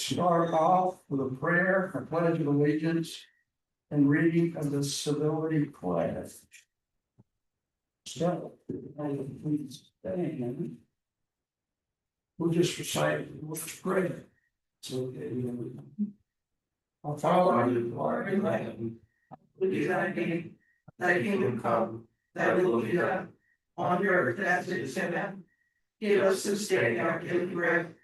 start off with a prayer, a pledge of allegiance, and reading of the civility pledge. So, please stand. We'll just recite the Lord's Prayer. So, our Father who art in heaven, hallowed be thy name. Thy kingdom come, thy will be done, on earth as it is in heaven. Give us this day our daily bread,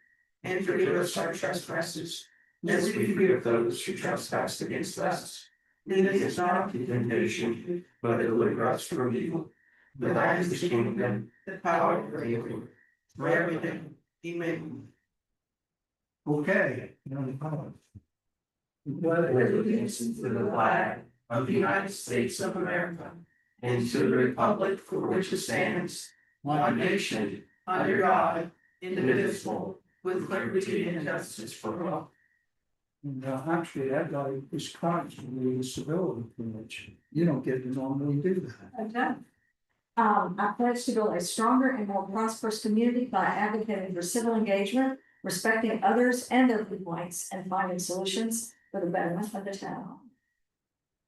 and forgive us our trespasses, as we forgive those who trespass against us. Lead us not into temptation, but deliver us from evil. For thine is the kingdom, the power, and the glory, forever and ever. Amen. Okay. Pledge allegiance to the flag of the United States of America, and to the republic for which it stands, one nation, under God, indivisible, with liberty and justice for all. And actually, that guy is constantly a civility convention. You don't get to normally do that. Okay. I pledge to build a stronger and more prosperous community by advocating for civil engagement, respecting others and their viewpoints, and finding solutions for the betterment of the town.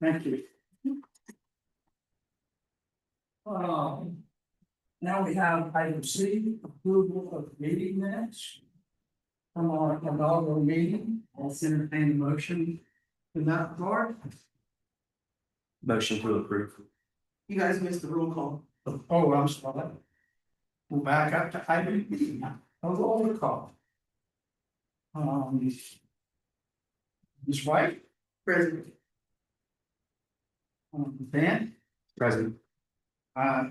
Thank you. Now we have item C, approval of meeting minutes from our inaugural meeting. I'll entertain a motion in that regard. Motion to approve. You guys missed the roll call. Oh, I'm sorry. We'll back up to item B. I'll roll the call. Ms. White, President. Ben, Present. I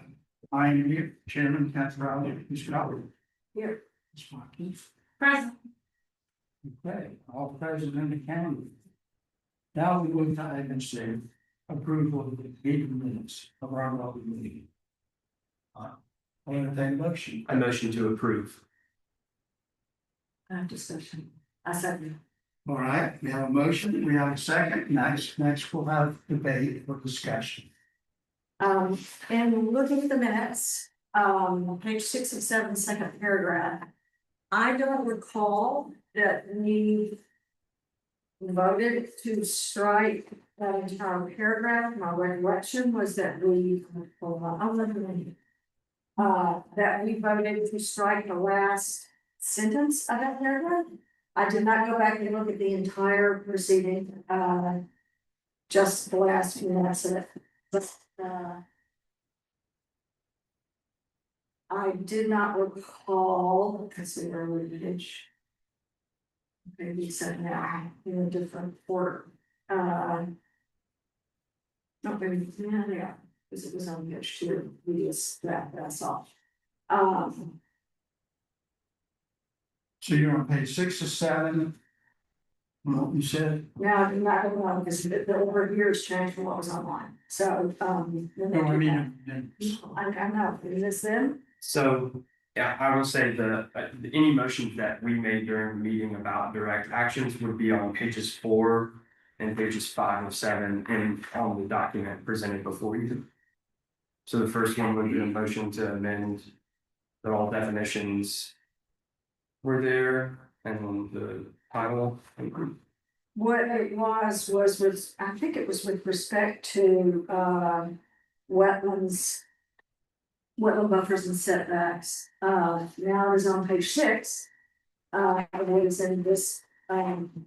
am here, Chairman Catarelli, Ms. Coward. Here. Ms. Watkins. Present. Okay, all present in the county. Now we move to item C, approval of the meeting minutes of our lovely meeting. I entertain a motion. I motion to approve. Discussion. I second. All right, we have a motion, we have a second. Next we'll have debate or discussion. And looking at the minutes, page 6 and 7, second paragraph. I don't recall that we voted to strike that entire paragraph. My recollection was that we, that we voted to strike the last sentence of that paragraph. I did not go back and look at the entire proceeding, just the last few minutes of it, but, I did not recall, because we were on the page. Maybe said now in a different order. No, maybe, yeah, because it was on page 2, we just, that's off. So you're on page 6 or 7. What you said? Now, I'm not going on because the order here has changed from what was online, so, No, I mean. I know, is this them? So, yeah, I will say any motions that we made during the meeting about direct actions would be on pages 4 and pages 5 of 7 and on the document presented before you. So the first one would be a motion to amend that all definitions were there, and then the title. What it was with, I think it was with respect to, wetlands. Wetland buffers and setbacks, now it is on page 6. It is in this,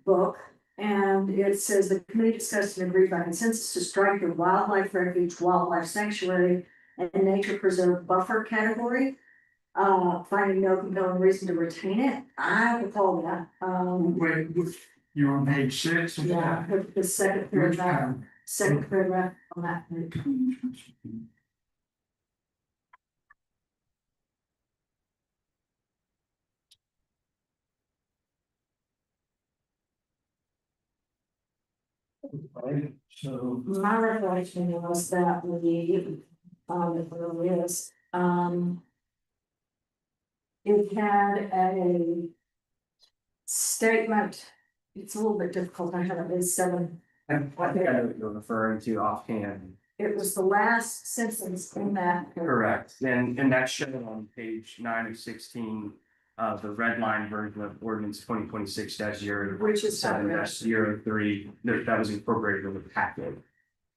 book. And it says the committee discussed and agreed by consensus to strike the wildlife refuge, wildlife sanctuary, and nature preserve buffer category. Finding no compelling reason to retain it. I recall that. Wait, you're on page 6? Yeah, the second paragraph, on that page. Right, so. My recollection was that we, it really is, it had a statement, it's a little bit difficult, I have it as 7. I think I know what you're referring to offhand. It was the last sentence in that. Correct, and that's shown on page 9 of 16. the red line version of ordinance 2026 Which is not seven red. 03 that was incorporated in the packet.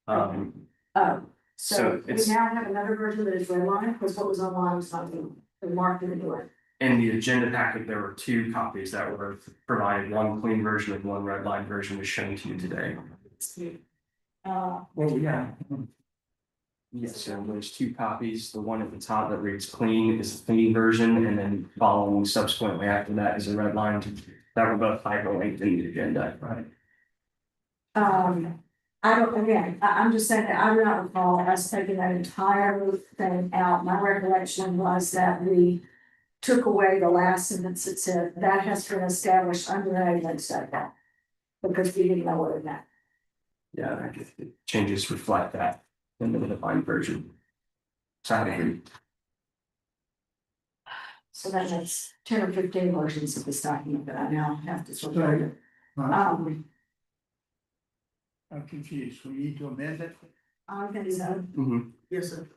Oh, So so we it's- now have another version that is redline, because what was online was not marked in the door. In the agenda packet, there were two copies that were provided, one clean version and one red line version was shown to you today. Well, yeah. Yes, so there's two copies. The one at the top that reads clean is the clean version, and then following subsequently after that is a red line. That were both hyperlinked in the agenda, right? I don't, again, I'm just saying that I do not recall us taking that entire thing out. My recollection was that we took away the last sentence that said that has been established under the Wetlands setback. Because we didn't know what it meant. Yeah, I guess the changes reflect that in the defined version. So I agree. So that makes 10 or 15 versions of this document that I now have to sort of. I'm confused, we need to amend it? I think so. Mhm. Yes, sir.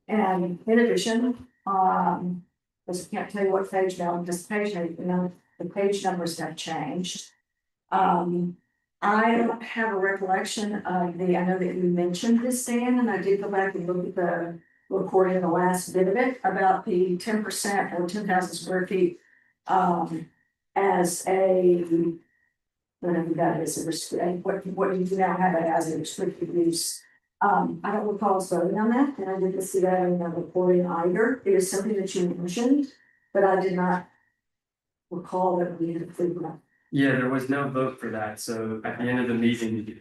And in addition, because I can't tell you what page now, this page, the page numbers have changed. I don't have a recollection of I know that you mentioned this, Dan, and I did go back and look at the recording, the last bit of it, about the 10% or 10,000 square feet. As a, whatever that is, what you now have it as a restricted use. I don't recall us voting on that, and I didn't see that in the recording either. It is something that you mentioned, but I did not recall that we had approved that. Yeah, there was no vote for that, so at the end of the meeting,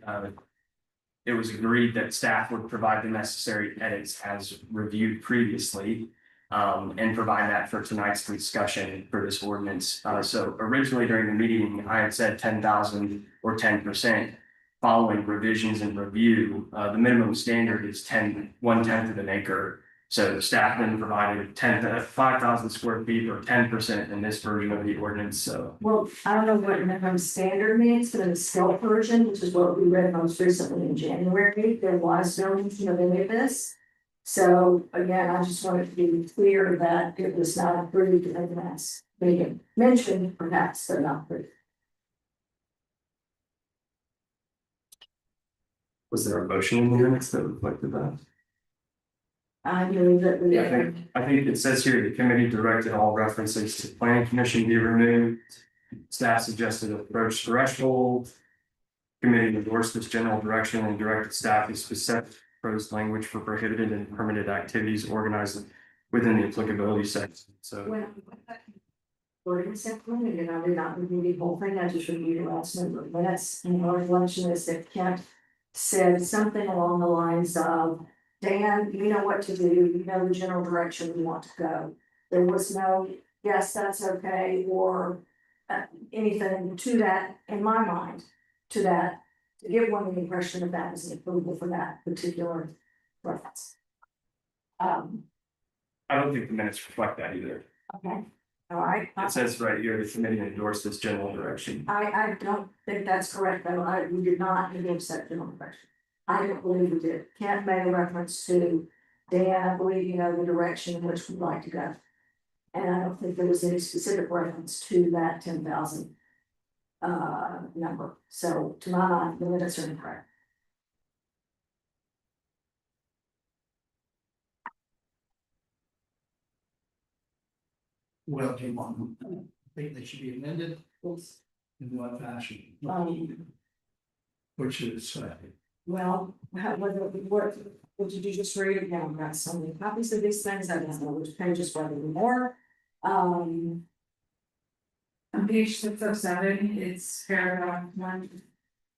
it was agreed that staff would provide the necessary edits as reviewed previously. And provide that for tonight's discussion for this ordinance. So originally during the meeting, I had said 10,000 or 10%. Following revisions and review, the minimum standard is 1/10 of an acre. So staff then provided 5,000 square feet or 10% in this version of the ordinance, so. Well, I don't know what minimum standard means, but in the skilled version, which is what we read most recently in January, there was no mention of any of this. So again, I just wanted to be clear that it was not approved in the last meeting, mentioned perhaps, but not approved. Was there a motion in the minutes that reflected that? I knew that we. I think it says here, the committee directed all references to planning commission be removed. Staff suggested approach threshold. Committee endorsed this general direction and directed staff to specific proposed language for prohibited and permitted activities organized within the applicability section, so. When wording simply, and I did not review the whole thing, I just reviewed the last number of minutes, and our reflection is that Kent said something along the lines of, Dan, you know what to do, you know the general direction we want to go. There was no, yes, that's okay, or anything to that, in my mind, to that, to give one the impression that that is an approval for that particular reference. I don't think the minutes reflect that either. Okay, all right. It says right here, the committee endorsed this general direction. I don't think that's correct, though. We did not endorse that general direction. I don't believe we did. Kent made a reference to, Dan, I believe you know the direction in which we'd like to go. And I don't think there was any specific reference to that 10,000 number. So to my mind, the minutes are incorrect. Well, do you want, think they should be amended Yes. in what fashion? Um, What should it say? Well, what did you just read again? I've got so many copies of these things. I don't know which pages were there more. On page 607, it's paragraph 1.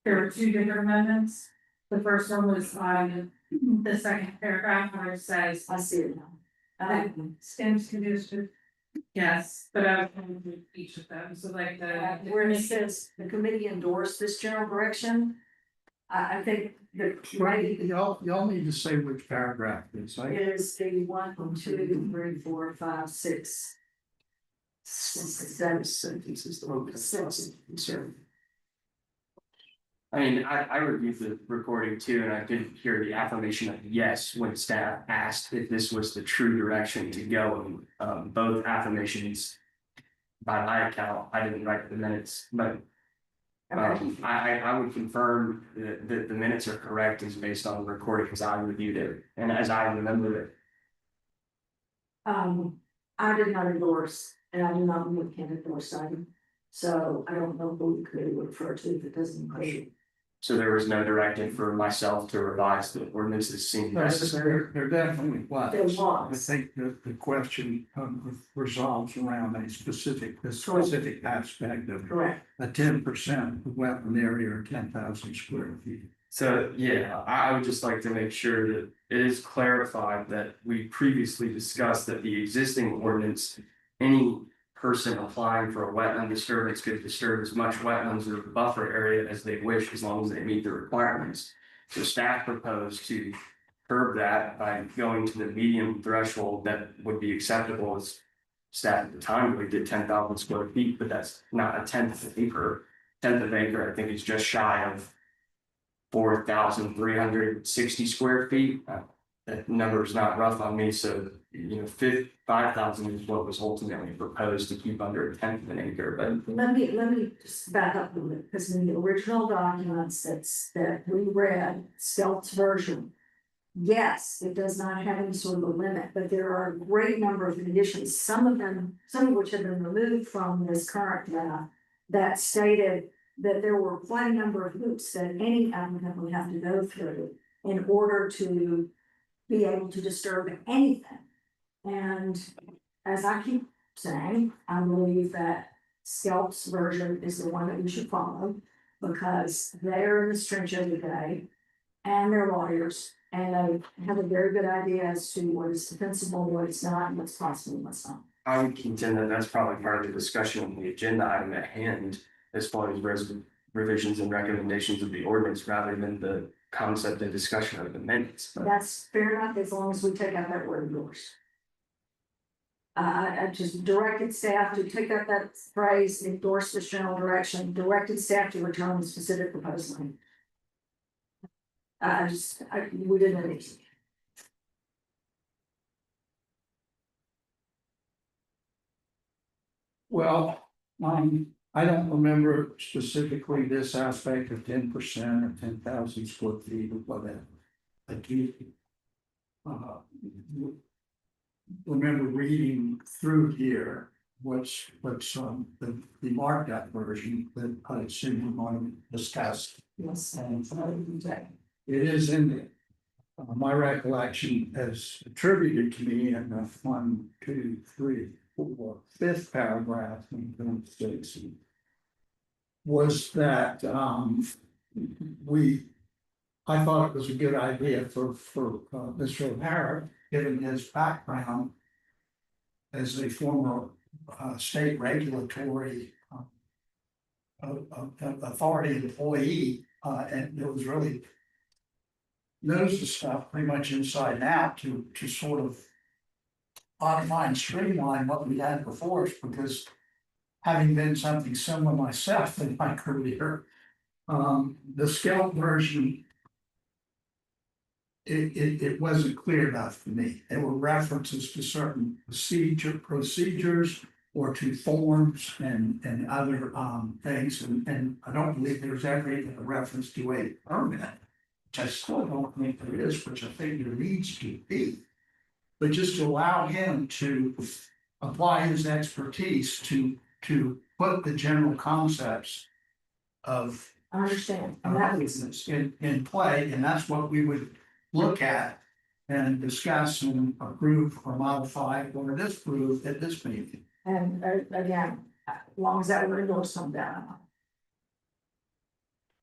There were two different amendments. The first one was on the second paragraph where it says, I see it now. Stems condition. Yes, but I was going through each of them, so like Where it says the committee endorsed this general direction. I think the committee Y'all need to say which paragraph it's like. is the 1, 2, 3, 4, 5, 6. 7 Sentences, the one that's Six. concern. I mean, I reviewed the recording too, and I did hear the affirmation of yes when staff asked if this was the true direction to go. And both affirmations, by my account, I didn't write the minutes, but I would confirm that the minutes are correct is based on the recording because I reviewed it and as I remember it. I did not endorse, and I do not believe can endorse item. So I don't know who the committee would refer to if it doesn't include. So there was no directive for myself to revise the ordinances seemed necessary. There definitely was. There was. I think the question resolves around a specific aspect of Correct. a 10% wetland area or 10,000 square feet. So, yeah, I would just like to make sure that it is clarified that we previously discussed that the existing ordinance, any person applying for a wetland disturbance could disturb as much wetlands or buffer area as they wish, as long as they meet the requirements. So staff proposed to curb that by going to the medium threshold that would be acceptable as staff at the time, we did 10,000 square feet, but that's not a tenth of an acre. Tenth of an acre, I think is just shy of 4,360 square feet. That number is not rough on me, so 5,000 is what was ultimately proposed to keep under a tenth of an acre. But Let me just back up a little bit, because in the original documents that we read, Stelt's version. Yes, it does not have any sort of a limit, but there are a great number of conditions, some of which have been removed from this current law. That stated that there were quite a number of hoops that any applicant would have to go through in order to be able to disturb anything. And as I keep saying, I believe that Skelp's version is the one that we should follow, because they're in the trench every day and they're lawyers, and they have a very good idea as to what is defensible, what is not, and what's possible, and what's not. I would contend that that's probably part of the discussion on the agenda item at hand, as far as revisions and recommendations of the ordinance, rather than the concept and discussion of the minutes. But That's fair enough, as long as we take out that word endorse. I just directed staff to take out that phrase, endorse this general direction, directed staff to return the specific proposed line. We didn't need. Well, I don't remember specifically this aspect of 10% or 10,000 square feet or whatever. I do remember reading through here what's the marked up version that I assume we're going to discuss. Yes. And it is in there. My recollection as attributed to me in the 1, 2, 3, 4, 5th paragraph in the six was that I thought it was a good idea for Mr. O'Hara, given his background as a former state regulatory authority employee, and it was really knows the stuff pretty much inside and out to sort of modify and streamline what we had before us, because having been something similar myself in my career, the scaled version, it wasn't clear enough to me. There were references to certain procedures or to forms and other things, and I don't believe there's ever even a reference to a permit, which I still don't think there is, which I think there needs to be. But just to allow him to apply his expertise to put the general concepts of I understand, and that was, business in play, and that's what we would look at and discuss and approve or modify or disapprove at this meeting. and again, as long as that word endorse come down.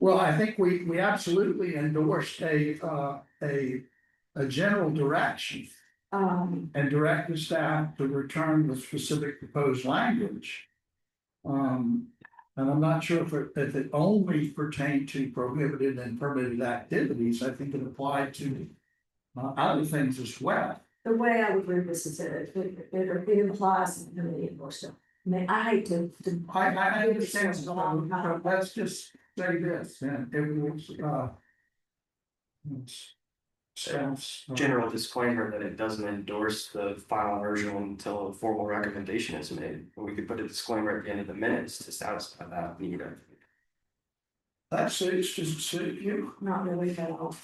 Well, I think we absolutely endorsed a general direction and directed staff to return the specific proposed language. And I'm not sure if it only pertained to prohibited and permitted activities. I think it applied to other things as well. The way I would read this is that it implies that the endorsement. I mean, I hate to. I understand, but let's just say this, and it was, Sounds. General disclaimer that it doesn't endorse the final version until a formal recommendation is made. And we could put a disclaimer at the end of the minutes to satisfy that need. That suits, does it suit you? Not really at all.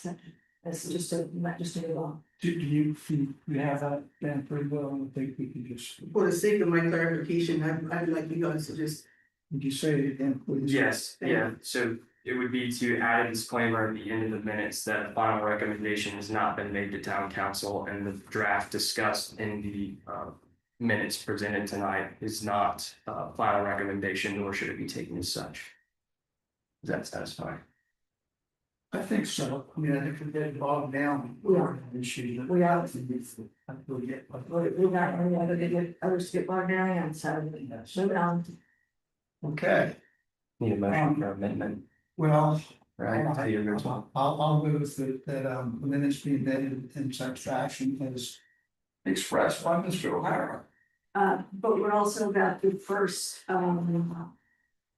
It's just a, not just a law. Do you have that down pretty well? I think we can just, For the sake of my clarification, I'd like you guys to just, would you say it again, please? Yes, yeah, so it would be to add a disclaimer at the end of the minutes that a final recommendation has not been made to town council and the draft discussed in the minutes presented tonight is not a final recommendation, nor should it be taken as such. Does that satisfy? I think so. I mean, I think we get bogged down. Yeah. Issue. We are. We're We're not any other to get others to get bogged down and so moving on. Okay, Need a motion for amendment, well, right? To the original. I'll move that the minutes be amended in such fashion as expressed by Mr. O'Hara. But we're also about the first,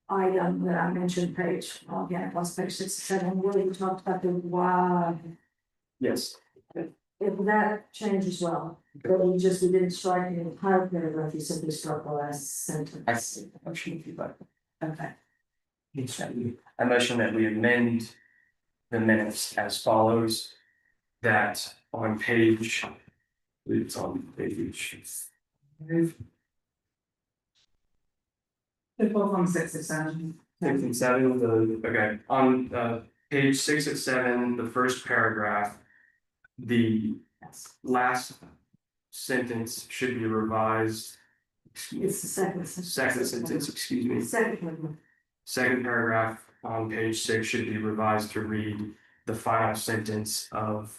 item that I mentioned, page, well, again, it was page 67, where we talked about the why. Yes. If that changed as well, but we didn't strike the entire paragraph, you simply struck the last sentence. I see. Motion if you'd like. Okay, I motion that we amend the minutes as follows. That on page. It's on page. they're both on 6 or 7. 6 and 7, okay, on page 6 and 7, the first paragraph. The yes, last sentence should be revised. it's the second sentence. Second sentence, excuse me. Second one, Second paragraph on page 6 should be revised to read the final sentence of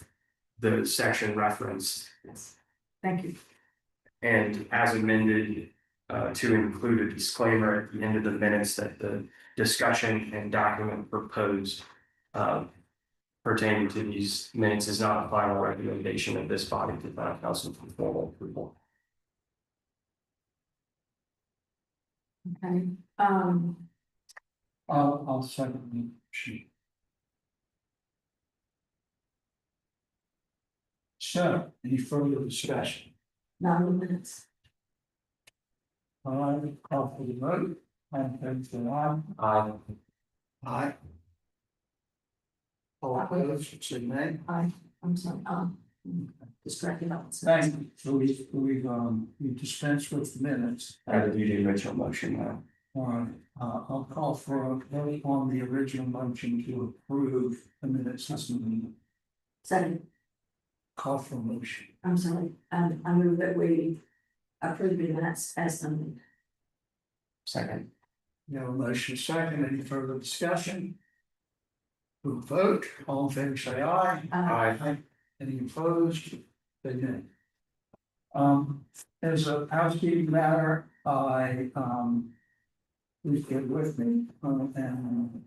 the section referenced. yes, thank you. And as amended, to include a disclaimer at the end of the minutes that the discussion and document proposed. Pertaining to these minutes is not a final recommendation of this body to town council for formal approval. Okay, I'll second the sheet. So, any further discussion? 9 minutes. All right, call for the vote. I'm going to aye. Aye. All opposed, say nay. I'm sorry, distracted on. Thank you. So we dispense with the minutes. I have to do the original motion now. All right, I'll call for a vote on the original motion to approve the minutes as amended. Second, Call for motion. I'm sorry, I move that we approve the minutes as amended. Second. We have a motion second. Any further discussion? We'll vote. All in favor, say aye. Aye. Any opposed? Say nay. As a housekeeping matter, please get with me, and.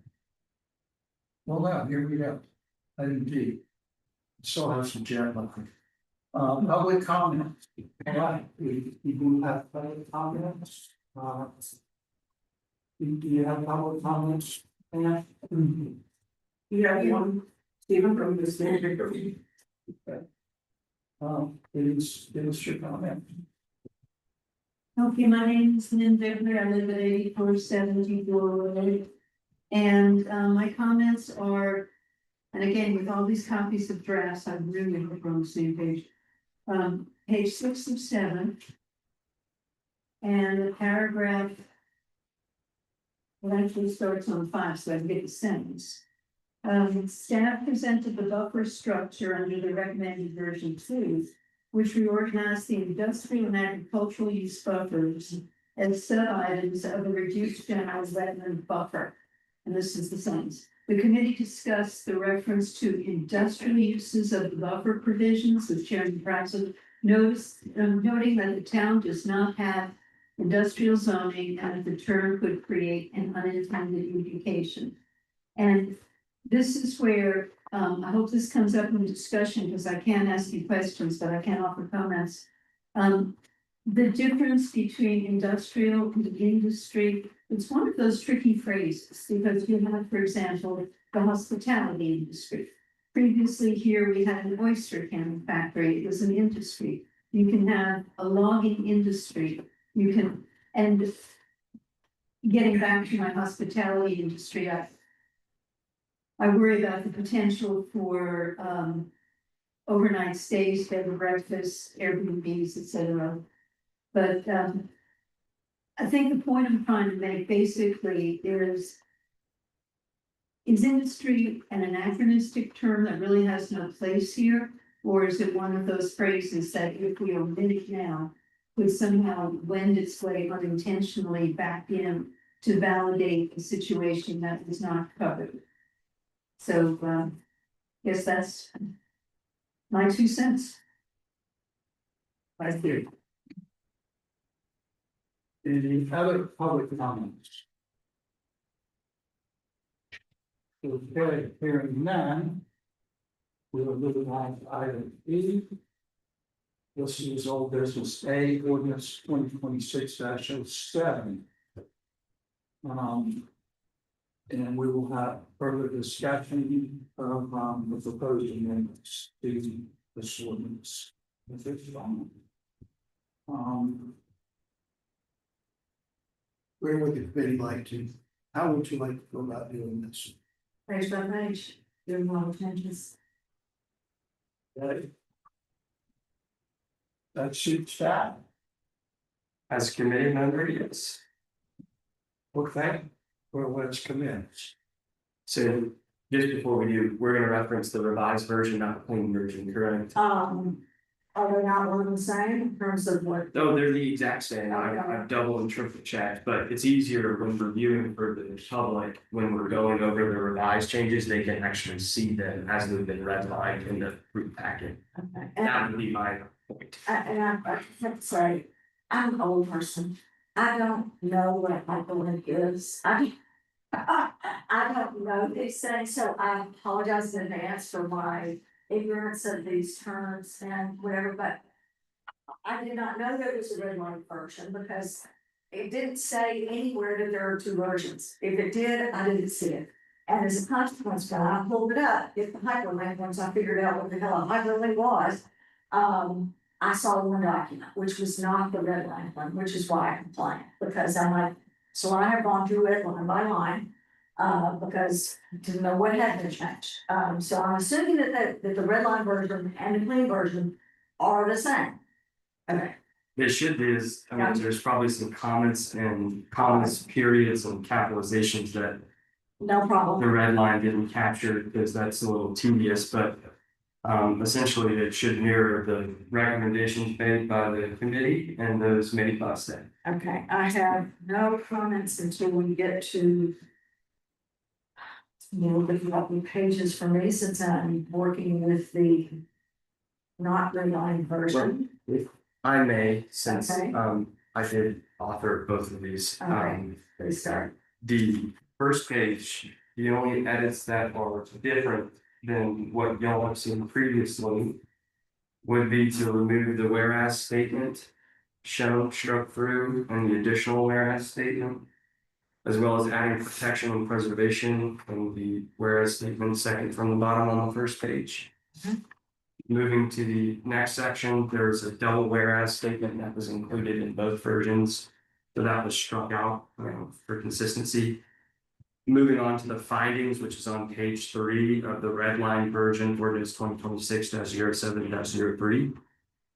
Well, now, here we go. Item D. So have some jet lag. Public comment. All right, we do have public comments. Do you have public comments? Yeah. Yeah, Stephen from this manager. It was your comment. Okay, my name is Lynn Beckler, I live at 8470 Road. And my comments are, and again, with all these copies of drafts, I really hope we're on the same page. Page 6 of 7. And the paragraph. It actually starts on 5, so I can get the sentence. Staff presented the buffer structure under the recommended version 2, which reorganized the industrial and agricultural use buffers as sub-items of a reduced general wetland buffer. And this is the sentence. The committee discussed the reference to industrial uses of the buffer provisions with Chairman Praxis, noting that the town does not have industrial zoning and the term could create an unintended implication. And this is where, I hope this comes up in the discussion because I can't ask you questions, but I can offer comments. The difference between industrial and industry It's one of those tricky phrases, because you have, for example, the hospitality industry. Previously here, we had an oyster can factory, it was an industry. You can have a logging industry, you can, and getting back to my hospitality industry, I worry about the potential for, overnight stays, bed and breakfast, Airbnbs, et cetera. But, I think the point I'm trying to make basically is industry an anachronistic term that really has no place here? Or is it one of those phrases that if we omit it now, would somehow wend its way unintentionally back in to validate a situation that is not covered? So, guess that's my 2 cents. I see. Any other public comments? Okay, hearing none. We'll move on to item E. This is old business A, ordinance 2026-07. And we will have further discussion of the proposed amendments to this ordinance. If it's on. Where would the committee like to, how would you like to go about doing this? Page by page, doing all changes. Okay. That suits that. As committee member, yes. Okay. Well, let's commence. So just before we do, we're gonna reference the revised version, not the clean version, correct? Are they not one and the same in terms of what? No, they're the exact same. I've double and triple checked, but it's easier when reviewing for the public, when we're going over the revised changes, they can actually see them as they've been redlined in the group packet. Okay. That would be my point. And I have to say, I'm an old person. I don't know what hyperlink is. I don't know these things, so I apologize in advance for my ignorance of these terms and whatever, but I did not know there was a red line version because it didn't say anywhere that there are 2 versions. If it did, I didn't see it. And as a consequence, when I pulled it up, if the hyperlink, once I figured out what the hell a hyperlink was, I saw one document, which was not the red line one, which is why I complained, because I'm like, so I have gone through it line by line. Because I didn't know what had been changed. So I'm assuming that the red line version and the clean version are the same. Okay, It should be is, I mean, there's probably some comments and commas, periods and capitalizations that no the problem. red line didn't capture because that's a little tedious, but essentially it should mirror the recommendations made by the committee and those made by staff. Okay, I have no comments until we get to looking up the pages for me since I'm working with the not red line version. If I may, since Okay. I did author both of these. Okay. Please start. The first page, the only edits that are different than what y'all have seen previously would be to remove the whereas statement shown struck through and the additional whereas statement, as well as adding protection and preservation in the whereas statement second from the bottom on the first page. Mhm. Moving to the next section, there's a double whereas statement that was included in both versions. So that was struck out for consistency. Moving on to the findings, which is on page 3 of the red line version, ordinance 2026-07-03.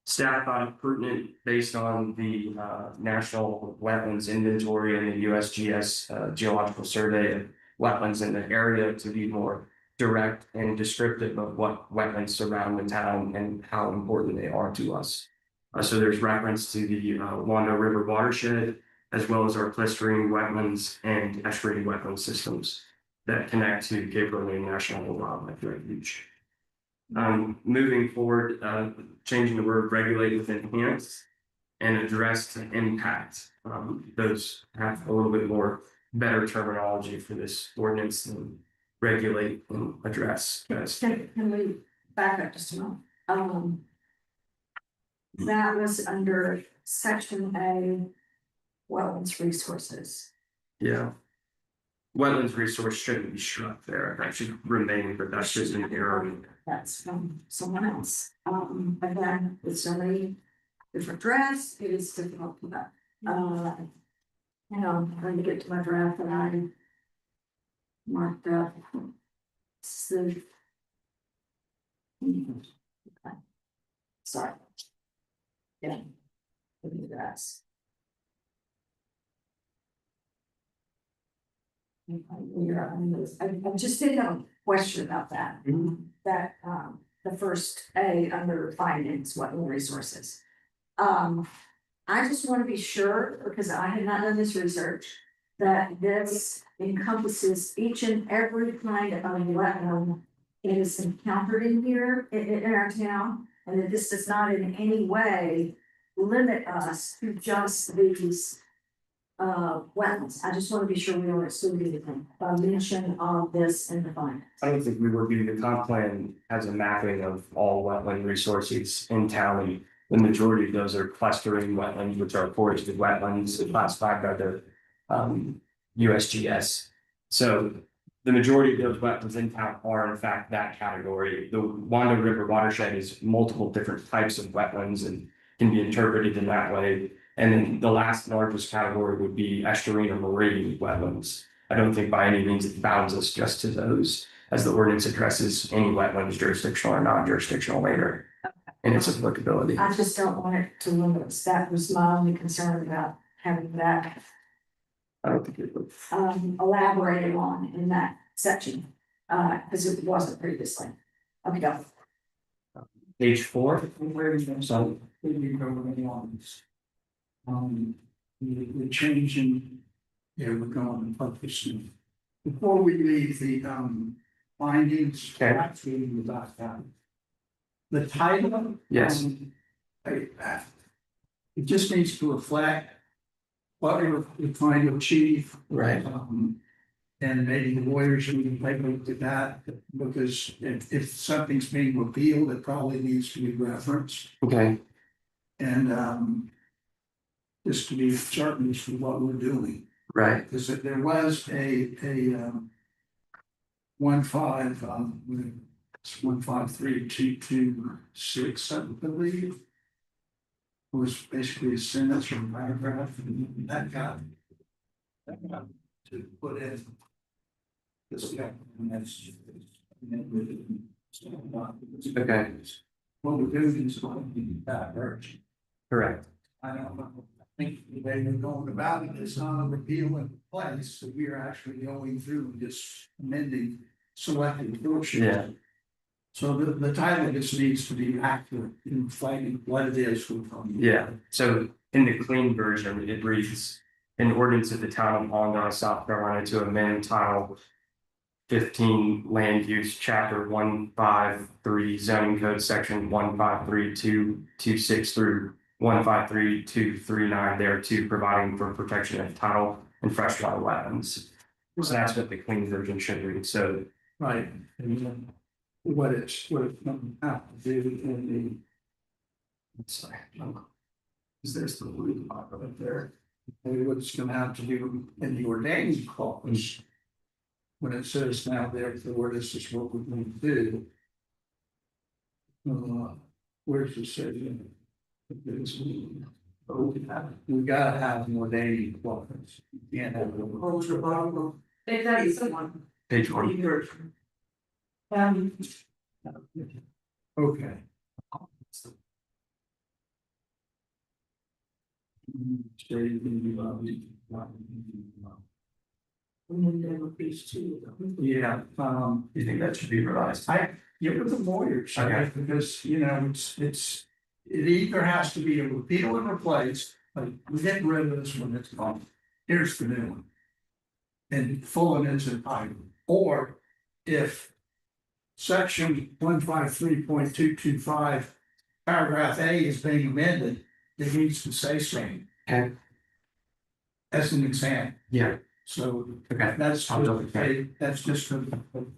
Staff thought it pertinent based on the National Wetlands Inventory and the USGS Geological Survey of wetlands in the area to be more direct and descriptive of what wetlands surround the town and how important they are to us. So there's reference to the Wando River watershed, as well as our clustering wetlands and estuary wetland systems that connect to Gabriel Lane National Wildlife Refuge. Moving forward, changing the word regulate with enhance and address to impact. Those have a little bit more better terminology for this ordinance than regulate and address. Can we back up just a moment? That was under section A, wetlands resources. Yeah. Wetlands resource shouldn't be struck there, that should remain, but that's just an error. That's from someone else. Again, with so many different drafts, it is difficult for that. I'm trying to get to my draft that I marked up. So. Okay. Sorry. Yeah. Look at that. I just did have a question about that. That, the first A under findings, wetland resources. I just want to be sure, because I have not done this research, that this encompasses each and every kind of wetland that is encountered in here, in our town, and that this does not in any way limit us to just these wetlands. I just want to be sure we don't exclude anything by mention of this in the findings. I don't think we would be, the comp plan has a mapping of all wetland resources in town. And the majority of those are clustering wetlands, which are forested wetlands classified by the USGS. So the majority of those wetlands in town are in fact that category. The Wando River watershed is multiple different types of wetlands and can be interpreted in that way. And then the last largest category would be estuarine or marine wetlands. I don't think by any means it bounds us just to those, as the ordinance addresses any wetlands, jurisdictional or non-jurisdictional later in its applicability. I just don't want it to limit us. That was my only concern about having that I don't think it would. elaborated on in that section, because it wasn't previously. Okay, go. Page 4. So, you go with the ones. The change in, yeah, we're going to focus. Before we leave the, findings. Okay. That's really about that. The title. Yes. It just needs to reflect what we're trying to achieve. Right. And maybe the lawyers should take a look at that, because if something's being repealed, it probably needs to be referenced. Okay. And, just to be certain as to what we're doing. Right. Because there was a 153.226, I believe. It was basically a sentence or a paragraph, and that got to put in. This guy, and that's. Okay. What we're doing is going to be that version. Correct. I don't know, I think the way we're going about it is not a repeal in place, so we are actually going through and just amending selected portions. Yeah. So the title just needs to be accurate in reflecting what it is we're talking. Yeah. So in the clean version, it reads an ordinance of the town of Onondaga, South Carolina to amend title 15 land use chapter 153 zoning code section 153.226 through 153.239 thereto, providing for protection of tidal and freshwater wetlands. So that's what the clean version should read. So Right. And what it's going to have to do in sorry, is there's the blue part right there. what it's going to have to do in the ordaining clause. When it says now, therefore, this is what we're going to do. Where's the setting? We gotta have an ordaining clause. You can't have it. Hold the bottom. That's the one. Page 1. Okay. Yeah, You think that should be revised? I get with the lawyers, Okay. because, it either has to be a repeal and replace, like, we get rid of this one, it's gone. Here's the new one. And full and it's entitled, or if section 153.225, paragraph A is being amended, it needs to say so. Okay. As an example, Yeah. so Okay. that's I'll double check. that's just a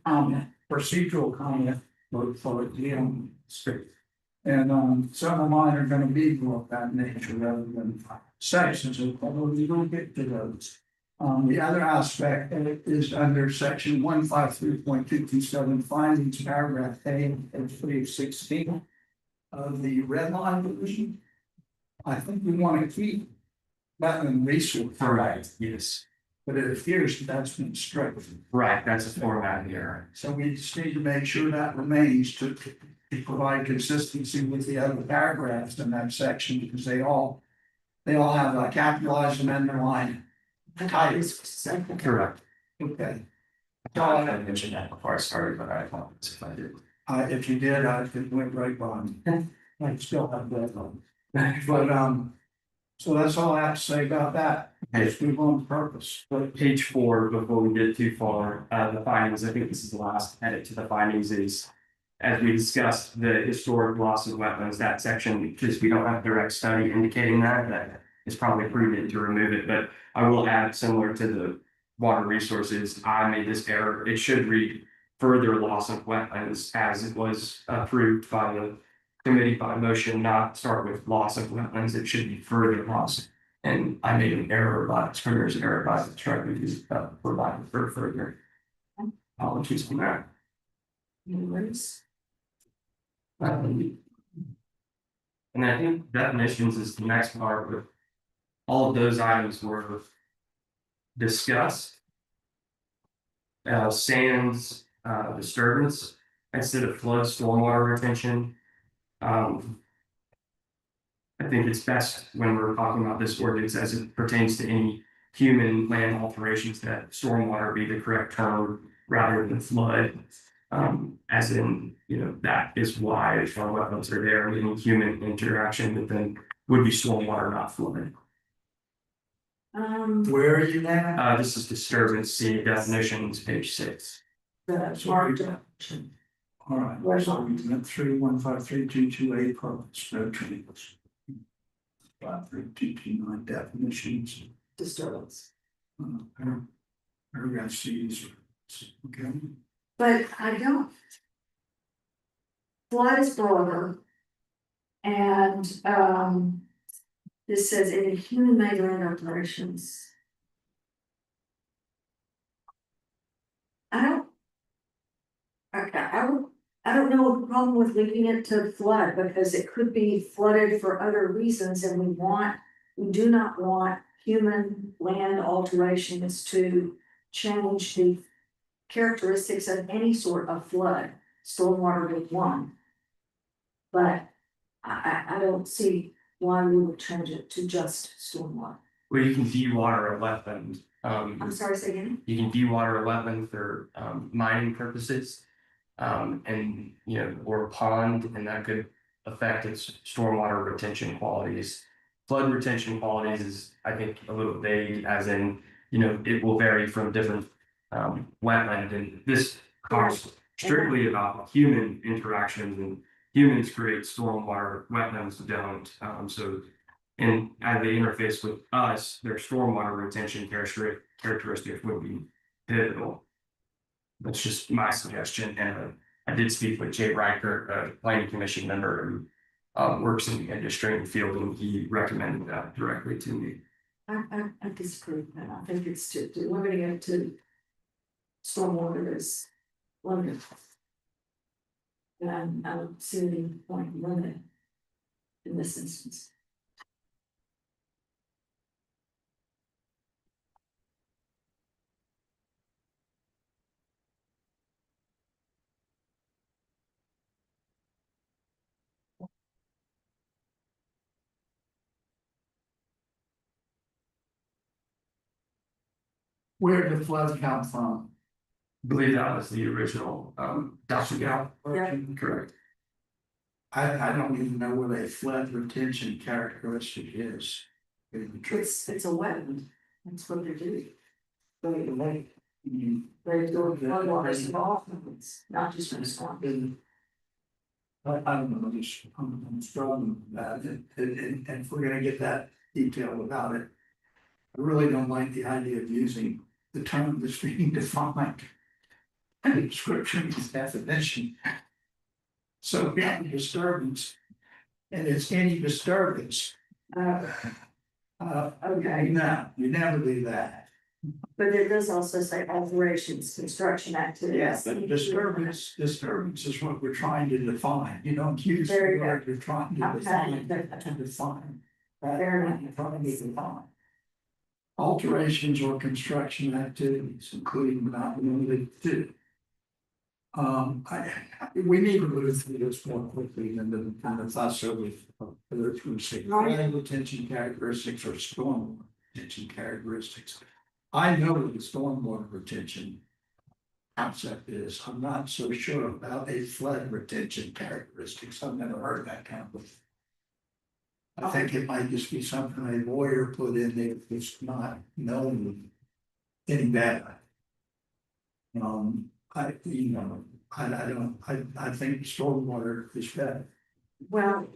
comment, procedural comment for the script. And some of mine are gonna be more of that nature rather than sections, although you don't get to those. The other aspect is under section 153.227 findings, paragraph A and 3 of 16 of the red line division. I think we want to keep wetland resource. Correct, yes. But it appears that's been struck. Right, that's a format here. So we just need to make sure that remains to provide consistency with the other paragraphs in that section, because they all have a capitalized and underlined titles. Correct. Okay. I mentioned that before I started, but I apologize if I did. If you did, it went right by me. I still have that on. But, so that's all I have to say about that. Let's move on to purpose. But page 4, before we get too far, the findings, I think this is the last edit to the findings is, as we discussed, the historic loss of wetlands, that section, because we don't have direct study indicating that it's probably prudent to remove it, but I will add, similar to the water resources, I made this error. It should read further loss of wetlands as it was approved by the committee by motion, not start with loss of wetlands. It should be further loss. And I made an error by scrivener's error by trying to provide for further. Apologies on that. Anyways, And I think definitions is the next part, but all of those items were discussed. Sands disturbance instead of flood stormwater retention. I think it's best when we're talking about this ordinance as it pertains to any human land alterations that stormwater be the correct term rather than flood. As in, that is why our wetlands are there, any human interaction with them would be stormwater, not flood. Where are you now? This is disturbance, see definitions, page 6. the marked. All right. Where's So we went through 153.228 purpose, no changes. 153.229 definitions. disturbance. Paragraph C is, okay. But I don't. Flood is broader. And, this says any human made land operations. I don't know what the problem with linking it to flood, because it could be flooded for other reasons, and we do not want human land alterations to change the characteristics of any sort of flood, stormwater being one. But I don't see why we would change it to just stormwater. Well, you can dewater a wetland. I'm sorry, say again? You can dewater a wetland for mining purposes. And or a pond, and that could affect its stormwater retention qualities. Flood retention qualities is, I think, a little vague, as in, it will vary from different wetland, and this talks strictly about human interactions, and humans create stormwater, wetlands don't. And as they interface with us, their stormwater retention characteristics would be pivotal. That's just my suggestion, and I did speak with Jay Riker, a planning commission member who works in the industry and field, and he recommended that directly to me. I disagree with that. I think it's limiting it to stormwater is limited. And I don't see any point in limiting in this instance. Where did the flood come from? I believe that was the original document. Correct. I don't even know what a flood retention characteristic is. It's a wetland. That's what they do. They Mhm. do floodwaters in all wetlands, not just in storm. I don't know, I'm struggling with that, and if we're gonna get that detail about it. I really don't like the idea of using the term that's being defined. And description is definition. So yeah, disturbance. And it's any disturbance. Okay, No, you never do that. But it does also say operations, construction activities. Yeah, but disturbance is what we're trying to define, you don't use the There you word you're trying to Okay. define, to define. That Fair enough. you're trying to define. Alterations or construction activities, including but not limited to. We need to move through this more quickly than the fuss over whether it's going to say flood retention characteristics or storm retention characteristics. I know what the stormwater retention concept is. I'm not so sure about a flood retention characteristics. I've never heard that kind of. I think it might just be something a lawyer put in there that's not known any better. I think stormwater is better. Well,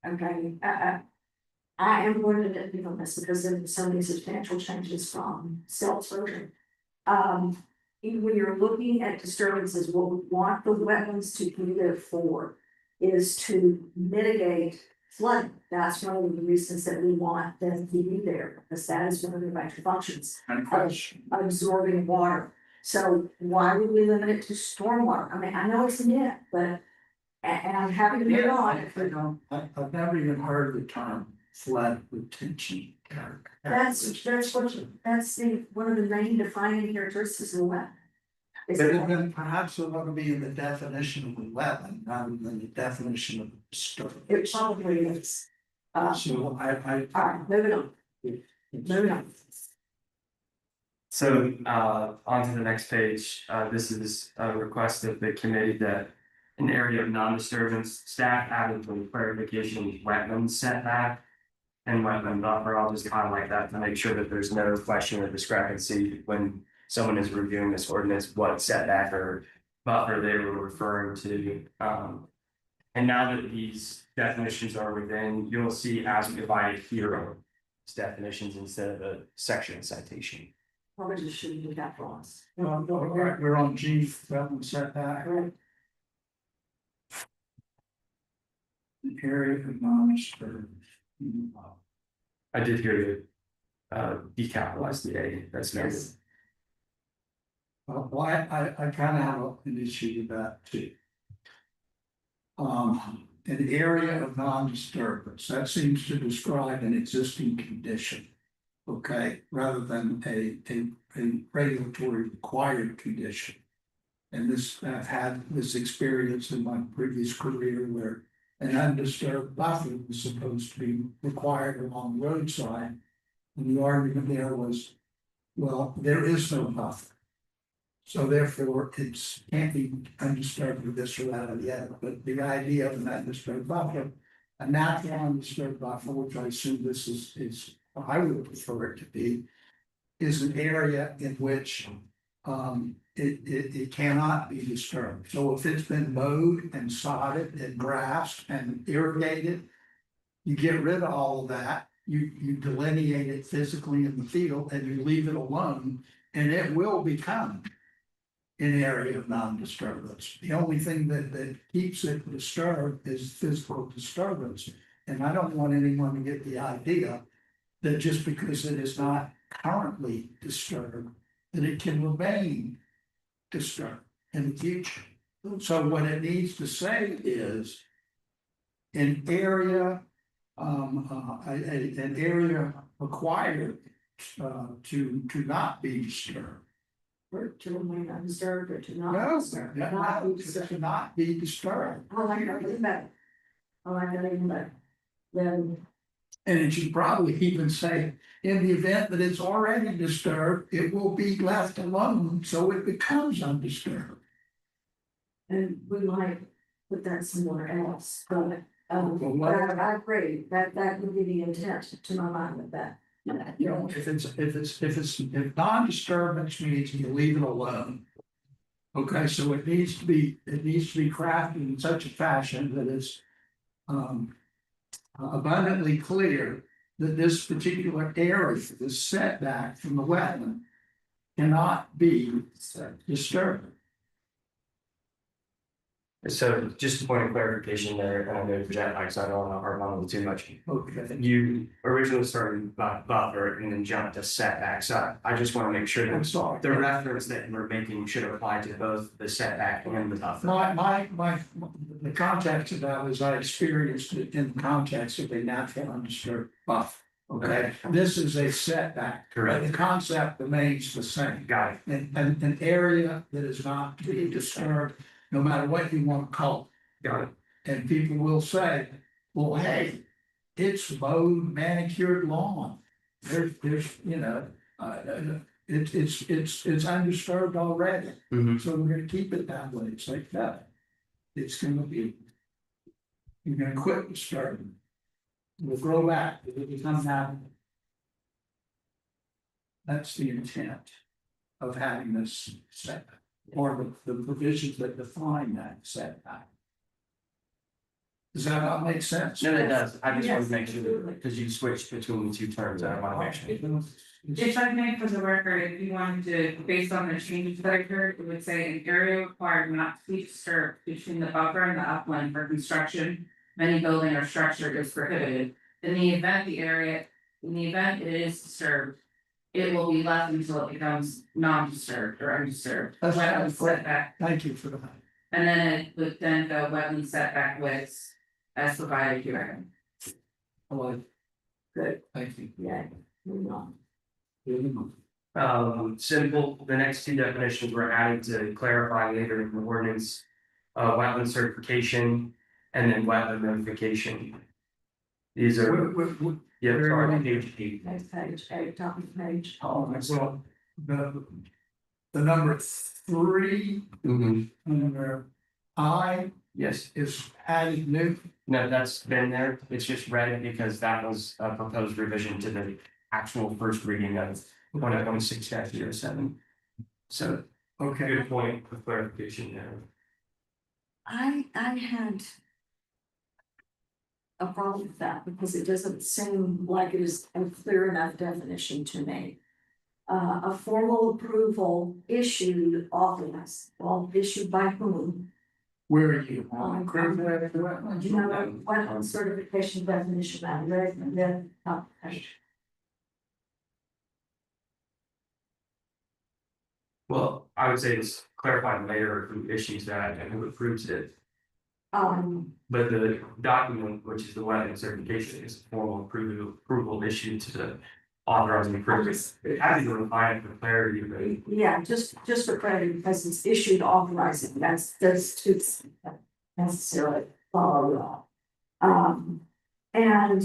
okay, I am going to nitpick on this because there are so many substantial changes from Stealth's version. Even when you're looking at disturbances, what we want the wetlands to be there for is to mitigate flooding. That's one of the reasons that we want them to be there, because that is one of their major functions, And question. absorbing water. So why would we limit it to stormwater? I mean, I know it's a nit, but, and I'm happy to move on. I've never even heard the term flood retention. That's one of the main defining characteristics of the wetland. Is But that- then perhaps it ought to be in the definition of a wetland, rather than the definition of disturbance. It probably is. So All right, moving on, moving on. So, on to the next page, this is a request of the committee that an area of non-disturbance, staff added the clarification wetland setback and wetland buffer. I'll just highlight that to make sure that there's no question or discrepancy when someone is reviewing this ordinance, what setback or buffer they were referring to. And now that these definitions are within, you'll see as provided here, definitions instead of a section citation. Probably just shouldn't do that for us. All right, we're on G, wetland setback, Right. area of non-disturbance. I did hear you decapitalize the A, that's noted. Yes. Well, I kind of have an issue with that too. An area of non-disturbance, that seems to describe an existing condition. Okay, rather than a regulatory required condition. And this, I've had this experience in my previous career where an undisturbed buffer was supposed to be required along the roadside. And the argument there was, well, there is no buffer. So therefore, it's can't be undisturbed with this or that or the other, but the idea of an undisturbed buffer, a natural undisturbed buffer, which I assume this is, I would prefer it to be, is an area in which it cannot be disturbed. So if it's been mowed and sodded and grassed and irrigated, you get rid of all of that, you delineate it physically in the field and you leave it alone, and it will become an area of non-disturbance. The only thing that keeps it disturbed is physical disturbance. And I don't want anyone to get the idea that just because it is not currently disturbed, that it can remain disturbed in the future. So what it needs to say is an area, an area required to not be disturbed. Or to remain undisturbed or to not. No, disturb, not be disturbed. to not be disturbed. I like that even better. I like that even better. Then, And it should probably even say, in the event that it's already disturbed, it will be left alone, so it becomes undisturbed. and we might put that somewhere else, but, Well, but what- I agree, that would be the intent to my mind with that. You know, if non-disturbance means you leave it alone. Okay, so it needs to be crafted in such a fashion that it's abundantly clear that this particular area, this setback from the wetland, cannot be disturbed. So just a point of clarification there, and I know Jet likes, I don't want to harp on it too much. Okay. You originally started by buffer and then jumped to setback, so I just want to make sure I'm that sorry. the reference that we're making should apply to both the setback and the buffer. The context of that was I experienced it in the context of a natural undisturbed buffer. Okay, this is a setback. Correct. But the concept remains the same. Got it. And an area that is not to be disturbed, no matter what you want to call Got it. it. And people will say, well, hey, it's mowed, manicured lawn. There's, you know, it's undisturbed already. Mhm. So we're gonna keep it that way. It's like that. It's gonna be. You're gonna quit disturbing. We'll grow back. It'll become that. That's the intent of having this setback, or the provisions that define that setback. Does that not make sense? No, it does. I just want Yes, to make sure absolutely. because you switched between the two terms. I want to make sure. If I may, for the record, if you wanted to, based on the changes that I heard, it would say an area required not to be disturbed between the buffer and the upland for construction. of any building or structure is prohibited. In the event it is disturbed. It will be left until it becomes non-disturbed or undisturbed. That's Wetland great. setback, Thank you for that. and then it would then go wetland setback widths as provided here. I like. Good. Thank you. Yeah, move on. Simple, the next two definitions were added to clarify later in the ordinance. Wetland certification and then wetland notification. These are, yeah, sorry, page 8. Next page, top of the page. Oh, well, the number 3, under I Yes, is added new. no, that's been there, it's just read because that was a proposed revision to the actual first reading of 2026-07. So, Okay, good point of clarification there. I had a problem with that because it doesn't seem like it is a clear enough definition to me. A formal approval issued authorized, well, issued by whom? where are you? Do you know what certification definition that read and then top page? Well, I would say it's clarified later who issues that and who approves it. But the document, which is the wetland certification, is a formal approval issued to the authorizing appropriate. It has to refine for clarity, but yeah, just for clarity, because it's issued authorizing, that's too necessarily follow law. And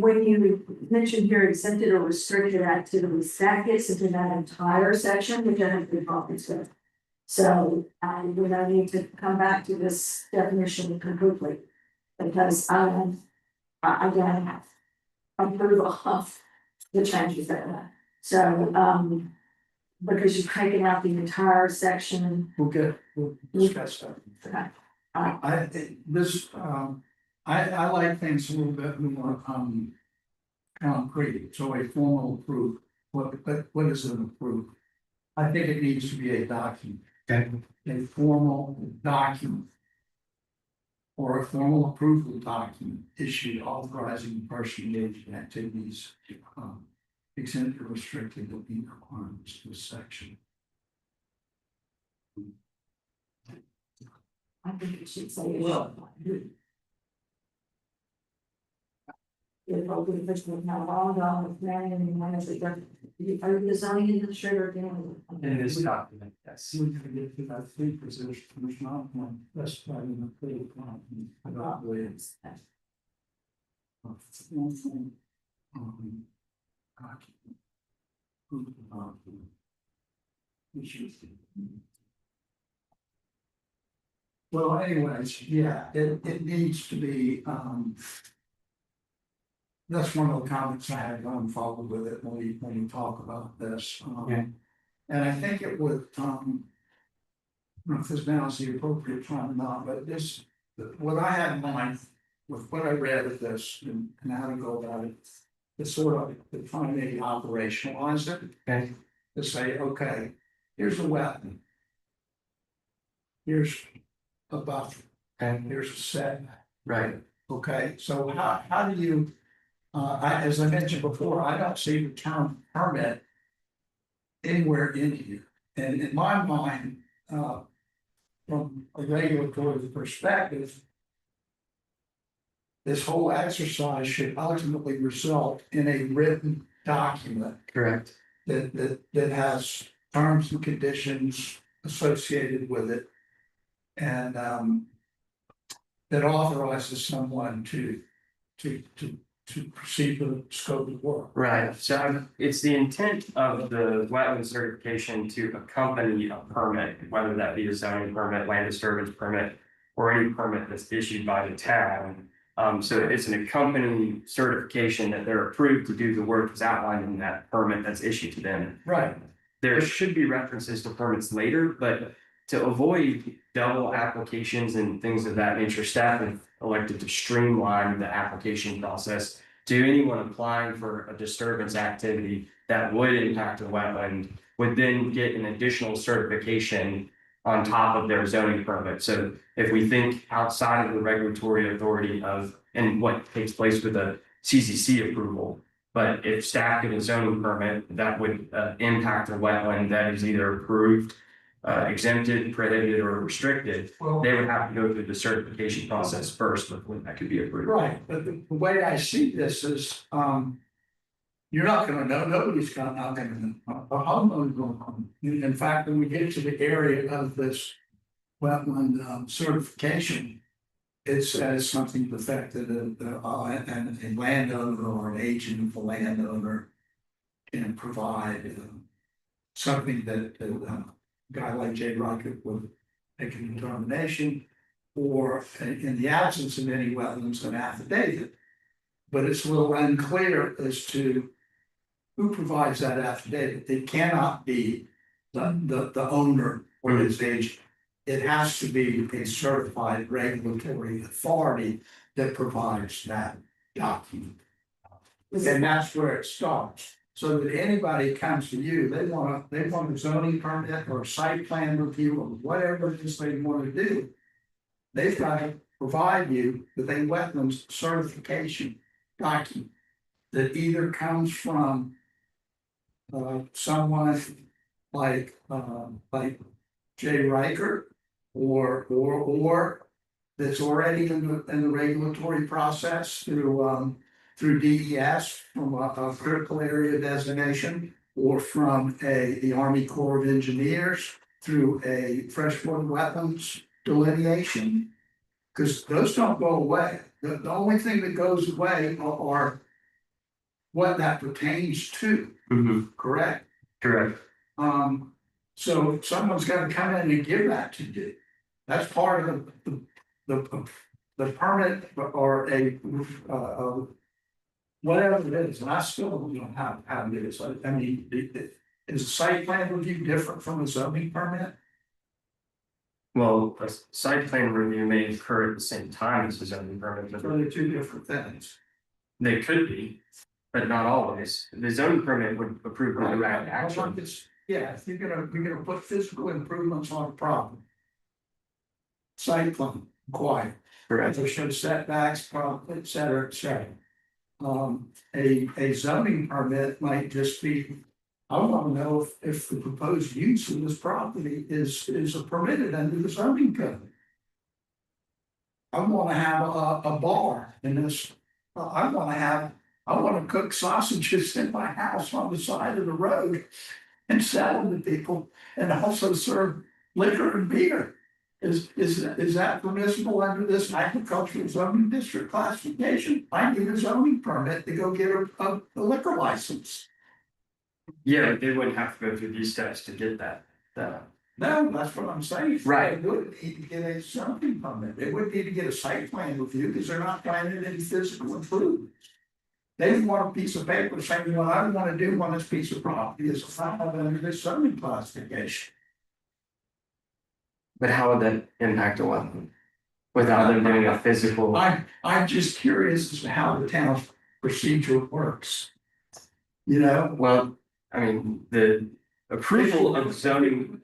when you mentioned here exempted or restricted activities, that gets into that entire section, which I have been talking to. So we're gonna need to come back to this definition completely. Because I don't have approval of the changes that. So because you've taken out the entire section. We'll discuss that. Okay. I like things a little bit more, concrete, so a formal approval, what is an approval? I think it needs to be a document. Okay. A formal document. Or a formal approval document issued authorizing the person engaged in activities, exempt or restricted that meet requirements of this section. I think it should say. If I would have been now all done with planning and management, are the zoning administrator again? in this document, yes. We can get to that 3 position, there's not one, that's probably the third one. About Williams. Well, anyways, yeah, it needs to be, that's one of the comments I had going forward with it when we talk about this. Yeah. And I think it would, I don't know if this now is the appropriate time or not, but this, what I had in mind with what I read of this and how to go about it. Is sort of to try and maybe operationalize it. Okay. To say, okay, here's a wetland. Here's a buffer, And there's a setback. right, Okay, so how do you, as I mentioned before, I don't see the term permit anywhere in here. And in my mind, from a regulatory perspective, this whole exercise should ultimately result in a written document correct. that has terms and conditions associated with it. And, that authorizes someone to proceed with the scope of work. Right, so it's the intent of the wetland certification to accompany a permit, whether that be a zoning permit, land disturbance permit, or any permit that's issued by the town. So it's an accompanying certification that they're approved to do the work that's outlined in that permit that's issued to them. Right. There should be references to permits later, but to avoid double applications and things of that nature, staff have elected to streamline the application process to anyone applying for a disturbance activity that would impact a wetland, would then get an additional certification on top of their zoning permit. So if we think outside of the regulatory authority of, and what takes place with a CCC approval, but if staff get a zoning permit, that would impact a wetland that is either approved, exempted, prohibited, or restricted, Well, they would have to go through the certification process first before that could be approved. right, but the way I see this is, you're not gonna know, nobody's gonna, not gonna know, a homeowner's gonna come. In fact, when we get to the area of this wetland, certification, it says something to the effect that a landowner or an agent of the landowner can provide something that a guy like Jay Rocket would make a determination, or in the absence of any wetlands, an affidavit. But it's a little unclear as to who provides that affidavit. It cannot be the owner or his agent. It has to be a certified regulatory authority that provides that document. And that's where it starts. So that anybody comes to you, they want a zoning permit or a site plan review or whatever it is they want to do. They've got to provide you with a wetlands certification document that either comes from someone like Jay Riker or that's already in the regulatory process through DES from a critical area designation, or from the Army Corps of Engineers through a freshwater wetlands delineation. Because those don't go away. The only thing that goes away are what that pertains to, correct? Correct. So someone's got to come in and give that to you. That's part of the permit or whatever it is, and I still don't know how it is. I mean, is a site plan review different from a zoning permit? Well, a site plan review may occur at the same time as a zoning permit, but So they're two different things. they could be, but not always. The zoning permit would approve the direct action. Yeah, if you're gonna put physical improvements on a property. Site plan, required. Correct. There should setbacks, et cetera, et cetera. A zoning permit might just be, I want to know if the proposed use of this property is permitted under the zoning code. I want to have a bar in this, I want to cook sausages in my house on the side of the road and sell them to people, and also serve liquor and beer. Is that permissible under this agricultural zoning district classification? I need a zoning permit to go get a liquor license. Yeah, but they wouldn't have to go through these steps to get that. No, that's what I'm saying. Right. They would need to get a zoning permit. They would need to get a site plan review because they're not planning any physical improvements. They want a piece of paper saying, what I want to do on this piece of property is file under this zoning classification. But how would that impact a wetland? Without them doing a physical. I'm just curious as to how the town's procedure works. You know? Well, I mean, the approval of zoning.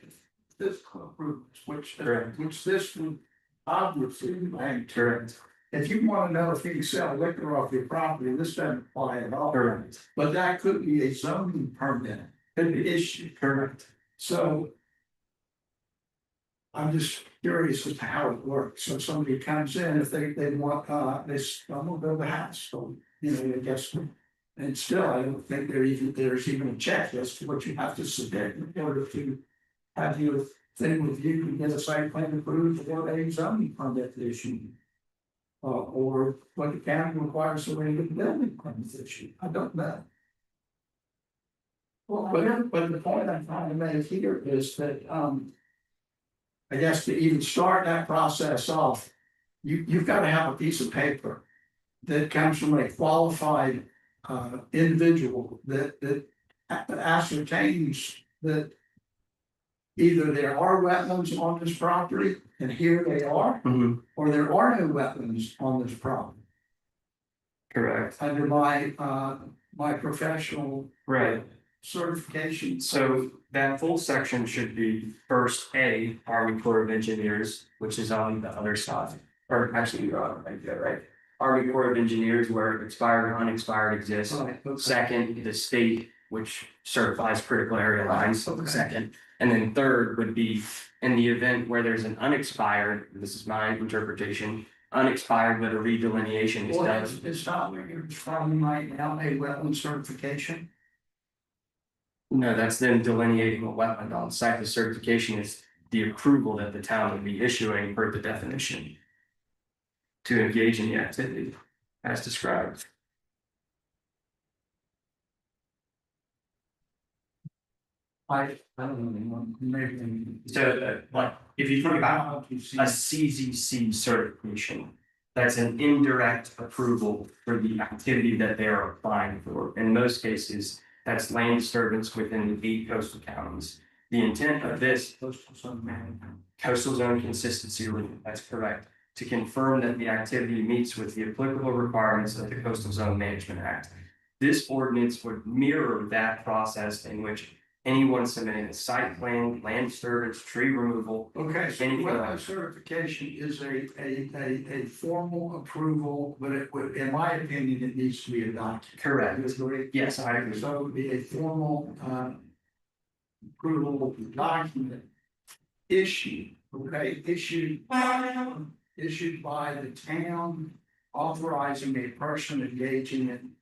Physical improvements, Correct. which this would obviously blank. Correct. If you want to know if you can sell liquor off your property, this doesn't apply at all. Correct. But that could be a zoning permit issue. Correct. So. I'm just curious as to how it works. So somebody comes in, if they want, I'm gonna build a house, so, you know, I guess. And still, I don't think there's even a checklist to what you have to submit in order to have your thing with you to get a site plan approved or a zoning permit issued. Or what the county requires the way to get building permits issued. I don't know. Well, But the point I'm trying to make here is that, I guess to even start that process off, you've got to have a piece of paper that comes from a qualified individual that ascertains that either there are wetlands on this property, and here they are, Mhm. or there are no wetlands on this property. Correct. Under my professional Right. certification. So that full section should be first A, Army Corps of Engineers, which is on the other side. Or actually, you're on right there, right? Army Corps of Engineers, where expired and unexpired exists. Right, okay. Second, the state, which certifies critical area lines, Okay. second. And then third would be in the event where there's an unexpired, this is my interpretation, unexpired but a redelineation is Well, done. it's not where you're from right now, a wetland certification. No, that's them delineating a wetland on site. The certification is the approval that the town would be issuing per the definition. To engage in the activity as described. I don't know, maybe. So, like, if you think about a CZC certification, that's an indirect approval for the activity that they are applying for. In most cases, that's land disturbance within the 8 coastal counties. The intent of this coastal zone consistency rule, that's correct, to confirm that the activity meets with the applicable requirements of the Coastal Zone Management Act. This ordinance would mirror that process in which anyone submitting a site plan, land disturbance, tree removal. Okay, so anything wetland like- certification is a formal approval, but it would, in my opinion, it needs to be a document. Correct. You agree? Yes, I agree. So it would be a formal approval document issued, okay, issued by the town, authorizing a person engaging in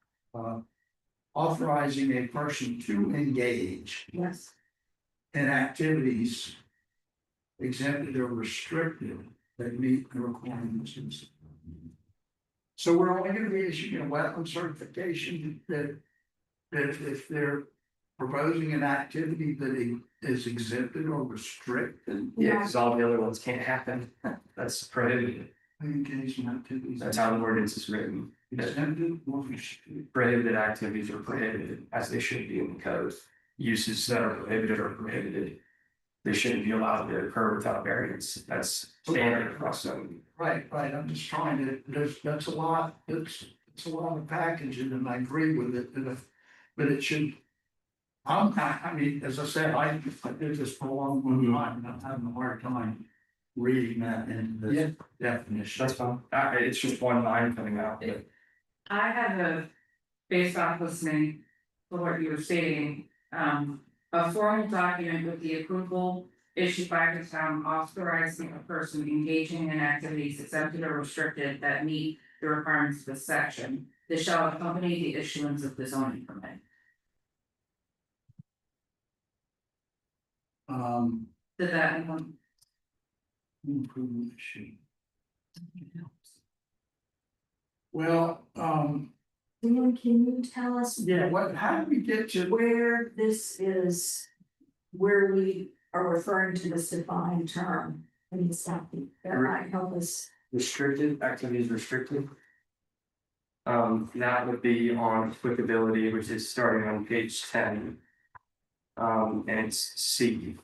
authorizing a person to engage yes, in activities exempted or restricted that meet the requirements. So we're only gonna be issuing a wetland certification that if they're proposing an activity that is exempted or restricted. Yeah, because all the other ones can't happen. That's prohibited. Engage in activities. That's how the ordinance is written. Exempted or restricted. Prohibited activities are prohibited, as they should be in the code. Uses that are prohibited are prohibited. They shouldn't be allowed to occur without variance. That's standard across zoning. Right, I'm just trying to, that's a lot, it's a lot of packaging and I agree with it, but it should. I mean, as I said, I did this for a long time, and I'm having a hard time reading that in the definition. That's fine. It's just one line coming out, but I have based off listening to what you were stating, a formal document with the approval issued by the town authorizing a person engaging in activities exempted or restricted that meet the requirements of this section. This shall accompany the issuance of the zoning permit. Did that, Improvement issue. Well, Dan, can you tell us? yeah, how do we get to, Where this is, where we are referring to this defined term in the statute, that might help us. restricted, activities restricted. That would be on applicability, which is starting on page 10. And it's C.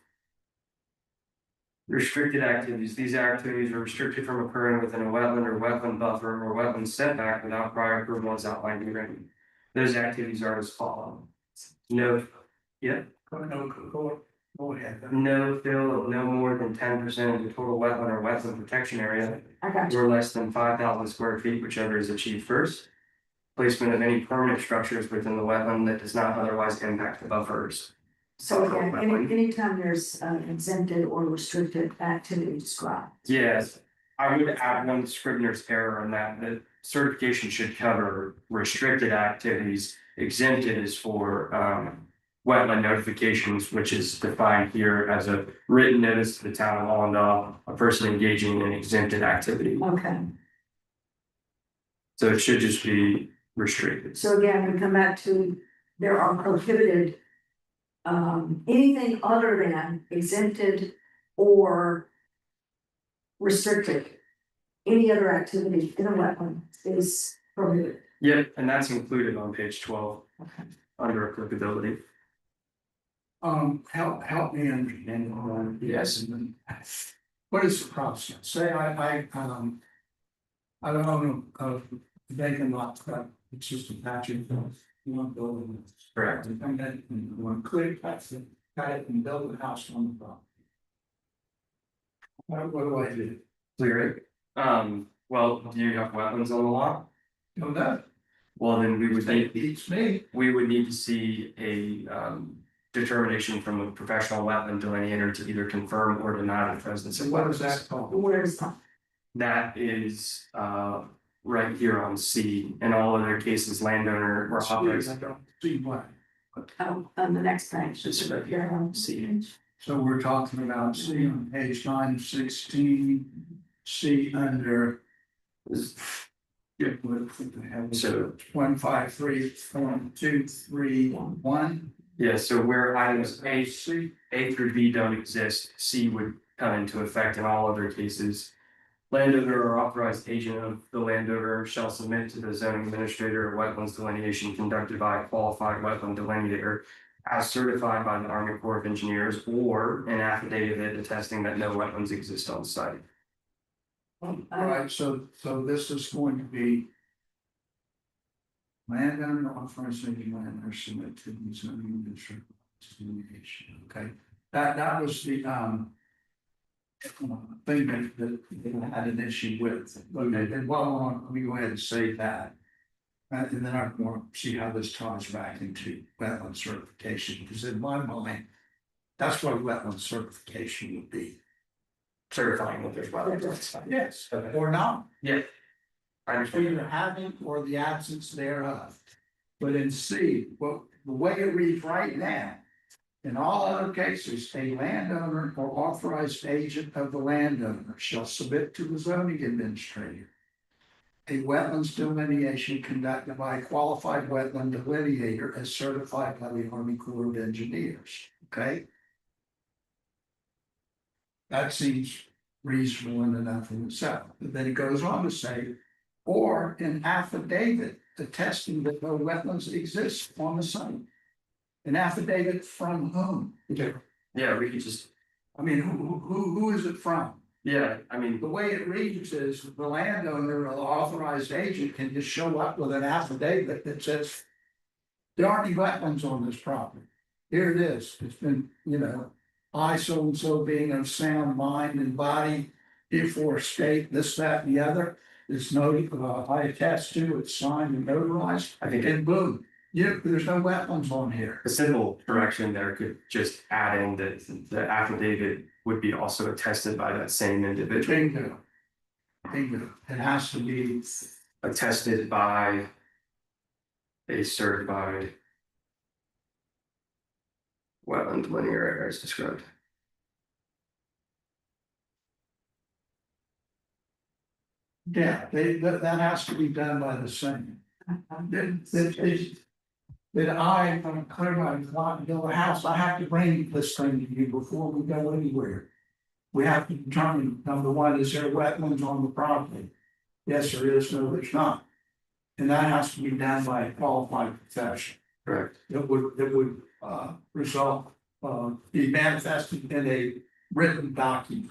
Restricted activities, these activities are restricted from occurring within a wetland or wetland buffer or wetland setback without prior approval as outlined herein. Those activities are as follows. No, yeah, go ahead. no fill of no more than than 10% of the total wetland or wetland protection area, I got you. or less than 5,000 square feet, whichever is achieved first. Placement of any permanent structures within the wetland that does not otherwise impact the buffers. So again, anytime there's exempted or restricted activity described. Yes, I would add one scrivener's error in that the certification should cover restricted activities. Exempted is for wetland notifications, which is defined here as a written notice to the town of Allendale, a person engaging in exempted activity. Okay, So it should just be restricted. so again, we come back to, there are prohibited. Anything other than exempted or restricted. Any other activity in a wetland is prohibited. Yep, and that's included on page 12 Okay. under applicability. Help me understand. Yes. What is the process? Say I don't know, vacant lot, it's just a patch of, you want to build it. Correct. And then you want to clear it, cut it and build a house on the property. What do I do? Clear it. Well, do you have wetlands on the lot? Do that, Well, then we would it need, beats me. we would need to see a determination from a professional wetland delineator to either confirm or deny the presence So of what is wetlands. that called? Where is that? That is right here on C. In all other cases, landowner or I operators. don't see why. Oh, on the next page. It's right here on C. So we're talking about C on page 916, C under. Yeah, what the hell is So- it? 153.231. Yeah, so where items A C. through B don't exist, C would come into effect in all other cases. Landowner or authorized agent of the landowner shall submit to the zoning administrator a wetlands delineation conducted by a qualified wetland delineator as certified by the Army Corps of Engineers or an affidavit attesting that no wetlands exist on site. Right, so this is going to be. Landowner authorized landowner submit to the zoning administrator delineation, okay? That was the thing that I had an issue with. Okay, and while let me go ahead and say that. And then I want to see how this ties back into wetland certification, because in my mind, that's what wetland certification would be. Certifying that there's wetlands on site. Yes, Okay. or not. Yeah. I understand. Either having or the absence thereof. But in C, well, the way it reads right now. In all other cases, a landowner or authorized agent of the landowner shall submit to the zoning administrator. A wetlands delineation conducted by a qualified wetland delineator as certified by the Army Corps of Engineers, okay? That seems reasonable and enough in itself, but then it goes on to say. Or an affidavit attesting that no wetlands exist on the site. An affidavit from whom? Yeah, we could just, I mean, who is it from? yeah, I mean, The way it reads is the landowner or the authorized agent can just show up with an affidavit that says. There aren't any wetlands on this property. Here it is. It's been, I so and so being of sound mind and body. Before state this, that, and the other. It's noted, I attest to, it's signed and notarized, I think and boom, there's no wetlands on here. a simple correction there could just add in that the affidavit would be also attested by that same individual. Bingo. Bingo, it has to be, Attested by a certified wetland delineator as described. yeah, that has to be done by the same. That I'm clear my lot and build a house, I have to bring this thing to you before we go anywhere. We have to determine, number one, is there wetlands on the property? Yes, there is, no, there's not. And that has to be done by a qualified professional. Correct. It would result, be manifested in a written document.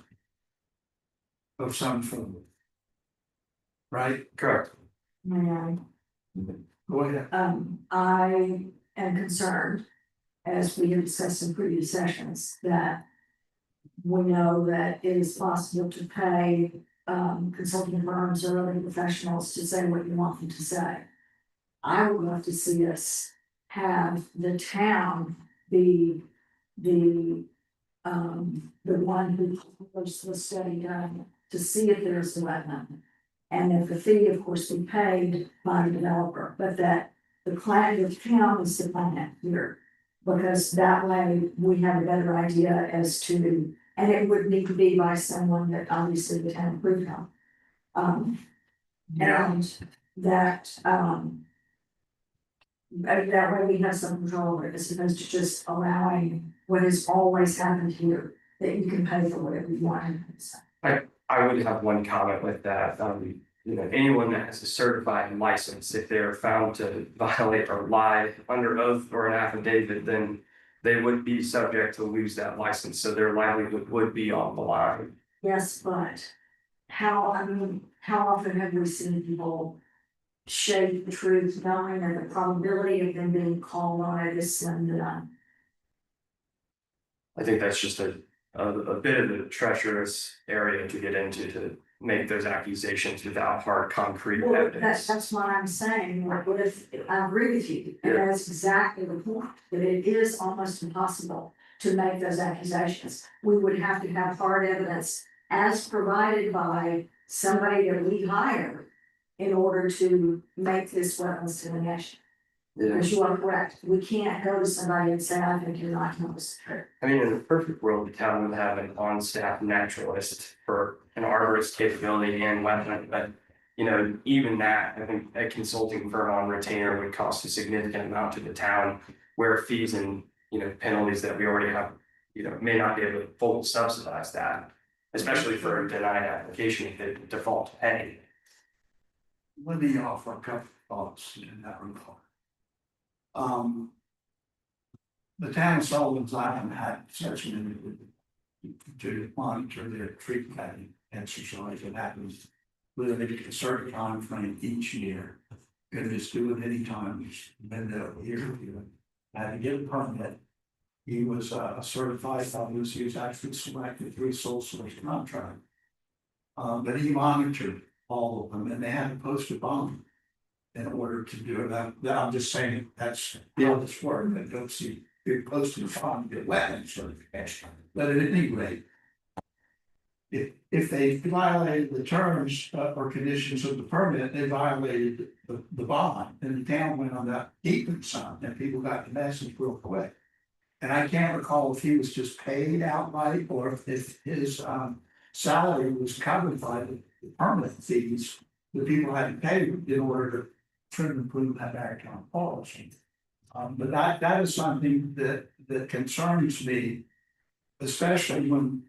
Of some form. Right, Correct. May I? go ahead. I am concerned, as we have discussed in previous sessions, that we know that it is possible to pay consulting firms or other professionals to say what you want them to say. I would love to see us have the town be the one who was the study done to see if there's a wetland. And if the fee, of course, be paid by the developer, but that the client, the town is the client here. Because that way we have a better idea as to, and it would need to be by someone that obviously the town approved of. And that, that way we have some control over it, as opposed to just allowing what has always happened here, that you can pay for whatever you want. I would have one comment with that, anyone that has a certified license, if they're found to violate or lie under oath or an affidavit, then they would be subject to lose that license, so their livelihood would be on the line. Yes, but how often have we seen people shade the truth, knowing that the probability of them being called on it is slim to none? I think that's just a bit of a treacherous area to get into, to make those accusations without hard concrete Well, evidence. that's what I'm saying, like, what if, I agree with you, and Yeah. that's exactly the point, that it is almost impossible to make those accusations. We would have to have hard evidence as provided by somebody that we hire in order to make this wetlands delineation. Yeah. Because you are correct, we can't go to somebody and say, I think you're not telling us the truth. I mean, in a perfect world, the town would have an on-staff naturalist for an arborist capability and wetland, but. Even that, I think a consulting firm on retainer would cost a significant amount to the town, where fees and, penalties that we already have, may not be able to fully subsidize that. Especially for a denied application if they default to pay. Let me offer a couple of thoughts in that regard. The town of Sullivan's Island had such an to monitor their tree cutting exercise. It happens within a certain time frame each year. And it's due at any time, it's been there a year. Had to get a permit. He was a certified fellows, he was actually selected through a sole source contract. But he monitored all of them and they had to post a bond in order to do it. I'm just saying that's how this works. I don't see it posted a bond, get wetland certification. But at any rate, if they violated the terms or conditions of the permit, they violated the bond, and the town went on that deep sign, and people got the message real quick. And I can't recall if he was just paid outright or if his salary was covered by the permit fees that people had to pay in order to trim and prove that back on policy. But that is something that concerns me, especially when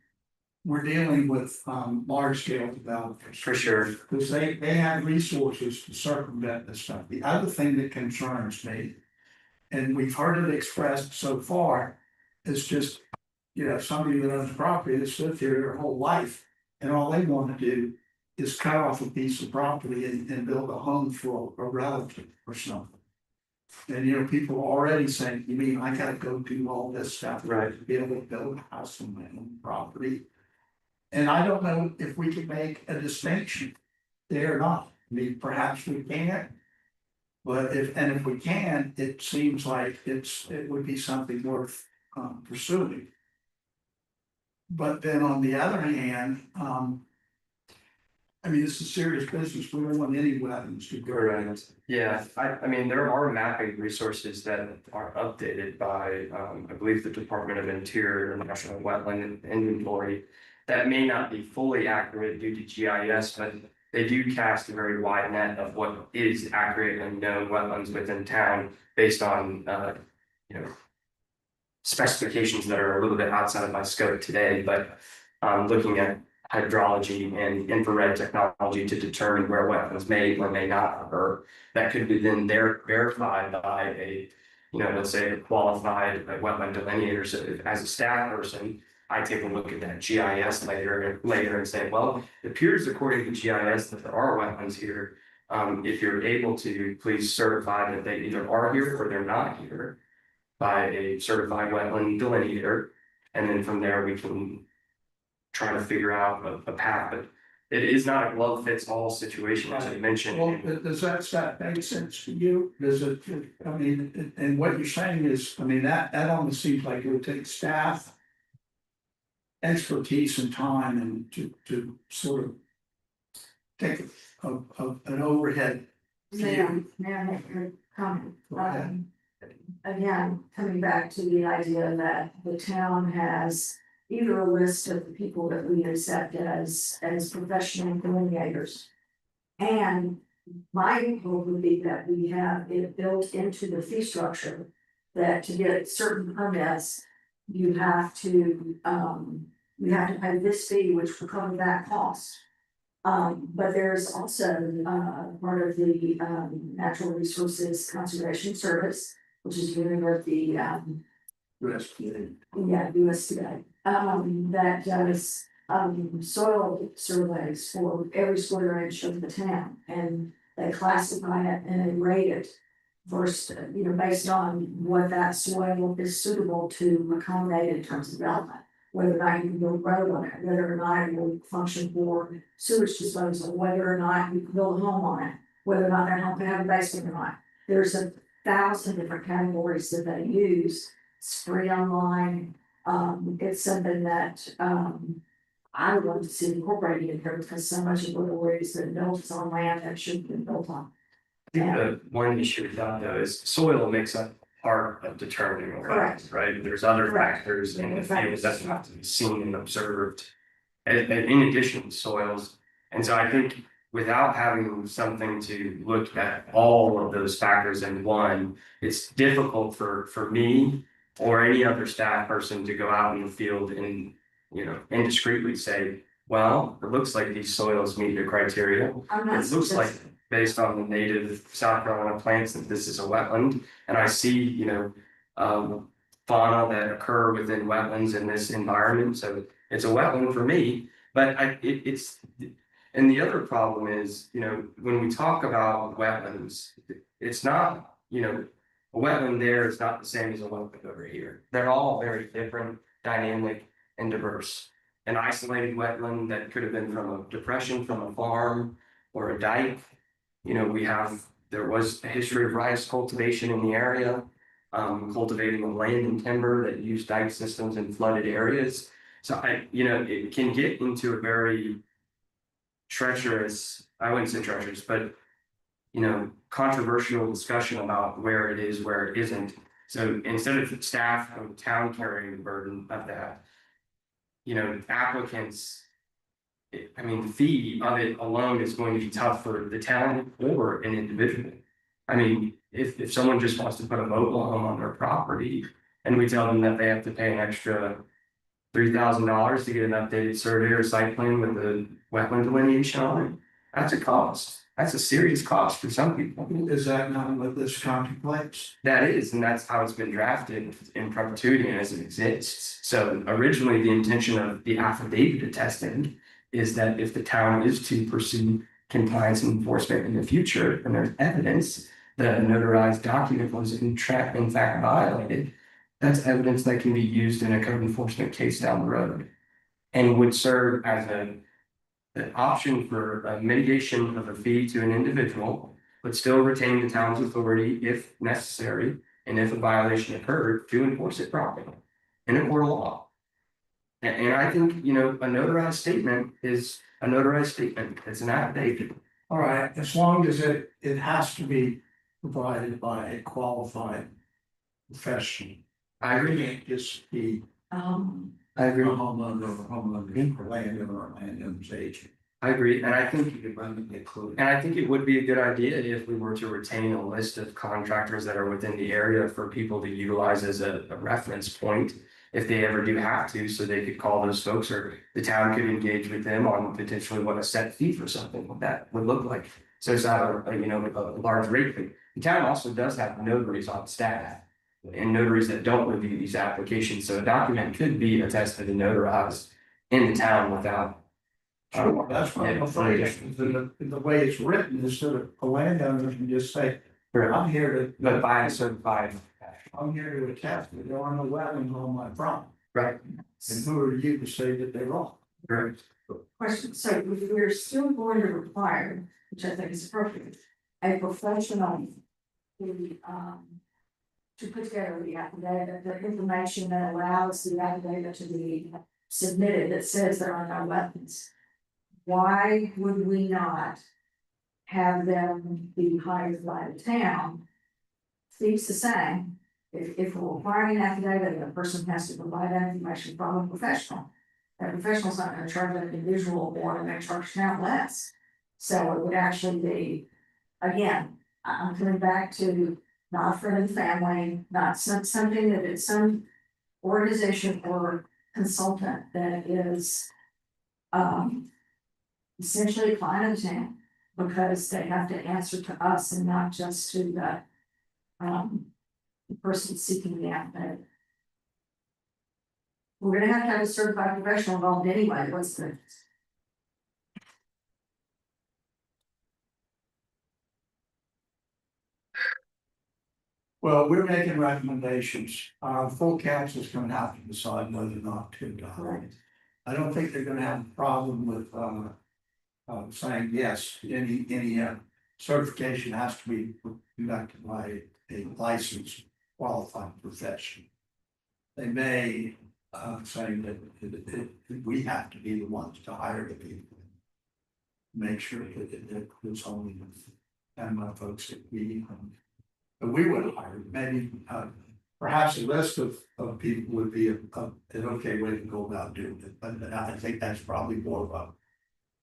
we're dealing with large scale developers. For sure. Because they have resources to circumvent this stuff. The other thing that concerns me, and we've heard it expressed so far, is just, somebody that owns property that's lived here their whole life, and all they want to do is cut off a piece of property and build a home for a relative or something. And people are already saying, you mean I gotta go do all this stuff, right, to be able to build a house on my own property? And I don't know if we can make a distinction there or not. I mean, perhaps we can't. But if we can, it seems like it would be something worth pursuing. But then on the other hand, I mean, this is serious business. We don't want any wetlands to go. Correct. Yeah, I mean, there are mapping resources that are updated by, I believe, the Department of Interior and National Wetland Inventory. That may not be fully accurate due to GIS, but they do cast a very wide net of what is accurate and known wetlands within town based on, specifications that are a little bit outside of my scope today, but looking at hydrology and infrared technology to determine where wetlands may or may not occur. That could be then verified by a, let's say a qualified wetland delineator. So if, as a staff person, I take a look at that GIS later and say, well, it appears according to GIS that there are wetlands here. If you're able to, please certify that they either are here or they're not here by a certified wetland delineator. And then from there, we can trying to figure out a path, but it is not a glove fits all situation, as I mentioned. Well, does that make sense to you? Does it, I mean, and what you're saying is, I mean, that almost seems like it would take staff expertise and time and to sort of take an overhead view. May I make a comment? Go ahead. Again, coming back to the idea that the town has either a list of the people that we accept as professional delineators. And my hope would be that we have it built into the fee structure, that to get certain permits, you have to pay this fee, which will cover that cost. But there's also, part of the, Natural Resources Conservation Service, which is dealing with the, Rescue. USDA, that does, soil surveys for every square inch of the town, and they classify it and they rate it. First, based on what that soil is suitable to accommodate in terms of development, whether or not you can build a road on it, whether or not it will function for sewage disposal, whether or not you can build a home on it, whether or not that home can have a basement or not. There's 1,000 different categories that they use. It's free online. It's something that I would love to see incorporated in here, because so much of what we're is that built on land that shouldn't be built on. I think the one issue with that though is soil makes up part of determining a Correct. wetland, right? There's other Correct. factors in the Different field factors. that have to be seen and observed. And in addition to soils, and so I think without having something to look at all of those factors in one, it's difficult for me or any other staff person to go out in the field and, indiscreetly say, well, it looks like these soils meet the criteria. I'm not. It looks like based on the native South Carolina plants that this is a wetland, and I see, fauna that occur within wetlands in this environment, so it's a wetland for me. But it's, and the other problem is, when we talk about wetlands, it's not, a wetland there is not the same as a wetland over here. They're all very different, dynamic, and diverse. An isolated wetland that could have been from a depression from a farm or a dike. There was a history of rice cultivation in the area, cultivating of land and timber that used dike systems in flooded areas. So it can get into a very treacherous, I wouldn't say treacherous, but controversial discussion about where it is, where it isn't. So instead of staff or the town carrying the burden of that, applicants, the fee of it alone is going to be tough for the town or an individual. If someone just wants to put a mobile home on their property and we tell them that they have to pay an extra $3,000 to get an updated survey or site plan with a wetland delineation on it, that's a cost. That's a serious cost for some people. Is that not what this contemplates? That is, and that's how it's been drafted in perpetuity and as it exists. So originally, the intention of the affidavit attesting is that if the town is to pursue compliance and enforcement in the future, and there's evidence that a notarized document was in fact violated, that's evidence that can be used in a code enforcement case down the road and would serve as an option for a mitigation of a fee to an individual, but still retain the town's authority if necessary, and if a violation occurred, to enforce it properly in a court of law. And I think, a notarized statement is a notarized statement. It's an affidavit. All right, as long as it has to be provided by a qualified professional. I agree. Can't just be I agree. a homeowner, landowner, or landowner's agent. I agree, and I think it would be a good idea if we were to retain a list of contractors that are within the area for people to utilize as a reference point. If they ever do have to, so they could call those folks, or the town could engage with them on potentially what a set fee for something like that would look like. So it's not a large rate fee. The town also does have notaries on staff and notaries that don't review these applications. So a document could be attested and notarized in the town without. Sure, that's what I'm afraid of. The way it's written is that a landowner can just say, I'm here But by a certified. I'm here to attest that there are no wetlands on my property. Right. And who are you to say that they're wrong? Correct. Question, so we're still going to require, which I think is appropriate, a professional to put together the affidavit, the information that allows the affidavit to be submitted that says there are no wetlands. Why would we not have them be hired by the town? Fees the same, if we're requiring an affidavit, the person has to provide that information from a professional. That professional's not gonna charge an individual or gonna charge town less. So it would actually be, again, I'm coming back to not a friend of the family, not something that it's some organization or consultant that is essentially a client of the town, because they have to answer to us and not just to the person seeking the affidavit. We're gonna have to have a certified professional involved anyway, what's the? Well, we're making recommendations, full council is gonna have to decide whether or not to. Correct. I don't think they're gonna have a problem with, saying yes, any certification has to be conducted by a licensed qualified professional. They may, say that we have to be the ones to hire the people. Make sure that it's only and folks that we would hire, maybe, perhaps a list of people would be an okay way to go about doing it, but I think that's probably more of a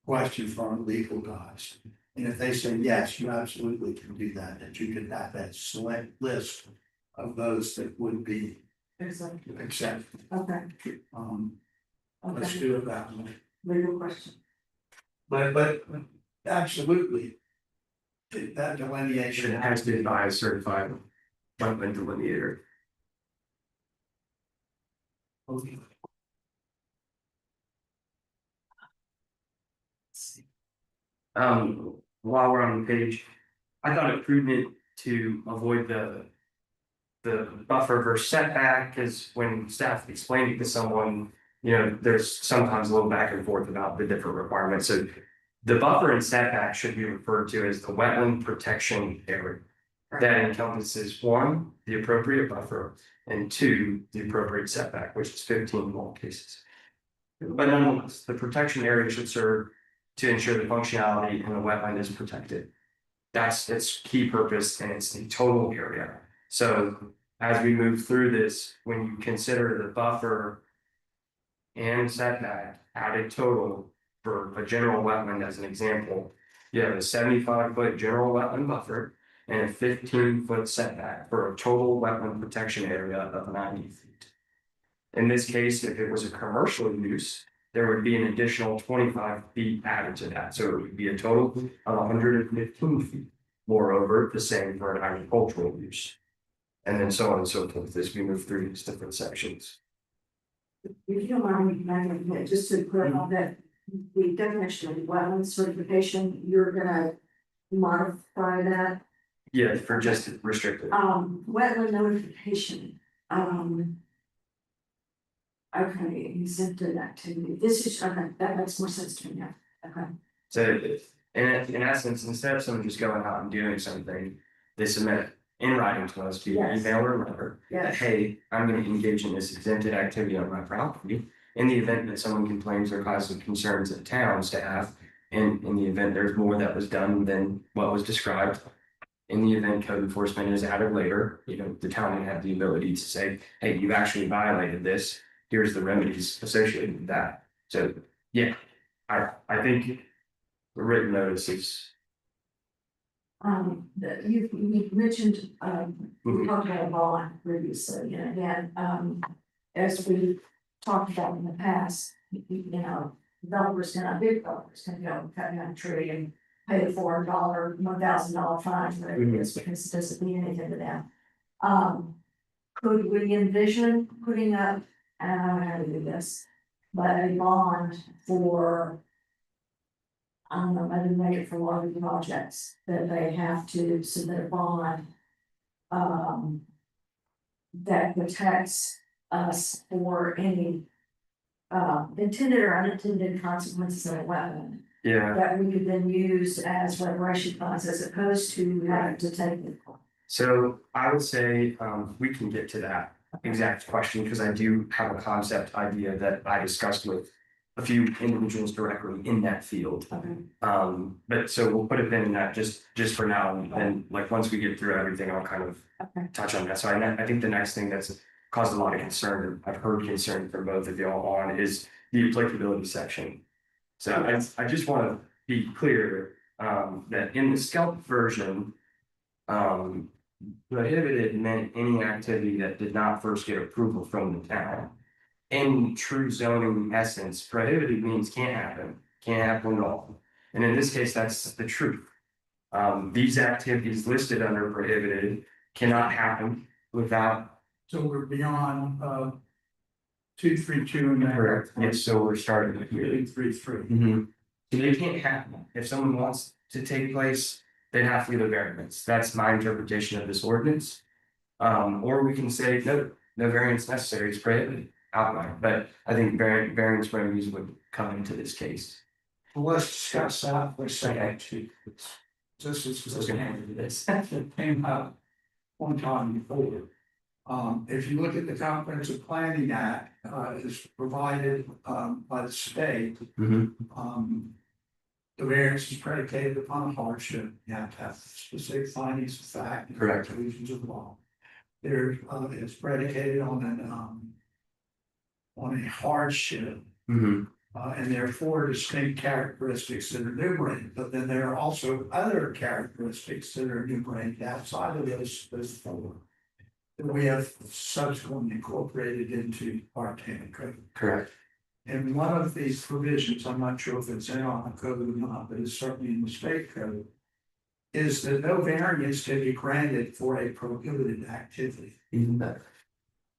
question for our legal guys. And if they say, yes, you absolutely can do that, that you can have that select list of those that would be Exactly. accepted. Okay, Let's okay, do it that way. legal question. But absolutely. That delineation. It has to be by a certified wetland delineator. While we're on the page, I thought it prudent to avoid the buffer versus setback, because when staff explained it to someone, you know, there's sometimes a little back and forth about the different requirements, so the buffer and setback should be referred to as the wetland protection area. That encompasses one, the appropriate buffer, and two, the appropriate setback, which is 15 in all cases. But nonetheless, the protection area should serve to ensure the functionality in the wetland is protected. That's its key purpose, and it's the total area. So as we move through this, when you consider the buffer and setback added total for a general wetland as an example, you have a 75-foot general wetland buffer and a 15-foot setback for a total wetland protection area of 90 feet. In this case, if it was a commercial use, there would be an additional 25 feet added to that, so it would be a total of 115 feet. Moreover, the same for an agricultural use. And then so on and so forth as we move through these different sections. If you don't mind, just to clarify that the definition of wetland certification, you're gonna modify that. Yeah, for just restricted. Wetland notification, okay, exempted activity, this is, okay, that makes more sense to me now, okay. So in essence, instead of someone just going out and doing something, they submit in writing to us via Yes. email or letter. That, Yes. hey, I'm gonna engage in this exempted activity on my property. In the event that someone complains or causes concerns at town staff, and in the event there's more that was done than what was described. In the event code enforcement is added later, you know, the town would have the ability to say, hey, you actually violated this. Here's the remedies associated with that. So, yeah, I think the written notice is. You mentioned, we talked about a bond previously, and again, as we talked about in the past, you know, developers big developers can go cut down a tree and pay the $1,000 fine, whatever it is, because it doesn't mean anything to them. Could we envision putting up, and I don't know how to do this, but a bond for, I don't know, maybe make it for water projects, that they have to submit a bond. That protects us for any intended or unintended consequences of a wetland Yeah, that we could then use as reparation funds as opposed to having to take it. so I would say, we can get to that exact question, because I do have a concept idea that I discussed with a few individuals directly in that field. Okay. But so we'll put it in that just for now, and then like once we get through everything, I'll kind of Okay. touch on that. So I think the next thing that's caused a lot of concern, and I've heard concern from both of y'all on, is the applicability section. So I just want to be clear, that in the scalp version, prohibited meant any activity that did not first get approval from the town. In true zoning essence, prohibited means can't happen at all. And in this case, that's the truth. These activities listed under prohibited cannot happen without. So we're beyond, 232 and that. Correct. Yes, so we're starting here. 233. So they can't happen. If someone wants to take place, they'd have to get a variance. That's my interpretation of this ordinance. Or we can say, no variance necessary, it's prohibited outright, but I think variance remedies would come into this case. Well, let's discuss that for a second. This is So we're gonna handle this. it came up one time before. If you look at the Comprehensive Planning Act, is provided, by the state, the variance is predicated upon hardship. You have to have specific findings of fact. And Correct. conclusions of law. There, it's predicated on a hardship. And there are four distinct characteristics that are enumerated, but then there are also other characteristics that are enumerated outside of those four. That we have subsequently incorporated into our town code. Correct. And one of these provisions, I'm not sure if it's in on the code or not, but it's certainly in the state code. Is that no variance can be granted for a prohibited activity. Even better.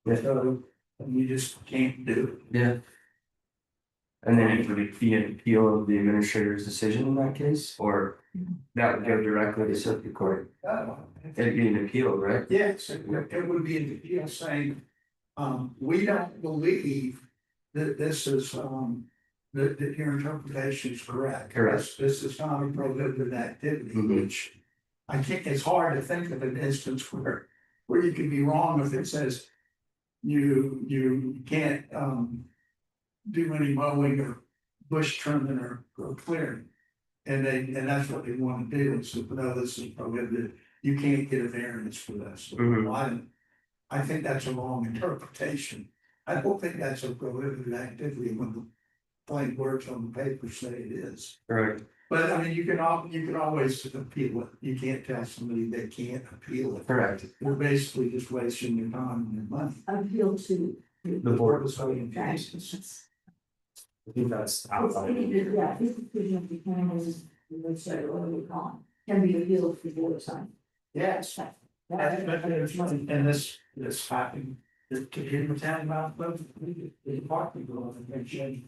Yeah. So you just can't do it. Yeah. And then it would be an appeal of the administrator's decision in that case, or that would go directly to circuit court. It'd be an appeal, right? Yes, it would be an appeal saying, we don't believe that this is, that your interpretation is correct. Correct. This is not a prohibited activity, which I think it's hard to think of an instance where you can be wrong if it says you can't, do any mowing or bush trimming or clearing. And that's what they want to do, is to know this is prohibited, you can't get a variance for this. I think that's a wrong interpretation. I don't think that's a prohibited activity when the plain words on the paper say it is. Right. But I mean, you can always appeal it, you can't tell somebody they can't appeal it. Correct. You're basically just wasting your time and your money. Appeal to. The board was voting. I think that's It's outside. yeah, this decision of the county, let's say, what do we call it, can be appealed for the other side. Yes. And this happened, to hear the town about, the parking law, and change.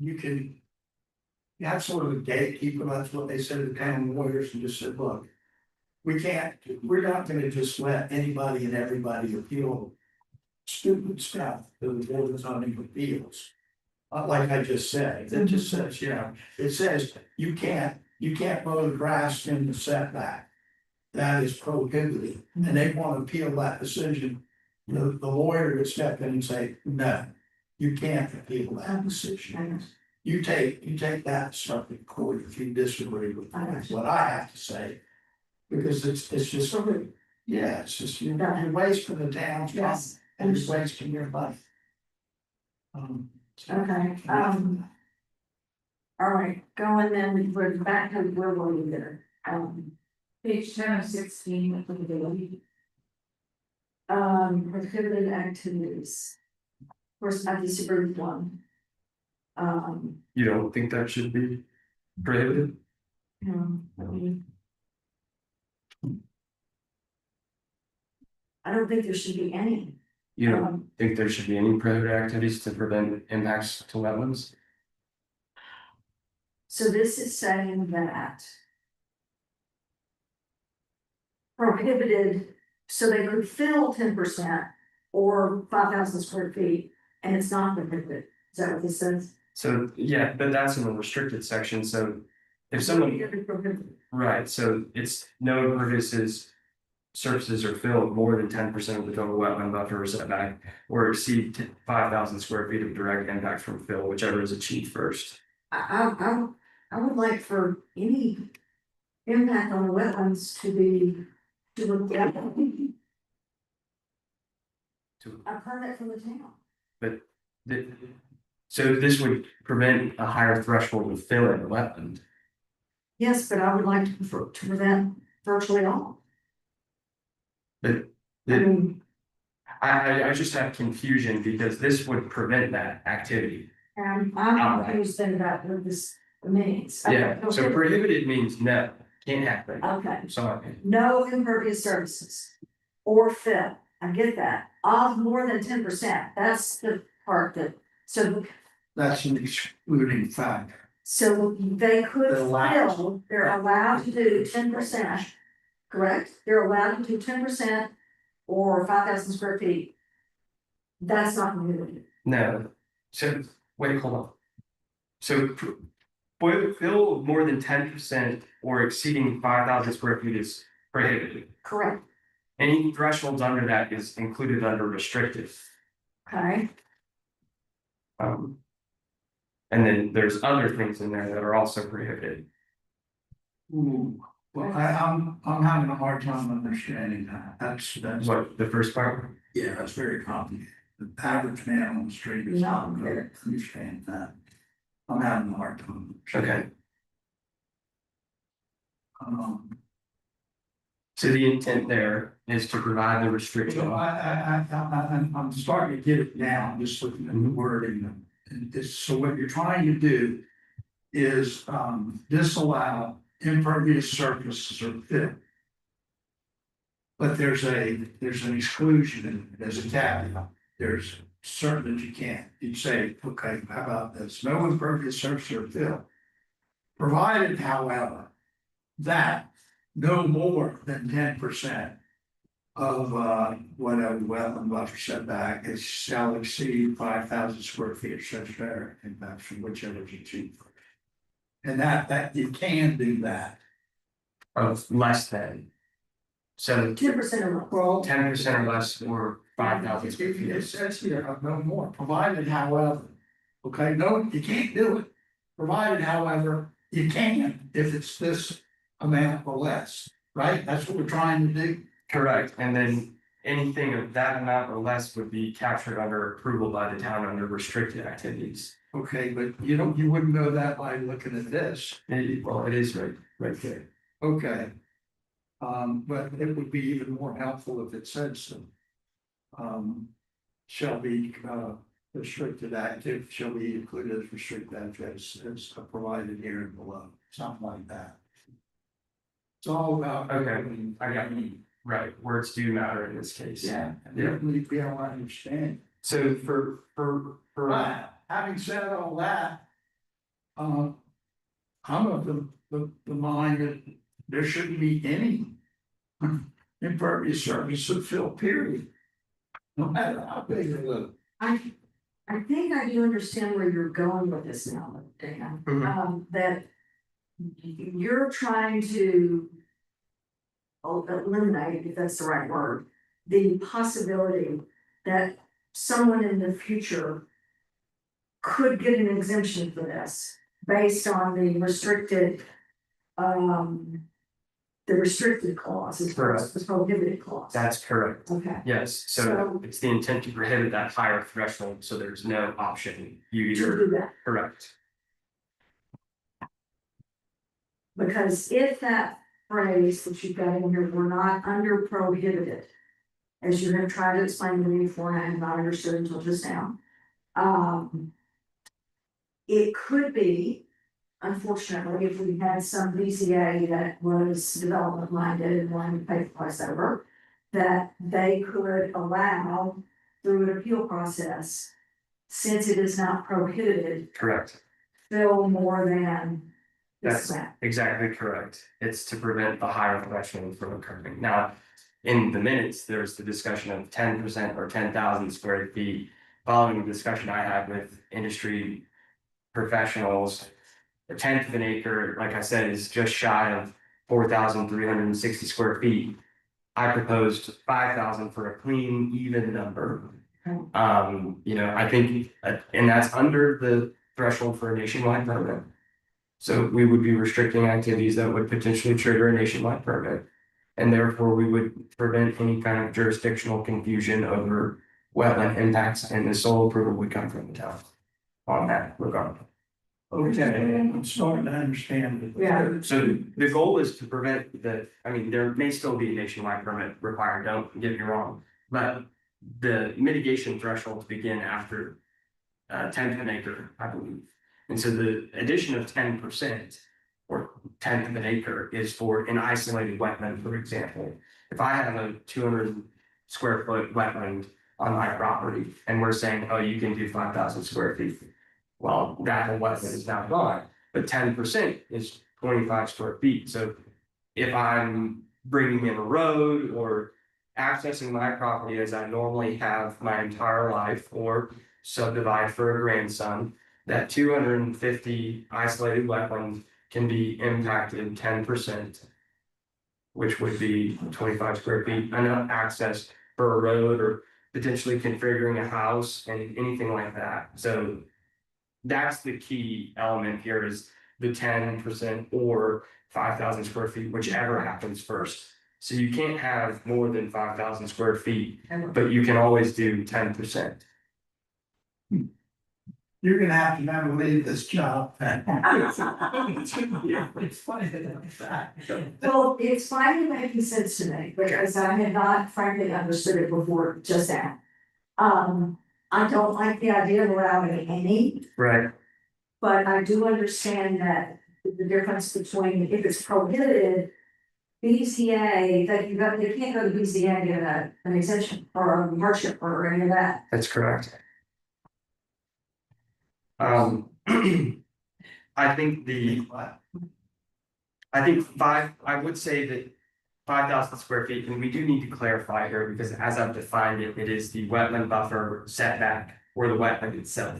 You can. You have sort of a gatekeeper, that's what they said to the town lawyers, and just said, look. We're not gonna just let anybody and everybody appeal. Stupid stuff to the board of zoning appeals. Like I just said, it just says, it says you can't mow the grass in the setback. That is prohibited, and they want to appeal that decision. The lawyer would step in and say, no, you can't appeal that decision. You take that circuit court if you disagree with what I have to say. Because it's just sort of, it's just, you're wasting the town's time. And you're wasting your money. Okay, all right, going then, we're back to where were we there? Page 10 of 16, applicability. Prohibited activities. Of course, I disagree with one. You don't think that should be prohibited? I don't think there should be any. You don't think there should be any prohibited activities to prevent impacts to wetlands? So this is saying that. Prohibited, so they could fill 10%, or 5,000 square feet, and it's not prohibited. Is that what this says? So, yeah, but that's in the restricted section, so if someone, Prohibited. right, so it's no impervious surfaces are filled more than 10% of the total wetland buffer or setback, or exceed 5,000 square feet of direct impact from fill, whichever is achieved first. I would like for any impact on the wetlands to be, to look at a permit from the town. But so this would prevent a higher threshold of fill in the wetland. Yes, but I would like to prevent virtually all. But I the, mean, I just have confusion because this would prevent that activity. I'm Outright. confused then about what this means. Yeah, Okay, so prohibited means no, can't happen. okay, Sorry. no impervious surfaces or fill, I get that, of more than 10%, that's the part that, so, That's an excluding factor. so they could They're allowed. fill, they're allowed to do 10%, correct? They're allowed to do 10% or 5,000 square feet. That's not prohibited. No, so wait, hold on. So fill more than 10% or exceeding 5,000 square feet is prohibited. Correct, Any thresholds under that is included under restricted. okay, And then there's other things in there that are also prohibited. Ooh, well, I'm having a hard time understanding that. That's. What, the first part? Yeah, that's very complicated. The average man on the street is not No. gonna understand that. I'm having a hard time. Okay, Um, so the intent there is to provide the so restriction. I'm starting to get it now, just looking at the wording. And this, so what you're trying to do is, disallow impervious surfaces or fill. But there's an exclusion, there's a caveat, there's certain that you can't, you'd say, okay, how about this, no impervious surface or fill. Provided, however, that no more than 10% of whatever wetland buffer setback is shall exceed 5,000 square feet of such area impact from whichever is achieved. And that you can do that. Of less than. So 10% of the world. 10% or less or 5,000 square It feet. says here, no more, provided however, okay, no, you can't do it. Provided however, you can if it's this amount or less, right? That's what we're trying to do. Correct, and then anything of that amount or less would be captured under approval by the town under restricted activities. Okay, but you wouldn't know that by looking at this. Well, it is right there. Okay. But it would be even more helpful if it said so. Shall be, restricted active, shall be included as restricted active as provided here and below, something like that. It's all about. Okay, I got you. Right, words do matter in this case. Yeah, Yeah. we don't understand. So for. But having said all that, I'm of the mind that there shouldn't be any impervious surface of fill, period. No matter how big it looks. I think I do understand where you're going with this now, Dan. Mhm. That you're trying to eliminate, if that's the right word, the possibility that someone in the future could get an exemption for this based on the restricted clause, as far as the prohibited clause. That's correct. Okay. Yes, so So- it's the intent to prohibit that higher threshold, so there's no option. You To either, do that, correct. because if that phrase that you've got in here were not under prohibited, as you have tried to explain to me before, and I have not understood until just now. It could be, unfortunately, if we had some BCA that was development minded and wanted to pay the price over, that they could allow through an appeal process, since it is not prohibited, Correct. fill more than this That's amount. exactly correct. It's to prevent the higher threshold from occurring. Now, in the minutes, there's the discussion of 10% or 10,000 square feet. Following the discussion I had with industry professionals, a tenth of an acre, like I said, is just shy of 4,360 square feet. I proposed 5,000 for a clean, even number. I think, and that's under the threshold for a nationwide permit. So we would be restricting activities that would potentially trigger a nationwide permit. And therefore, we would prevent any kind of jurisdictional confusion over wetland impacts, and the sole approval would come from the town on that regard. Okay, I'm starting to understand. Yeah. So the goal is to prevent there may still be a nationwide permit required, don't get me wrong, but the mitigation threshold to begin after 10th of an acre, I believe. And so the addition of 10% or 10th of an acre is for an isolated wetland, for example. If I have a 200 square foot wetland on my property and we're saying, oh, you can do 5,000 square feet. Well, that whole wetland is now gone, but 10% is 25 square feet. So if I'm bringing in a road or accessing my property as I normally have my entire life, or subdivide for a grandson, that 250 isolated wetland can be impacted 10%, which would be 25 square feet, enough access for a road or potentially configuring a house and anything like that. So that's the key element here, is the 10% or 5,000 square feet, whichever happens first. So you can't have more than 5,000 square feet, but you can always do 10%. You're gonna have to never leave this job. It's funny that. Well, it's finally making sense to me, because I had not frankly understood it before just now. I don't like the idea of allowing any, Right. but I do understand that the difference between if it's prohibited. BCA, that you can't go to BCA and get an extension or a hardship or any of that. That's correct. I think I would say that 5,000 square feet, and we do need to clarify here, because as I've defined it, it is the wetland buffer setback or the wetland itself.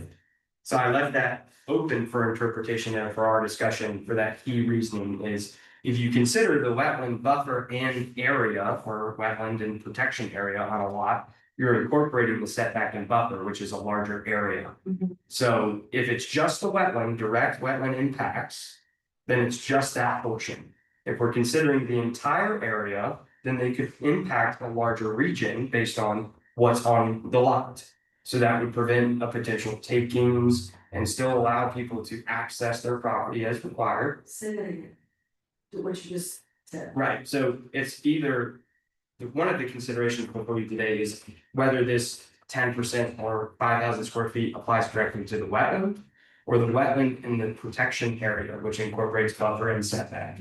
So I left that open for interpretation and for our discussion, for that key reasoning is, if you consider the wetland buffer and area, or wetland and protection area on a lot, you're incorporating the setback and buffer, which is a larger area. So if it's just the wetland, direct wetland impacts, then it's just that portion. If we're considering the entire area, then they could impact a larger region based on what's on the lot. So that would prevent a potential takings and still allow people to access their property as required. Similar to what you just said. Right, so it's either, one of the considerations before you today is whether this 10% or 5,000 square feet applies directly to the wetland, or the wetland in the protection area, which incorporates buffer and setback.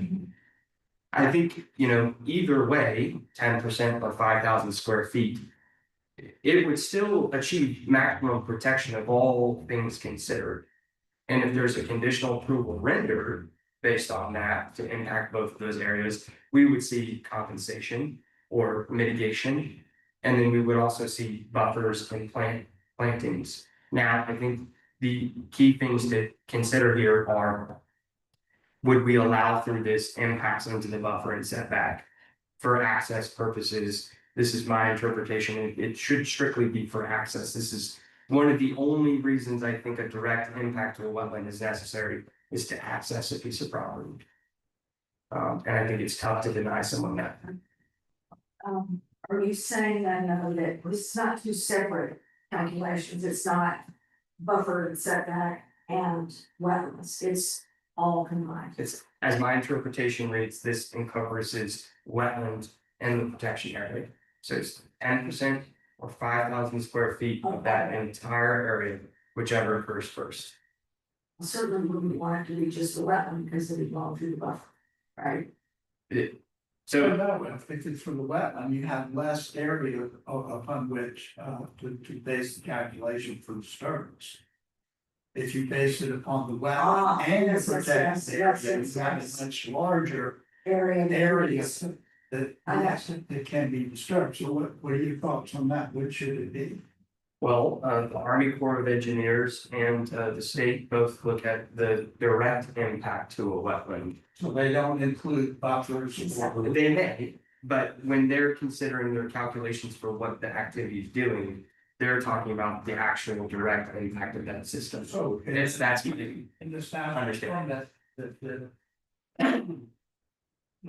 I think, either way, 10% or 5,000 square feet, it would still achieve maximum protection of all things considered. And if there's a conditional approval rendered based on that to impact both of those areas, we would see compensation or mitigation. And then we would also see buffers and plantings. Now, I think the key things to consider here are, would we allow through this impacts into the buffer and setback for access purposes? This is my interpretation. It should strictly be for access. This is one of the only reasons I think a direct impact to a wetland is necessary, is to access a piece of property. And I think it's tough to deny someone that. Are you saying that it's not two separate calculations, it's not buffer and setback and wetlands, it's all combined? It's, as my interpretation reads, this encompasses wetland and the protection area. So it's 10% or 5,000 square feet of that entire area, whichever occurs first. I certainly wouldn't want it to be just the wetland because it involved through the buffer, right? So no, if it's from the wetland, you have less area upon which to base the calculation for disturbance. If you base it upon the wetland and the protected area, you have a much larger Area. areas that I yes, it can be disturbed. So what are your thoughts on that? What should it be? Well, the Army Corps of Engineers and the state both look at the direct impact to a wetland. So they don't include buffers or They may, but when they're considering their calculations for what the activity is doing, they're talking about the actual direct impact of that system. so That's what they in the staff understand. that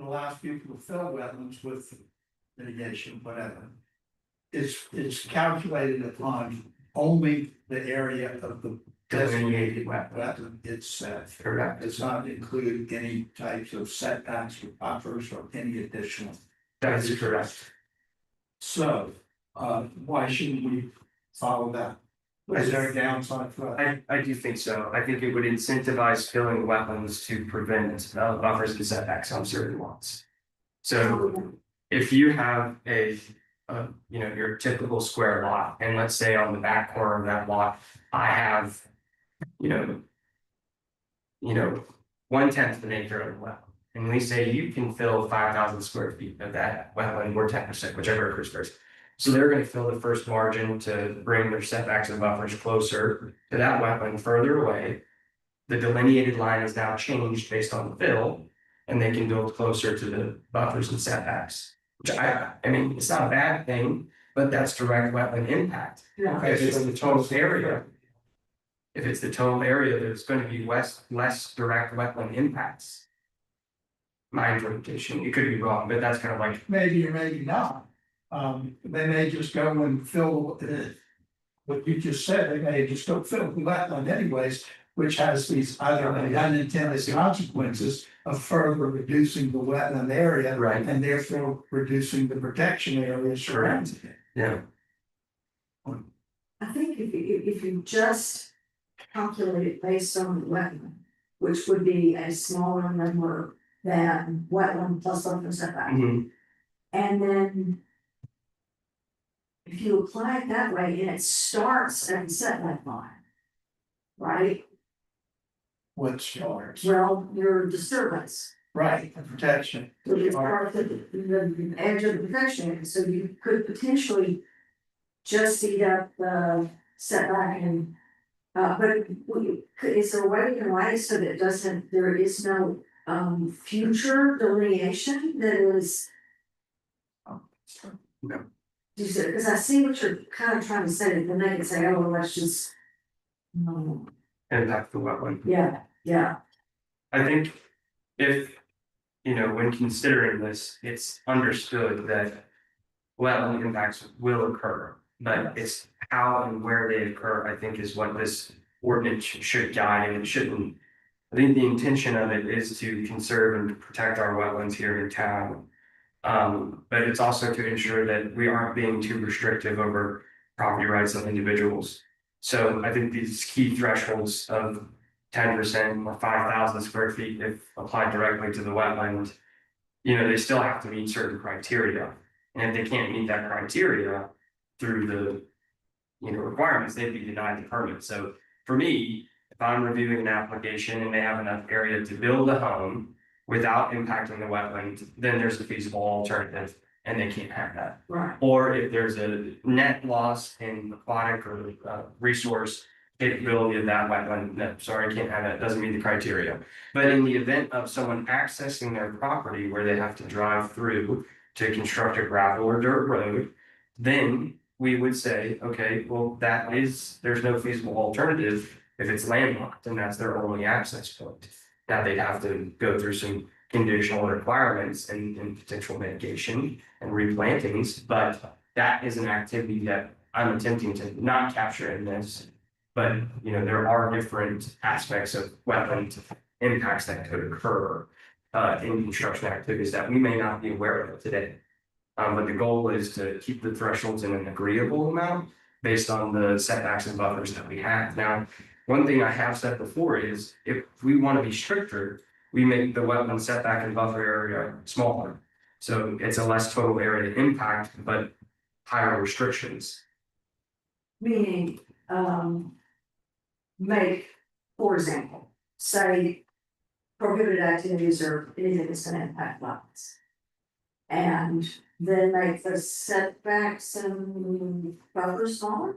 allows people to fill wetlands with mitigation, whatever. Is calculated upon only the area of the designated wetland itself. Correct. Does not include any types of setbacks or buffers or any additional. That is correct. So, why shouldn't we follow that? Is there a downside for that? I do think so. I think it would incentivize filling wetlands to prevent buffers and setbacks on certain lots. So if you have your typical square lot, and let's say on the back corner of that lot, I have, you know, 1/10 of an acre of wetland. And we say you can fill 5,000 square feet of that wetland or 10%, whichever occurs first. So they're going to fill the first margin to bring their setbacks and buffers closer to that wetland further away. The delineated line is now changed based on the fill, and they can build closer to the buffers and setbacks. Which I mean, it's not a bad thing, but that's direct wetland impact. Yeah. If it's the total area. If it's the total area, there's going to be less direct wetland impacts. My interpretation, it could be wrong, but that's kind of like, Maybe or maybe not. They may just go and fill, what you just said, they may just go fill the wetland anyways, which has these other unintended consequences of further reducing the wetland area. Right. And therefore reducing the protection area surrounding it. yeah, I think if you just calculate it based on the wetland, which would be a smaller number than wetland plus buffer setback. mhm, And then if you apply it that way, and it starts at the setback line, right? What starts, Well, your disturbance, right, the protection. so it's part of the edge of the protection area, so you could potentially just eat up the setback and, but is there a way you can write it so that it doesn't, there is no, future delineation that is. No. You said, because I see what you're kind of trying to say, and then they can say, oh, well, let's just. No, impact the wetland. yeah, I think if, when considering this, it's understood that wetland impacts will occur, but it's how and where they occur, I think, is what this ordinance should guide, and it shouldn't. I think the intention of it is to conserve and protect our wetlands here in town. But it's also to ensure that we aren't being too restrictive over property rights of individuals. So I think these key thresholds of 10% or 5,000 square feet, if applied directly to the wetland, they still have to meet certain criteria. And if they can't meet that criteria through the, requirements, they'd be denied the permit. So for me, if I'm reviewing an application and they have enough area to build a home without impacting the wetland, then there's a feasible alternative and they can't have that. right, Or if there's a net loss in aquatic or resource capability of that wetland, no, sorry, can't have that, doesn't meet the criteria. But in the event of someone accessing their property where they have to drive through to construct a gravel or dirt road, then we would say, okay, well, there's no feasible alternative if it's landlocked and that's their only access point. Now they'd have to go through some conditional requirements and potential mitigation and replantings, but that is an activity that I'm attempting to not capture in this. But, there are different aspects of wetland impacts that could occur in construction activities that we may not be aware of today. But the goal is to keep the thresholds in an agreeable amount based on the setbacks and buffers that we have. Now, one thing I have said before is if we want to be stricter, we make the wetland setback and buffer area smaller. So it's a less total area to impact, but higher restrictions. meaning, make, for example, say. Prohibited activities or anything that's gonna impact wetlands. And then make the setbacks and buffers smaller?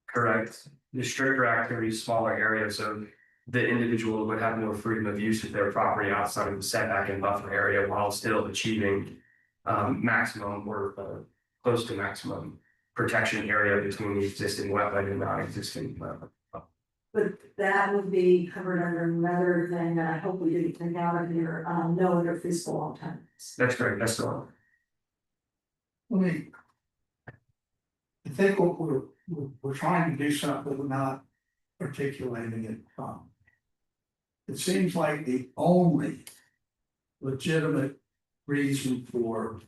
Correct. The stricter activities, smaller areas, so the individual would have more freedom of use of their property outside of the setback and buffer area while still achieving maximum or close to maximum protection area between the existing wetland and non-existing wetland. But that would be covered under another thing that I hope we didn't take out of here, no other physical alternatives. That's correct, that's the one. I think what we're trying to do something, but we're not articulating it. It seems like the only legitimate reason for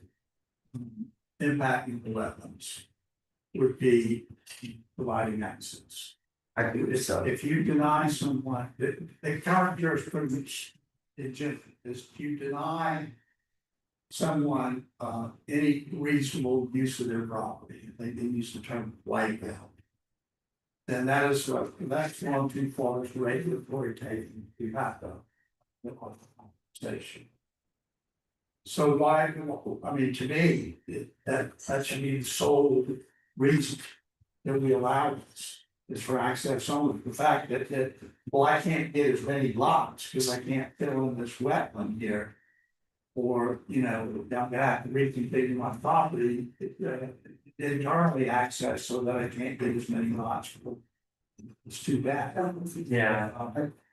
impacting the wetlands would be providing access. I think it's If you deny someone, the current jurisprudence is you deny someone any reasonable use of their property, they use the term wipe out. Then that's one too far as regulatory taking, you have to. Station. So why, I mean, to me, that should be the sole reason that we allow this, is for access only. The fact that, well, I can't get as many lots because I can't fill in this wetland here. Or, you know, I'm gonna have to reconfigure my property, internally access so that I can't get as many lots. It's too bad. Yeah.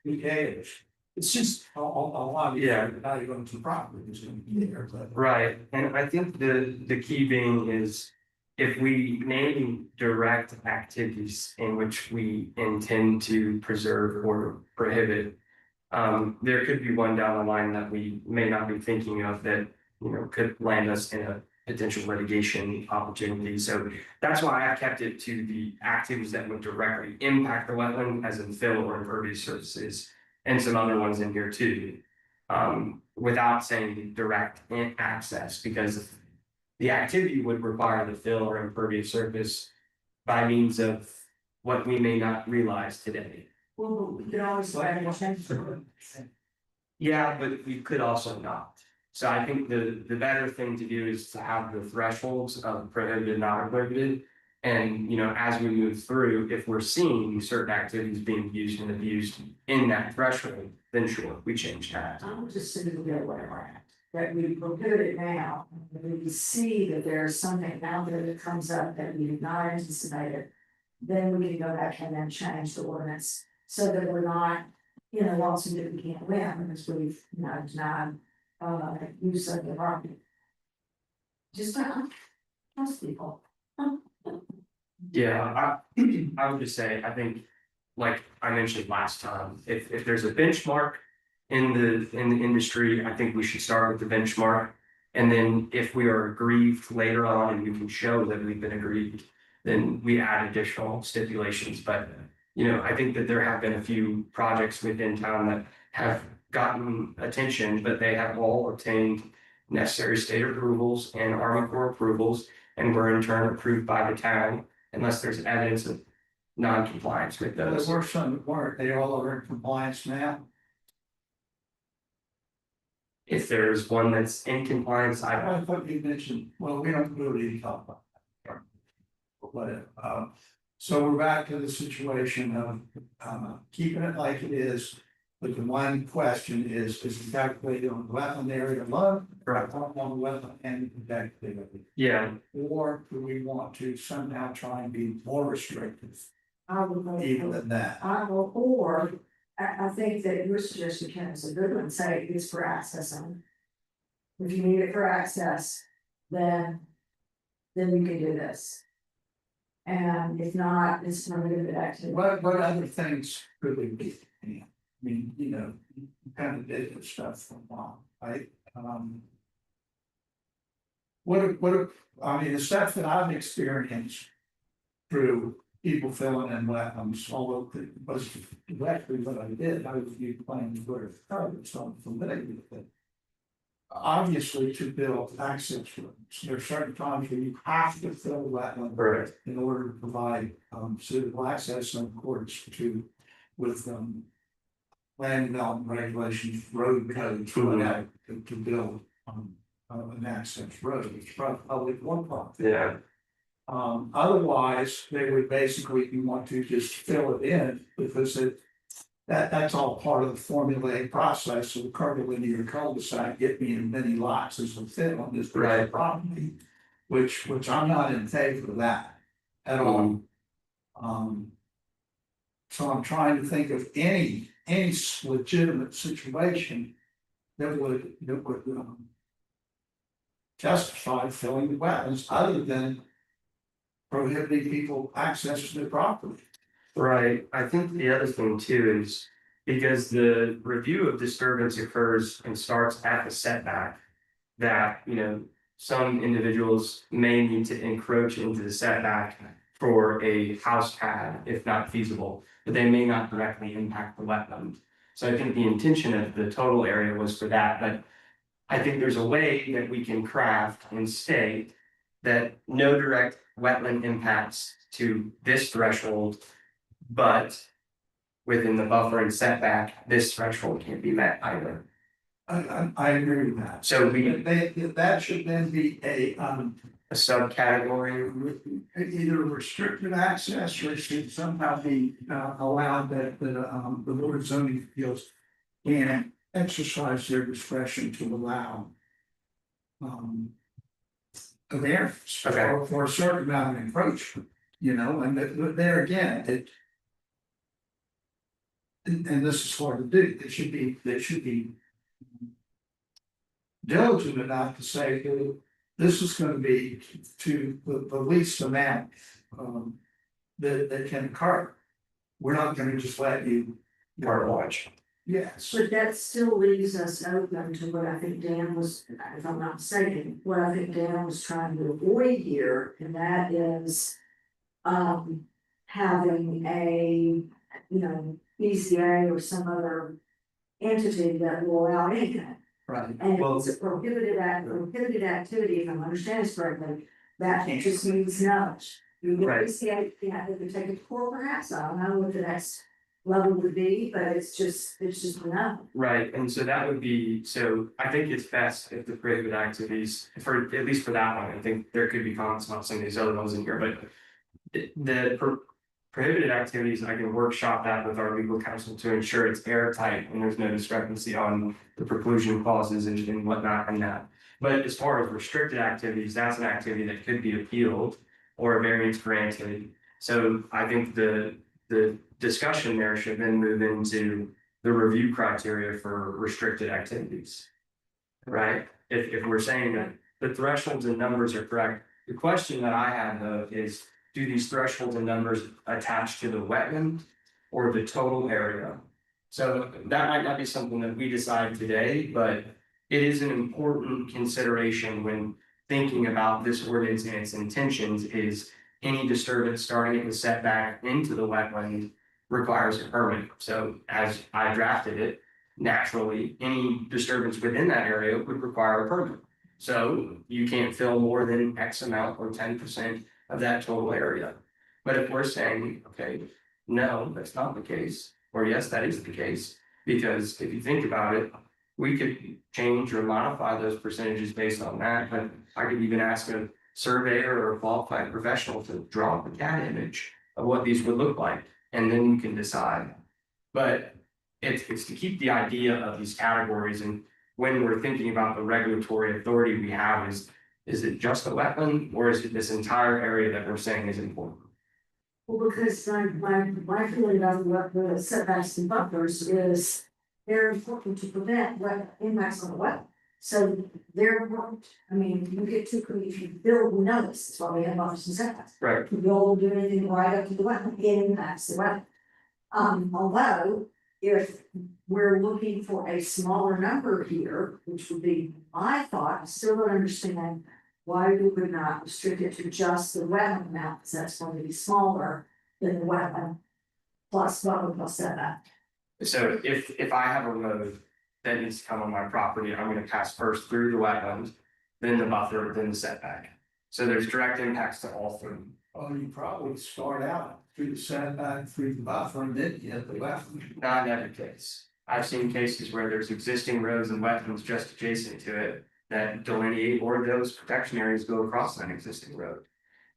Who cares? It's just a lot. Yeah. How you go to property is gonna be there, but. Right, and I think the key being is if we name direct activities in which we intend to preserve or prohibit. There could be one down the line that we may not be thinking of that, you know, could land us in a potential litigation opportunity. So that's why I've kept it to the activities that would directly impact the wetland, as in fill or impervious surfaces, and some other ones in here too. Without saying direct access, because the activity would require the fill or impervious surface by means of what we may not realize today. Well, we could always let it change. Yeah, but we could also not. So I think the better thing to do is to have the thresholds of prohibited, not prohibited. And, you know, as we move through, if we're seeing certain activities being used and abused in that threshold, then sure, we change that. I'm just sitting the other way around, that we prohibit it now, and we see that there's something out there that comes up that we did not anticipate. Then we can go back and then change the ordinance, so that we're not, you know, lawsuit that we can't win, because we've, you know, denied use of the property. Just trust people. Yeah, I would just say, I think, like I mentioned last time, if there's a benchmark in the industry, I think we should start with the benchmark. And then if we are aggrieved later on and we can show that we've been aggrieved, then we add additional stipulations. But, you know, I think that there have been a few projects within town that have gotten attention, but they have all obtained necessary state approvals and Army Corps approvals, and were in turn approved by the town, unless there's evidence of non-compliance with There those. were some that weren't, they all are in compliance now. If there's one that's in compliance, I thought you mentioned, well, we don't really talk about that. Whatever, so we're back to the situation of, keeping it like it is. But the one question is it calculated on the wetland area alone? Right. On the wetland and protected area? Yeah, Or do we want to somehow try and be more restrictive, I would vote even for- than that? I will, or I think that your suggestion, Ken, is a good one, say it's for access only. If you need it for access, then we can do this. And if not, it's permitted activity. What other things could we be? I mean, you know, you kind of did this stuff for a while, right? I mean, the stuff that I've experienced through people filling in wetlands, although it was directly what I did, I was playing where it's covered, so I'm familiar with it. Obviously, to build access roads, there are certain times where you have to fill wetland right. in order to provide suitable access in accordance with land development regulations, road codes, whatever, to build an access road, it's from public one property. Yeah, Otherwise, they would basically, you want to just fill it in, because that's all part of the formulaic process of curving into your cul-de-sac, get me as many lots as will fit on this piece Right. of property. Which I'm not in favor of that at all. So I'm trying to think of any legitimate situation that would justify filling the wetlands other than prohibiting people access to their property. right. I think the other thing too is because the review of disturbance occurs and starts at the setback. That, some individuals may need to encroach into the setback for a house pad if not feasible, but they may not directly impact the wetland. So I think the intention of the total area was for that, but I think there's a way that we can craft and state that no direct wetland impacts to this threshold, but within the buffer and setback, this threshold can't be met either. I agree with that. So That should then be a subcategory. either restricted access or it should somehow be allowed that the Board of Zoning Appeals can exercise their discretion to allow a variance for a certain amount of encroachment, and there again, and this is hard to do, they should be diligent enough to say, this is gonna be to the least amount that can occur. We're not gonna just let you. Carte watch. Yes. But that still leaves us open to what I think Dan was, if I'm not mistaken, what I think Dan was trying to avoid here, and that is. Having a, BZA or some other entity that will allow anything. Right. And Well, it's a prohibited activity, if I'm understanding this correctly, that just means no. You get Right. BZA, you have to take it to court perhaps, I don't know what the next level would be, but it's just no. Right, and so that would be, so I think it's best if the prohibited activities, at least for that one, I think there could be comments about some of these other ones in here, but. Prohibited activities, I can workshop that with our legal counsel to ensure it's airtight and there's no discrepancy on the preclusion clauses and whatnot and that. But as far as restricted activities, that's an activity that could be appealed or a variance granted. So I think the discussion there should then move into the review criteria for restricted activities. Right? If we're saying that the thresholds and numbers are correct, the question that I have though is, do these thresholds and numbers attach to the wetland or the total area? So that might not be something that we decide today, but it is an important consideration when thinking about this ordinance and its intentions is any disturbance starting at the setback into the wetland requires a permit. So as I drafted it, naturally, any disturbance within that area would require a permit. So you can't fill more than X amount or 10% of that total area. But if we're saying, okay, no, that's not the case, or yes, that is the case, because if you think about it, we could change or modify those percentages based on that, but I could even ask a surveyor or a qualified professional to draw up a CAD image of what these would look like, and then you can decide. But it's to keep the idea of these categories, and when we're thinking about the regulatory authority we have is it just a wetland or is it this entire area that we're saying is important? Well, because my feeling about what the setbacks and buffers is they're important to prevent what impacts on the wetland. So they're important, you get to, if you build, we know this, that's why we have buffers and setbacks. Right. If you build, do anything right up to the wetland, it impacts the wetland. Although, if we're looking for a smaller number here, which would be my thought, I still don't understand why we would not restrict it to just the wetland amount, because that's going to be smaller than the wetland. Plus buffer plus setback. So if I have a road that needs to come on my property, I'm gonna pass first through the wetland, then the buffer, then the setback. So there's direct impacts to all three. Oh, you probably start out through the setback, through the buffer, and then you hit the wetland. Not in every case. I've seen cases where there's existing roads and wetlands just adjacent to it, that delineate or those protection areas go across an existing road.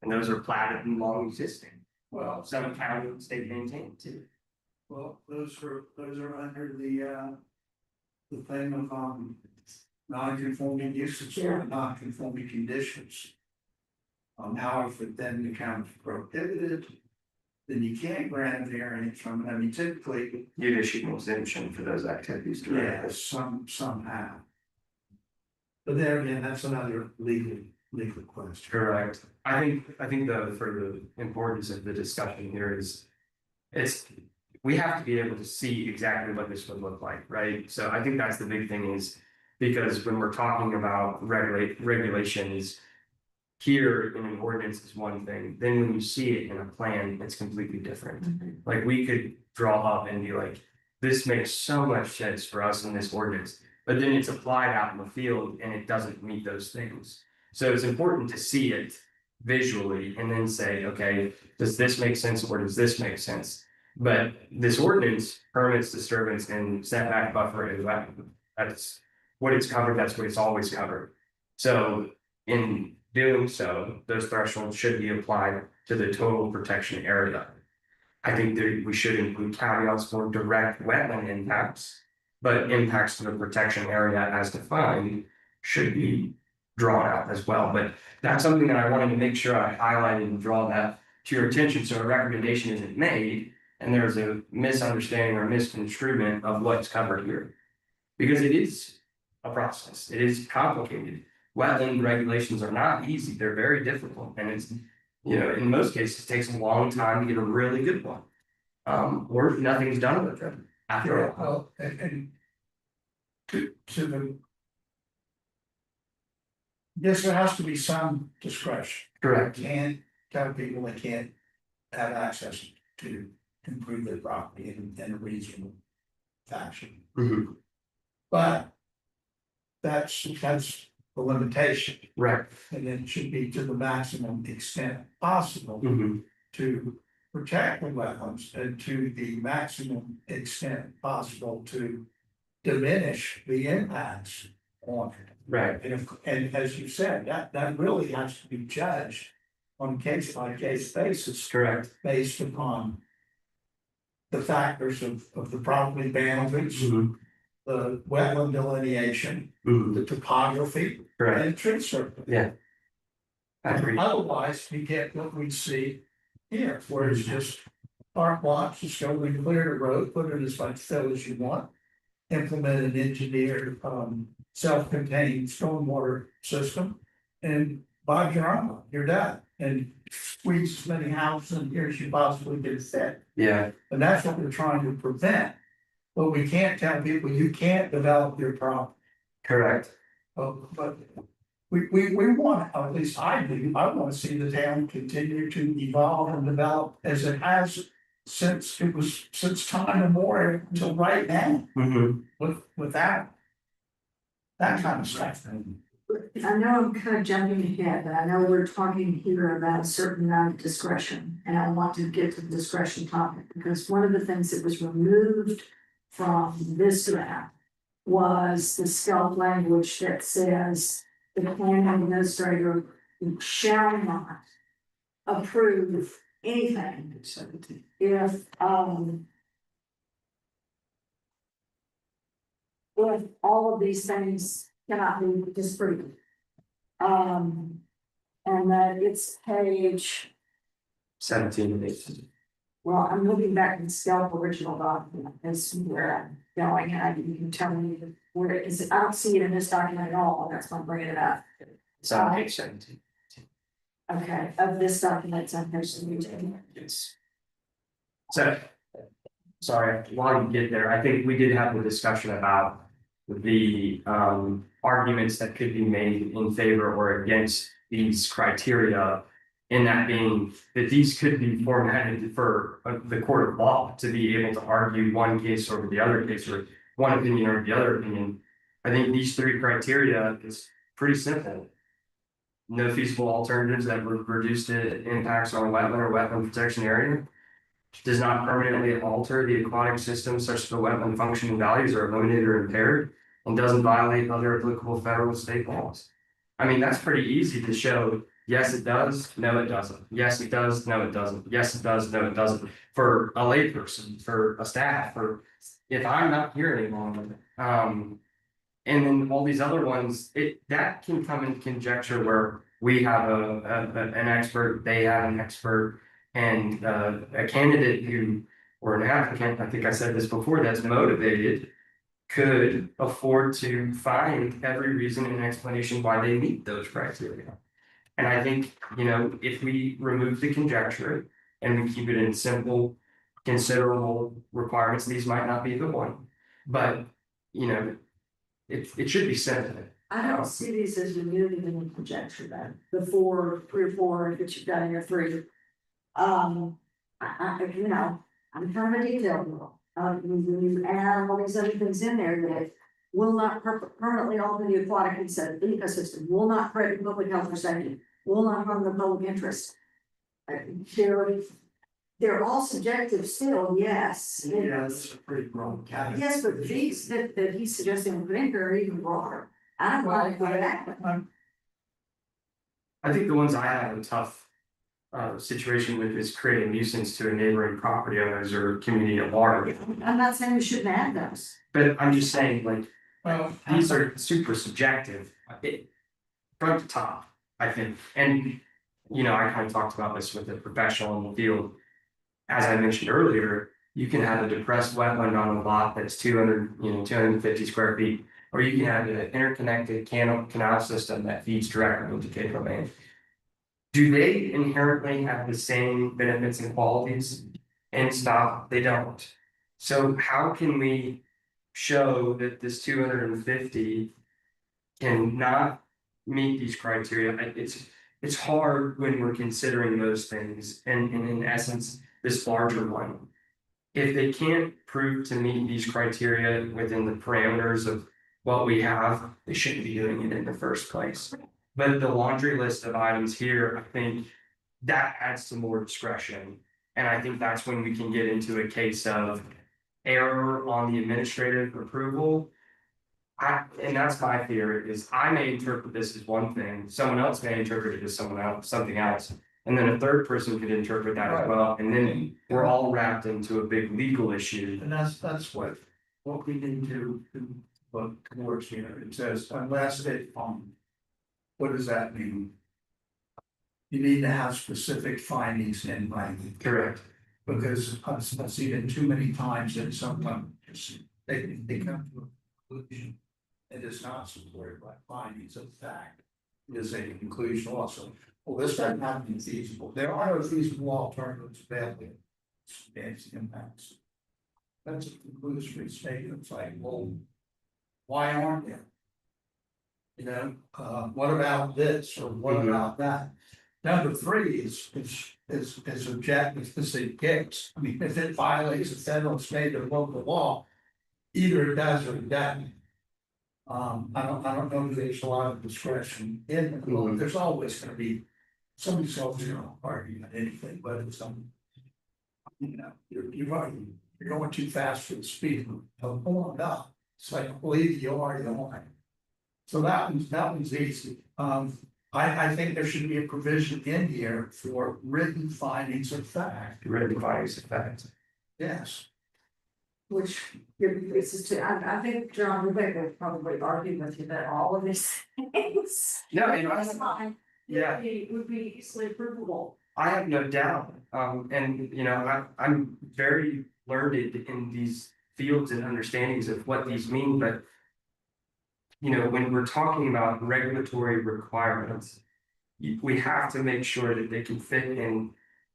And those are platted and long existing. Well, some county and state maintained too. Well, those are under the thing of, non-conforming uses or non-conforming conditions. However, then becomes prohibited, then you can't grant a variance from it. I mean, typically, You'd issue an exemption for those activities yeah, directly. somehow. But there again, that's another legal question. Correct. I think for the importance of the discussion here is, we have to be able to see exactly what this would look like, right? So I think that's the big thing is, because when we're talking about regulations. Here in an ordinance is one thing, then when you see it in a plan, it's completely different. Like we could draw up and be like, this makes so much sense for us in this ordinance. But then it's applied out in the field and it doesn't meet those things. So it's important to see it visually and then say, okay, does this make sense or does this make sense? But this ordinance permits disturbance and setback buffer is that's what it's covered, that's what it's always covered. So in doing so, those thresholds should be applied to the total protection area. I think that we should include caveats for direct wetland impacts, but impacts to the protection area as defined should be drawn out as well. But that's something that I wanted to make sure I highlighted and draw that to your attention, so a recommendation isn't made and there's a misunderstanding or misconstruement of what's covered here. Because it is a process, it is complicated. Wetland regulations are not easy, they're very difficult, and it's, in most cases, it takes a long time to get a really good one. Or nothing's done with them after a while. Well, and to the. Yes, there has to be some discretion. Correct. You can't tell people they can't have access to improve their property in a reasonable fashion. Mhm. But that's the limitation, Right. and it should be to the maximum extent possible Mhm. to protect the wetlands and to the maximum extent possible to diminish the impacts on it. Right. And as you said, that really has to be judged on a case by case basis, Correct. based upon the factors of the property boundaries, Mhm. the wetland delineation, Mhm. the topography, Correct. and tree surface. Yeah. I agree. Otherwise, you get what we see here, where it's just park lots, just go and clear the road, put it as much fill as you want. Implement an engineered, self-contained stormwater system, and by your own, you're done, and squeeze as many houses in here as you possibly can fit. Yeah. And that's what we're trying to prevent. But we can't tell people you can't develop your property. Correct. But we want, or at least I do, I want to see the town continue to evolve and develop as it has since time immemorial until right now, Mhm. with that kind of stuff. I know I'm kind of jumping ahead, but I know we're talking here about a certain amount of discretion, and I want to get to the discretion topic, because one of the things that was removed from this draft was the stealth language that says the planning administrator shall not approve anything if all of these things cannot be disproved. And that it's page, 17 and 18. well, I'm looking back at the Scalp original document, is where I'm going, and you can tell me where it is. I don't see it in this document at all, and that's why I'm bringing it up. It's on page 17. Okay, of this document, it's on page 17. Yes. So, sorry, while you get there, I think we did have the discussion about the arguments that could be made in favor or against these criteria. In that being that these could be formatted for the court of law to be able to argue one case over the other case, or one opinion over the other opinion. I think these three criteria is pretty simple. No feasible alternatives that would reduce the impacts on wetland or wetland protection area. Does not permanently alter the aquatic system such that the wetland functioning values are eliminated or impaired. and doesn't violate other applicable federal and state laws. I mean, that's pretty easy to show. Yes, it does. No, it doesn't. Yes, it does. No, it doesn't. Yes, it does. No, it doesn't. For a layperson, for a staff, for if I'm not here any longer. And then all these other ones, that can come in conjecture where we have an expert, they have an expert, and a candidate who, or an applicant, I think I said this before, that's motivated, could afford to find every reason and explanation why they meet those criteria. And I think, if we remove the conjecture and we keep it in simple, considerable requirements, these might not be the one. But, it should be simple. I don't see these as removing any conjecture then, the three or four that you've got in your three. I'm kind of a detail girl. When you add all these other things in there that will not permanently alter the aquatic ecosystem, will not threaten public health or safety, will not harm the public interest. They're all subjective still, yes. Yeah, that's a pretty broad category. Yes, but these that he's suggesting put in here are even broader. I don't want to go back. I think the ones I have a tough situation with is creating nuisance to a neighboring property owners or community at large. I'm not saying we shouldn't add those. But I'm just saying, like, Well, these are super subjective, front to top, I think. And, I kind of talked about this with a professional in the field. As I mentioned earlier, you can have a depressed wetland on a lot that's 250 square feet. Or you can have an interconnected canal system that feeds directly into Cape May. Do they inherently have the same benefits and qualities? And stop, they don't. So how can we show that this 250 cannot meet these criteria? It's hard when we're considering those things, and in essence, this larger one. If they can't prove to meet these criteria within the parameters of what we have, they shouldn't be doing it in the first place. But the laundry list of items here, I think that adds some more discretion. And I think that's when we can get into a case of error on the administrative approval. And that's my theory, is I may interpret this as one thing, someone else may interpret it as something else. And then a third person could interpret that as well, and then we're all wrapped into a big legal issue. And that's what we need to look towards here. It says unless it, what does that mean? You need to have specific findings in writing. Correct. Because I've seen it too many times that sometimes they come to a conclusion. It is not supported by findings of fact. It is a conclusion also. Well, this doesn't have to be feasible. There are no feasible alternatives available. Substantial impacts. That's a conclusory statement. It's like, well, why aren't there? What about this or what about that? Number three is objective as it gets. I mean, if it violates a federal, state, or local law, either it does or it doesn't. I don't know if there's a lot of discretion in the law. There's always going to be somebody's always going to argue on anything, but it's you're going too fast for the speed. Hold on up. It's like, believe you are, you are. So that one's easy. I think there should be a provision in here for written findings of fact. Written findings of fact. Yes. Which increases to, I think John Rebecca would probably argue with you that all of these things. No, That's fine. Yeah. Would be easily provable. I have no doubt. And I'm very learned in these fields and understandings of what these mean, but when we're talking about regulatory requirements, we have to make sure that they can fit in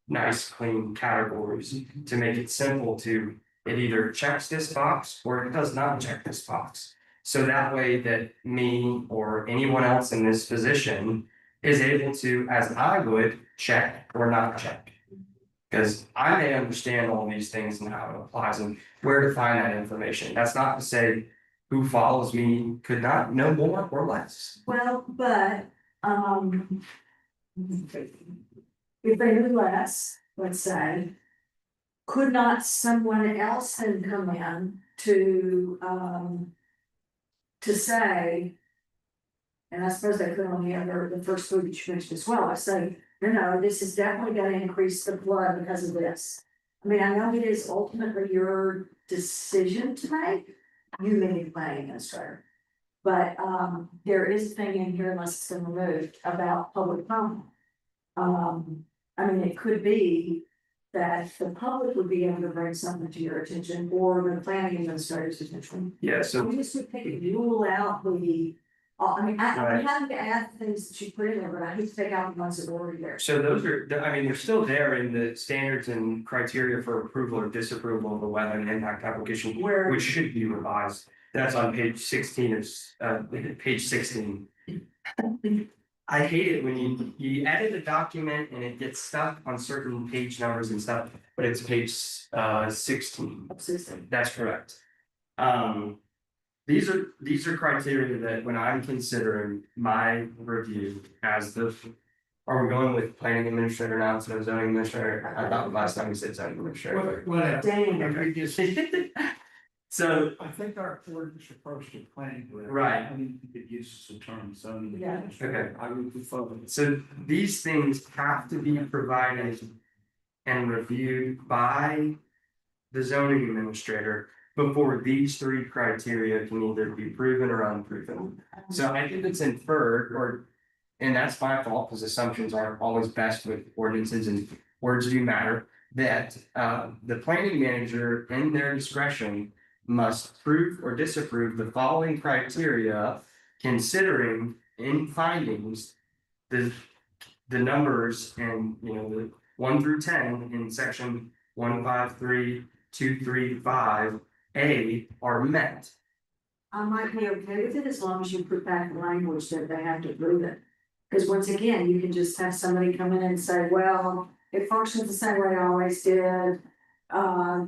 nice, clean categories to make it simple to, it either checks this box or it does not check this box. So that way that me or anyone else in this position is able to, as I would, check or not check. Because I may understand all these things and how it applies and where to find that information. That's not to say who follows me could not know more or less. Well, but, if they knew less, let's say, could not someone else then come in to to say. And I suppose they could only have the first food that you mentioned as well, I say, no, this is definitely gonna increase the flood because of this. I mean, I know it is ultimately your decision to make, you may be planning administrator. But there is a thing in here, unless it's been removed, about public comment. I mean, it could be that the public would be able to bring something to your attention or the planning administrator's attention. Yeah, so We just would pick and rule out the, I mean, I'm Right. happy to add things that you put in there, but I need to take out the ones that are already there. So those are, I mean, they're still there in the standards and criteria for approval or disapproval of a wetland impact application, Where, which should be revised. That's on page 16 of, page 16. I hate it when you edit a document and it gets stuck on certain page numbers and stuff, but it's page 16. That's correct. These are criteria that when I'm considering my review as the. Are we going with planning administrator now instead of zoning administrator? I thought last time we said zoning administrator. Whatever. dang, If we just, So, I think our ordinance approach to planning. Right. I mean, you could use the term zoning. Yeah. Okay. I would prefer. so these things have to be provided and reviewed by the zoning administrator before these three criteria can either be proven or unproven. So I think it's inferred or, and that's my fault because assumptions aren't always best with ordinances and words do matter. That the planning manager in their discretion must prove or disapprove the following criteria, considering in findings the numbers and, you know, the 1 through 10 in section 153.235A are met. I might be okay with it as long as you put back the language that they have to prove it. Because once again, you can just have somebody come in and say, well, it functions the same way it always did.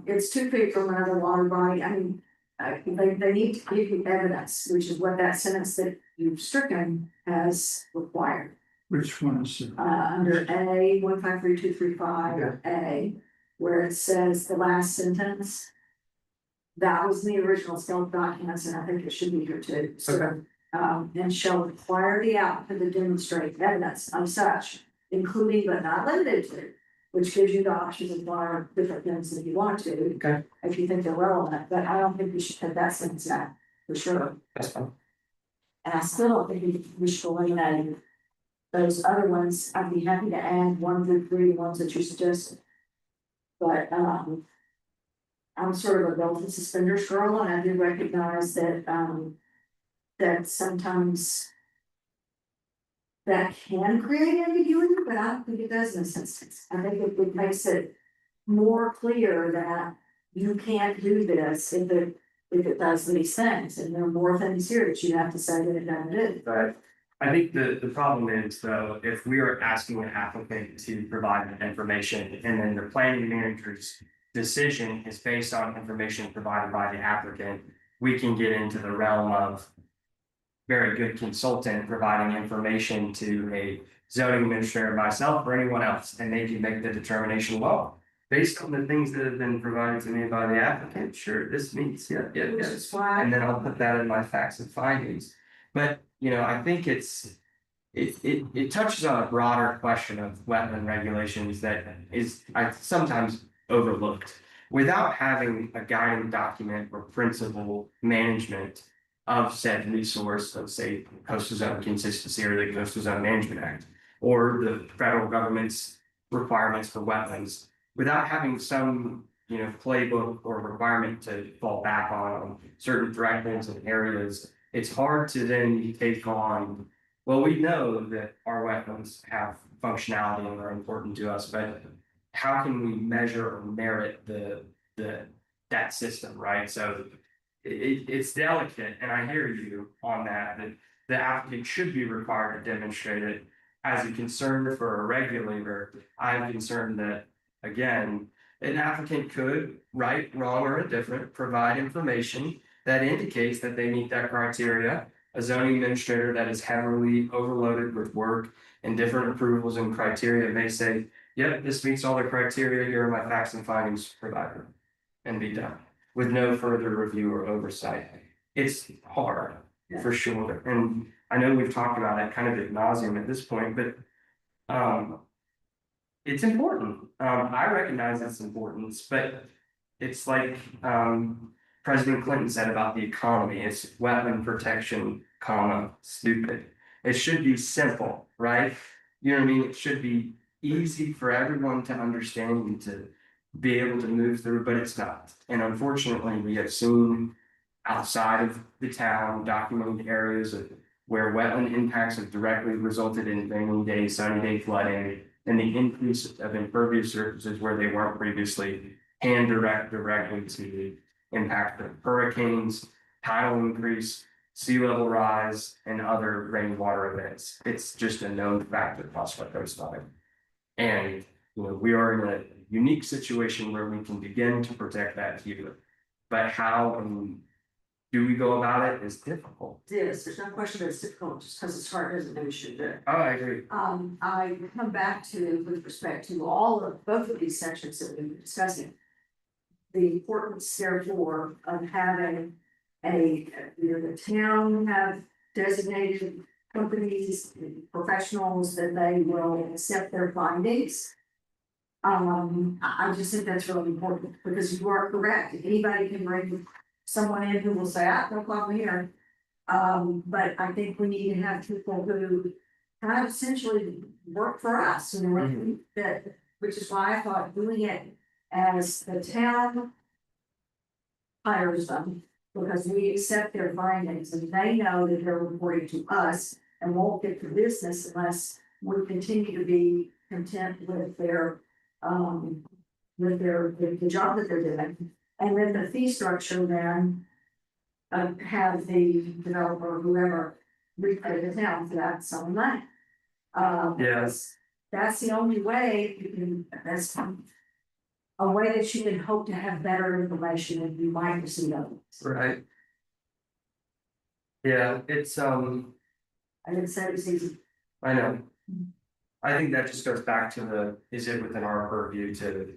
It's 2 feet from another water body, I mean, they need to give you evidence, which is what that sentence that you've stricken has required. Which one is it? Under A 153.235A, where it says the last sentence. That was in the original skilled documents, and I think it should be here too, so. Okay. And shall require the applicant to demonstrate evidence of such, including but not limited to. Which gives you the option to acquire different things if you want to. Okay. If you think they're relevant, but I don't think we should put that sentence out, for sure. That's fine. And I still don't think we should eliminate those other ones. I'd be happy to add 1 through 3, the ones that you suggested. But I'm sort of a belt and suspenders girl, and I do recognize that that sometimes that can create ambiguity, but I don't think it does in this instance. I think it makes it more clear that you can't do this if it does these things, and there are more things here that you have to say that it doesn't do. But I think the problem is though, if we are asking an applicant to provide that information and then the planning manager's decision is based on information provided by the applicant, we can get into the realm of very good consultant providing information to a zoning administrator, myself or anyone else, and they can make the determination, well, based on the things that have been provided to me by the applicant, sure, this meets, yeah. Which is why. And then I'll put that in my facts and findings. But, you know, I think it touches on a broader question of wetland regulations that is, I sometimes overlooked. Without having a guiding document or principle management of said resource, let's say coastal zone consistency or the Coastal Zone Management Act, or the federal government's requirements for wetlands, without having some, you know, playbook or requirement to fall back on certain thresholds and areas, it's hard to then take on, well, we know that our wetlands have functionality and are important to us, but how can we measure or merit that system, right? So it's delicate, and I hear you on that the applicant should be required to demonstrate it. As a concern for a regulator, I'm concerned that, again, an applicant could, right, wrong, or indifferent, provide information that indicates that they meet that criteria. A zoning administrator that is heavily overloaded with work and different approvals and criteria may say, yep, this meets all the criteria, here are my facts and findings provided, and be done with no further review or oversight. It's hard. for sure. And I know we've talked about it kind of ad nauseum at this point, but it's important. I recognize its importance, but it's like President Clinton said about the economy, it's wetland protection, comma, stupid. It should be simple, right? You know what I mean? It should be easy for everyone to understand and to be able to move through, but it's not. And unfortunately, we have seen outside of the town documented areas of where wetland impacts have directly resulted in rainy day, sunny day flooding, and the increase of impervious surfaces where they weren't previously, and directly to the impact of hurricanes, tidal increase, sea level rise, and other rainwater events. It's just a known fact across our coastline. And we are in a unique situation where we can begin to protect that here. But how and do we go about it is difficult. It is, there's no question that it's difficult, just because it's hard doesn't mean we should do it. Oh, I agree. I come back to, with respect to both of these sections that we've been discussing. The importance therefore of having the town have designated companies, professionals that they will accept their findings. I just think that's really important, because you are correct, anybody can bring someone in who will say, no problem here. But I think we need to have people who kind of essentially work for us, that, which is why I thought doing it as the town hires them, because we accept their findings and they know that they're reporting to us and won't get to business unless we continue to be content with their the job that they're doing. And then the fee structure then have the developer or whoever repay the town for that some money. Yes. That's the only way you can, that's a way that you can hope to have better information than you might receive others. Right. Yeah, it's I didn't say it was easy. I know. I think that just goes back to is it within our purview to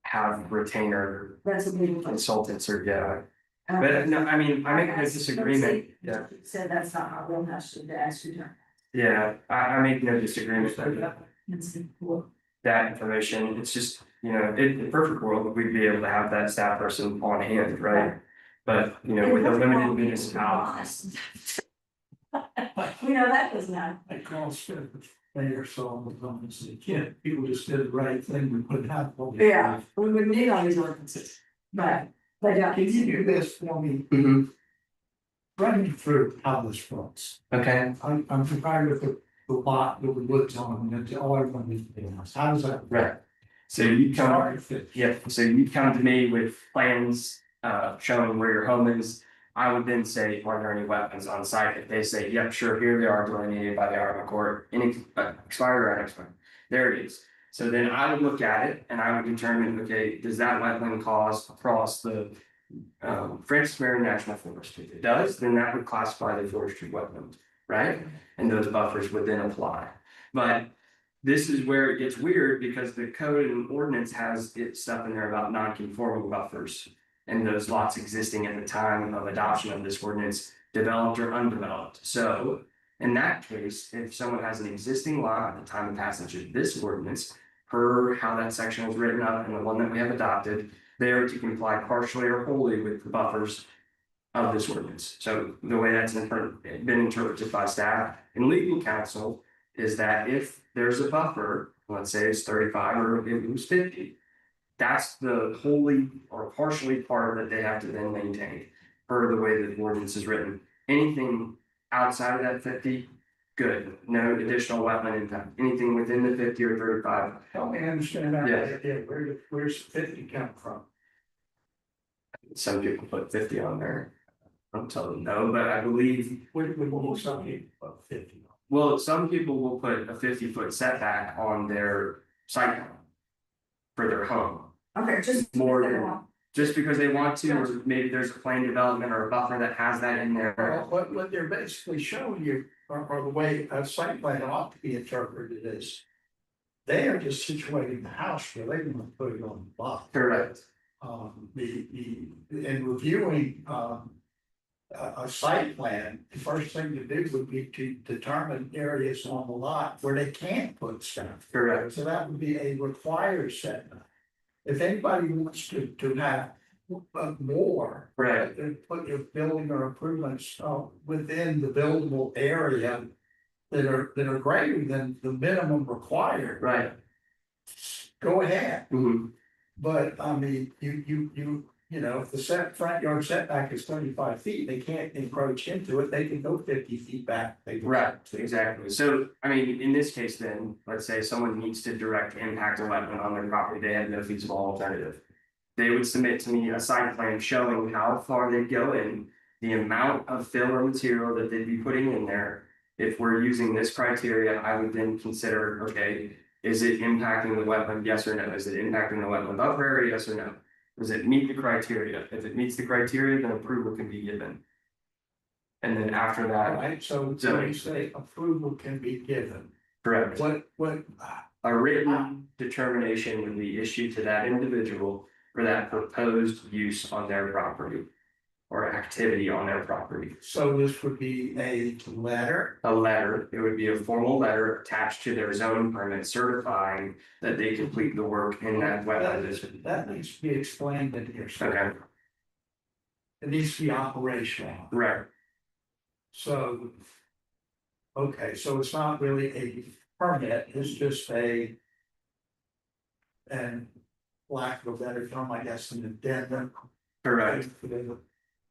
have retainer That's a big one. consultants or but no, I mean, I make no disagreement. Yeah. Said that's not how we'll have to ask you to. Yeah, I make no disagreement with That's cool. that information. It's just, in the perfect world, we'd be able to have that staff person on hand, right? But, with a limited municipality. We know that does not. I call Steph, mayor, so on the say, yeah, people just did the right thing, we put out. Yeah, we would need all these ordinances, but yeah. Can you do this for me? Run me through how this works. Okay. I'm familiar with the lot that we looked on, and all everyone needs to be honest. How does that? Right. So you come, so you come to me with plans, showing where your home is. I would then say, are there any wetlands on site? If they say, yep, sure, here they are delineated by the Army Corps, expired or unexpired, there it is. So then I would look at it and I would determine, okay, does that wetland cross the Francis Marion National Forest? If it does, then that would classify the forestry wetland, right? And those buffers would then apply. But this is where it gets weird, because the code and ordinance has stuff in there about non-conforming buffers. And those lots existing at the time of adoption of this ordinance, developed or undeveloped. So in that case, if someone has an existing lot at the time of passage of this ordinance, per how that section was written up and the one that we have adopted, they are to comply partially or wholly with the buffers of this ordinance. So the way that's been interpreted by staff and legal counsel is that if there's a buffer, let's say it's 35 or it was 50, that's the wholly or partially part that they have to then maintain per the way that the ordinance is written. Anything outside of that 50, good, no additional wetland impact. Anything within the 50 or 35. Help me understand that. Yeah. Where's 50 come from? Some people put 50 on there. I don't tell them no, but I believe. What will some people put 50 on? Well, some people will put a 50-foot setback on their site plan for their home. Okay, just More than just because they want to, or maybe there's a planned development or a buffer that has that in there. Well, what they're basically showing you, or the way a site plan ought to be interpreted is, they are just situating the house where they want to put it on the lot. Correct. In reviewing, a site plan, the first thing to do would be to determine areas on the lot where they can't put stuff. Correct. So that would be a required setback. If anybody wants to have more. Right. Put your building or improvements within the buildable area that are greater than the minimum required. Right. Go ahead, Mhm. but I mean, you know, if the front yard setback is 35 feet, they can't encroach into it, they can go 50 feet back. Right, exactly. So, I mean, in this case, then, let's say someone needs to direct impact a wetland on their property, they have no feasible alternative. They would submit to me a site plan showing how far they'd go in, the amount of fill or material that they'd be putting in there. If we're using this criteria, I would then consider, okay, is it impacting the wetland, yes or no? Is it impacting the wetland buffer area, yes or no? Does it meet the criteria? If it meets the criteria, then approval can be given. And then after that, Alright, so you say approval can be given, correct, what, a written determination would be issued to that individual for that proposed use on their property. Or activity on their property. so this would be a letter, A letter, it would be a formal letter attached to their zoning permit certifying that they complete the work in that wetland district. that needs to be explained in here, so Okay, it needs to be operational. right, So. Okay, so it's not really a permit, it's just a. And lack of a better term, I guess, an addendum. correct, To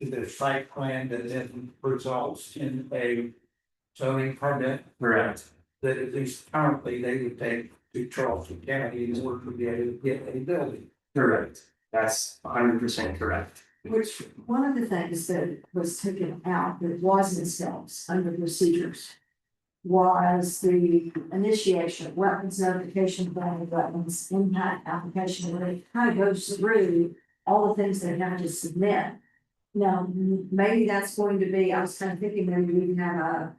the site plan that then results in a zoning permit correct, that at least currently they would take to Charleston County in order to be able to get a building. correct. That's 100% correct. Which, one of the things that was taken out that was in steps under procedures. Was the initiation of wetlands notification plan, wetlands impact application, where it kind of goes through all the things they have to submit. Now, maybe that's going to be, I was kind of thinking maybe we can have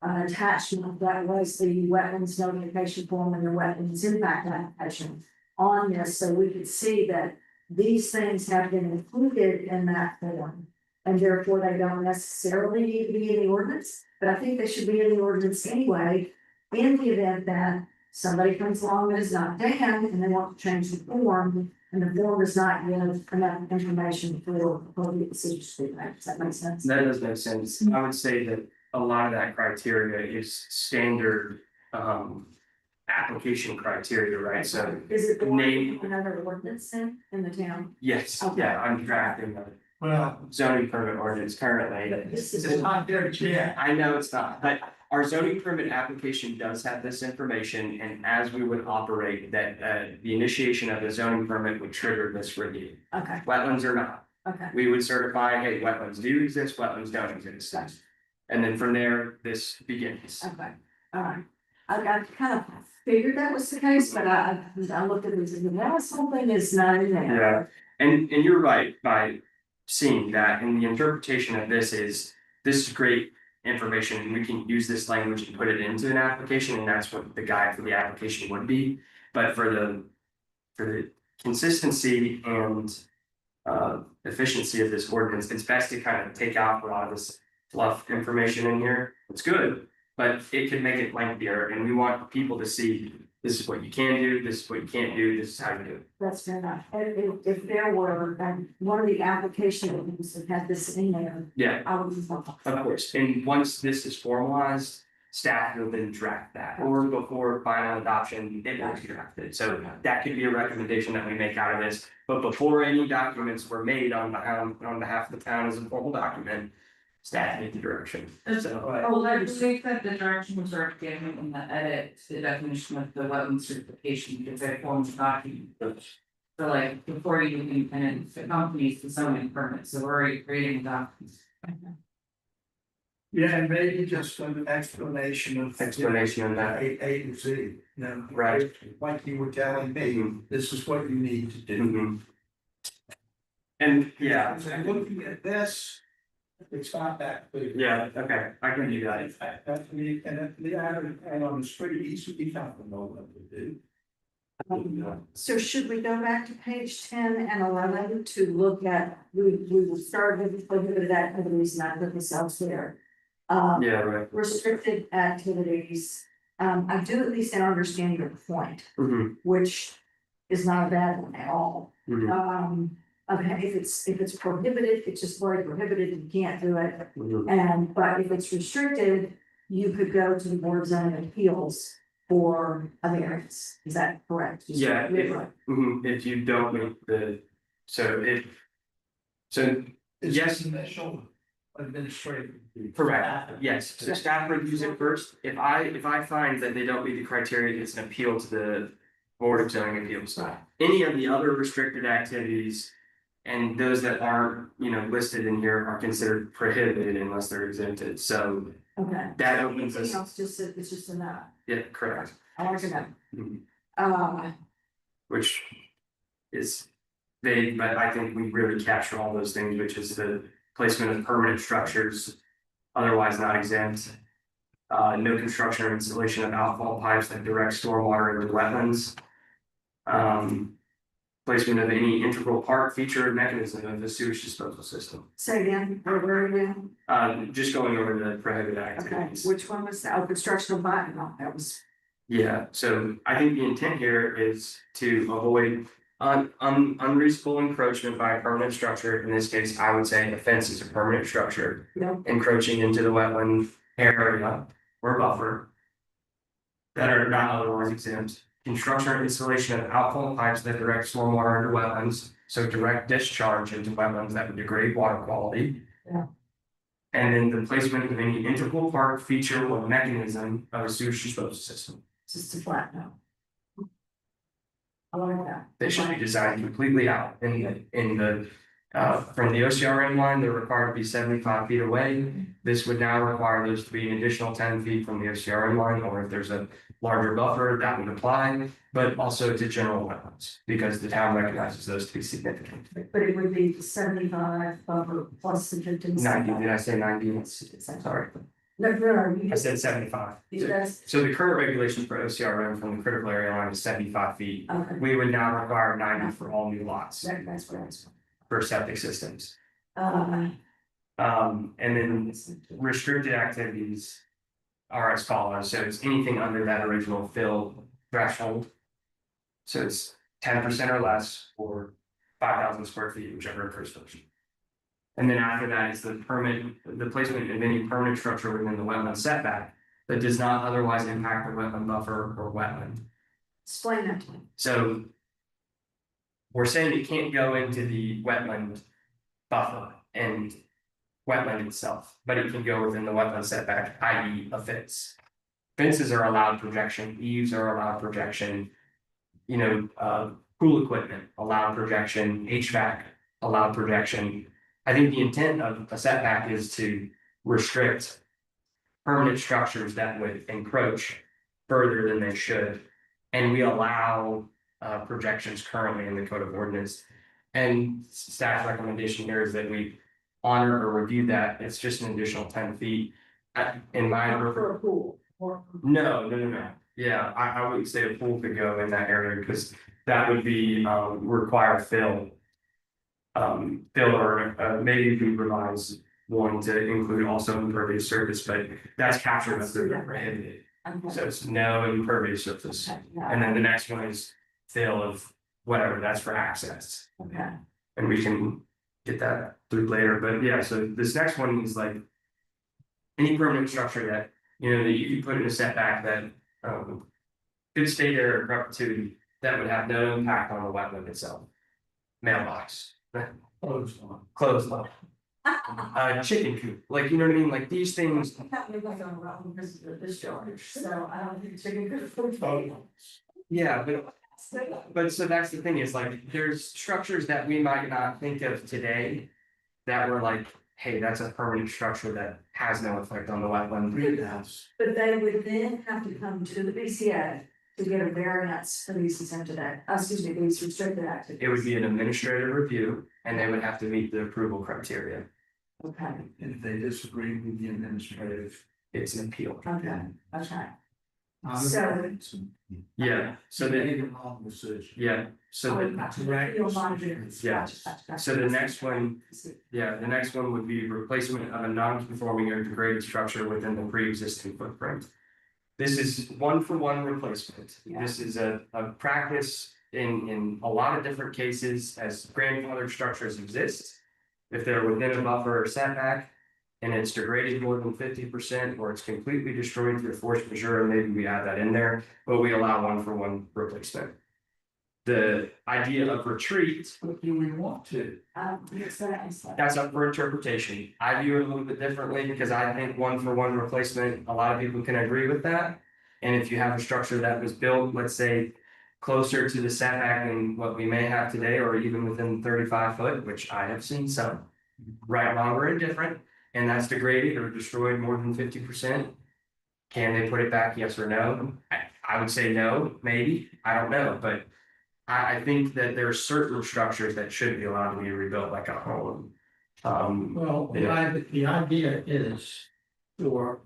an attachment that was the wetlands notification form and the wetlands impact application on this, so we could see that these things have been included in that form. And therefore, they don't necessarily need to be in the ordinance, but I think they should be in the ordinance anyway. In the event that somebody comes along that is not Dan and they want to change the form, and the form does not give enough information for appropriate decisions to be made. Does that make sense? That does make sense. I would say that a lot of that criteria is standard application criteria, right? So, Is it the name- another ordinance in the town? yes, Okay. yeah, I'm drafting a Well, zoning permit ordinance currently. This is it's not there yet. I know it's not, but our zoning permit application does have this information, and as we would operate, that the initiation of the zoning permit would trigger this review. Okay, Wetlands or not, okay. we would certify, hey, wetlands do exist, wetlands don't exist. And then from there, this begins. Okay, all right. I kind of figured that was the case, but I looked at it and said, well, something is not in there. Yeah, and you're right by seeing that, and the interpretation of this is great information, and we can use this language and put it into an application, and that's what the guide for the application would be. But for the consistency and efficiency of this ordinance, it's best to kind of take out a lot of this fluff information in here. It's good, but it could make it lengthier, and we want people to see this is what you can do, this is what you can't do, this is how you do it. That's fair enough. And if there were, one of the applications that had this in there, Yeah, I would be more. of course, and once this is formalized, staff will then draft that, or before final adoption, it will be drafted. So that could be a recommendation that we make out of this, but before any documents were made on behalf of the town as a formal document, staff need the direction. So, Well, I believe that the directions are given in the edit to the definition of the wetland certification, because it forms a document. So like, before you can, and it accompanies the zoning permit, so we're already creating documents. Yeah, and maybe just an explanation of. Explanation of that. A to Z, you know. Right. Like you were telling me, this is what you need to do. mhm. And yeah, And looking at this, it's not that big. yeah, okay, I can do that. And on the street, it's pretty easy to know what to do. So should we go back to page 10 and 11 to look at, we started with prohibited activities, not put this elsewhere. Yeah, right. Restricted activities, I do at least understand your point, Mhm, which is not a bad one at all. mhm, If it's prohibited, it's just very prohibited, you can't do it. mhm. And, but if it's restricted, you could go to the board of zoning appeals for a variance, is that correct? Yeah, if you don't meet the, so it. So, It's yes, initial administrative. correct, yes, so staff reviews it first, if I find that they don't meet the criteria, it's an appeal to the. Board of Zoning Appeals, any of the other restricted activities. And those that aren't, listed in here are considered prohibited unless they're exempted, so Okay. that opens Anything us, else, just, it's just enough, yeah, correct. I want to know. Mhm. Uh, Which is vague, but I think we really capture all those things, which is the placement of permanent structures. Otherwise not exempt. No construction or installation of outfall pipes that direct stormwater into wetlands. Placement of any integral part, feature, or mechanism of the sewage disposal system. say again, where are we? Just going over the prohibited Okay, activities. which one was that? Oh, construction of body, no, that was, Yeah, so I think the intent here is to avoid unreasonable encroachment by a permanent structure. In this case, I would say a fence is a permanent structure. Yeah. Encroaching into the wetland area or buffer. That are not otherwise exempt. Construction or installation of outfall pipes that direct stormwater into wetlands, so direct discharge into wetlands that would degrade water quality. Yeah. And then the placement of any integral part, feature, or mechanism of a sewage disposal system. just a flat no. I like that. They should be designed completely out in the, from the OCRN line, they're required to be 75 feet away. This would now require those to be an additional 10 feet from the OCRN line, or if there's a larger buffer, that would apply, but also to general wetlands, because the town recognizes those to be significant. But it would be 75 buffer plus the 15. 90, did I say 90? Sorry, No, no, I said 75. you guys, So the current regulations for OCRN from the critical area line is 75 feet. okay, We would now require 90 for all new lots that's what I was. for septic systems. Uh, And then restricted activities are as follows, so it's anything under that original fill threshold. So it's 10% or less, or 5,000 square feet, whichever occurs first. And then after that is the placement of any permanent structure within the wetland setback that does not otherwise impact the wetland buffer or wetland. explain that to me. So we're saying it can't go into the wetland buffer and wetland itself, but it can go within the wetland setback, i.e. a fence. Fences are allowed projection, eaves are allowed projection. Pool equipment allowed projection, HVAC allowed projection. I think the intent of a setback is to restrict permanent structures that would encroach further than they should. And we allow projections currently in the code of ordinance. And staff recommendation here is that we honor or review that. It's just an additional 10 feet. In my For a pool, or. no. Yeah, I wouldn't say a pool could go in that area because that would be require fill. Fill or maybe we revise one to include also impervious surface, but that's captured as the prohibited. Okay. So it's no impervious surface. Okay, And then the next one is fill of whatever, that's for access. okay, And we can get that through later, but yeah, so this next one is like. Any permanent structure that, that you could put in a setback that could stay there in perpetuity, that would have no impact on the wetland itself. Mailbox, closed one. Chicken coop, like, you know what I mean, like these things. This is the discharge, so I don't think chicken could. Yeah, but so that's the thing is like, there's structures that we might not think of today. That were like, hey, that's a permanent structure that has no effect on the wetland. Greenhouse. But they would then have to come to the BCA to get a variance for these exempted these restricted activities. It would be an administrative review and they would have to meet the approval criteria. Okay, And if they disagree with the administrative. It's an appeal. okay. So- Yeah, so They the, made a wrong decision. yeah, so the, Yeah. So the next one- yeah, the next one would be replacement of a non-conforming or degraded structure within the pre-existing footprint. This is one-for-one replacement. This is a practice in a lot of different cases as grandfathered structures exist. If they're within a buffer or setback and it's degraded more than 50% or it's completely destroyed through force majeure, maybe we add that in there, but we allow one-for-one replacement. The idea of retreat, What do we want to? that's up for interpretation. I view it a little bit differently because I think one-for-one replacement, a lot of people can agree with that. And if you have a structure that was built, let's say, closer to the setback than what we may have today, or even within 35 foot, which I have seen some. Right, wrong, or indifferent, and that's degraded or destroyed more than 50%. Can they put it back, yes or no? I would say no, maybe, I don't know, but. I think that there are certain structures that should be allowed to be rebuilt like a home. Well, Yeah. the idea is for.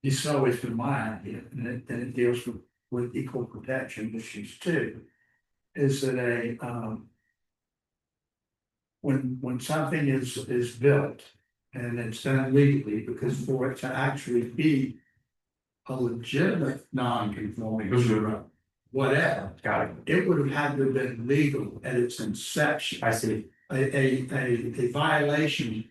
It's always been my idea, and it deals with equal protection issues too. Is that when something is built and it's done legally, because for it to actually be a legitimate non-conforming Mhm. structure, whatever, Got it, it would have had to have been legal at its inception. I see, A violation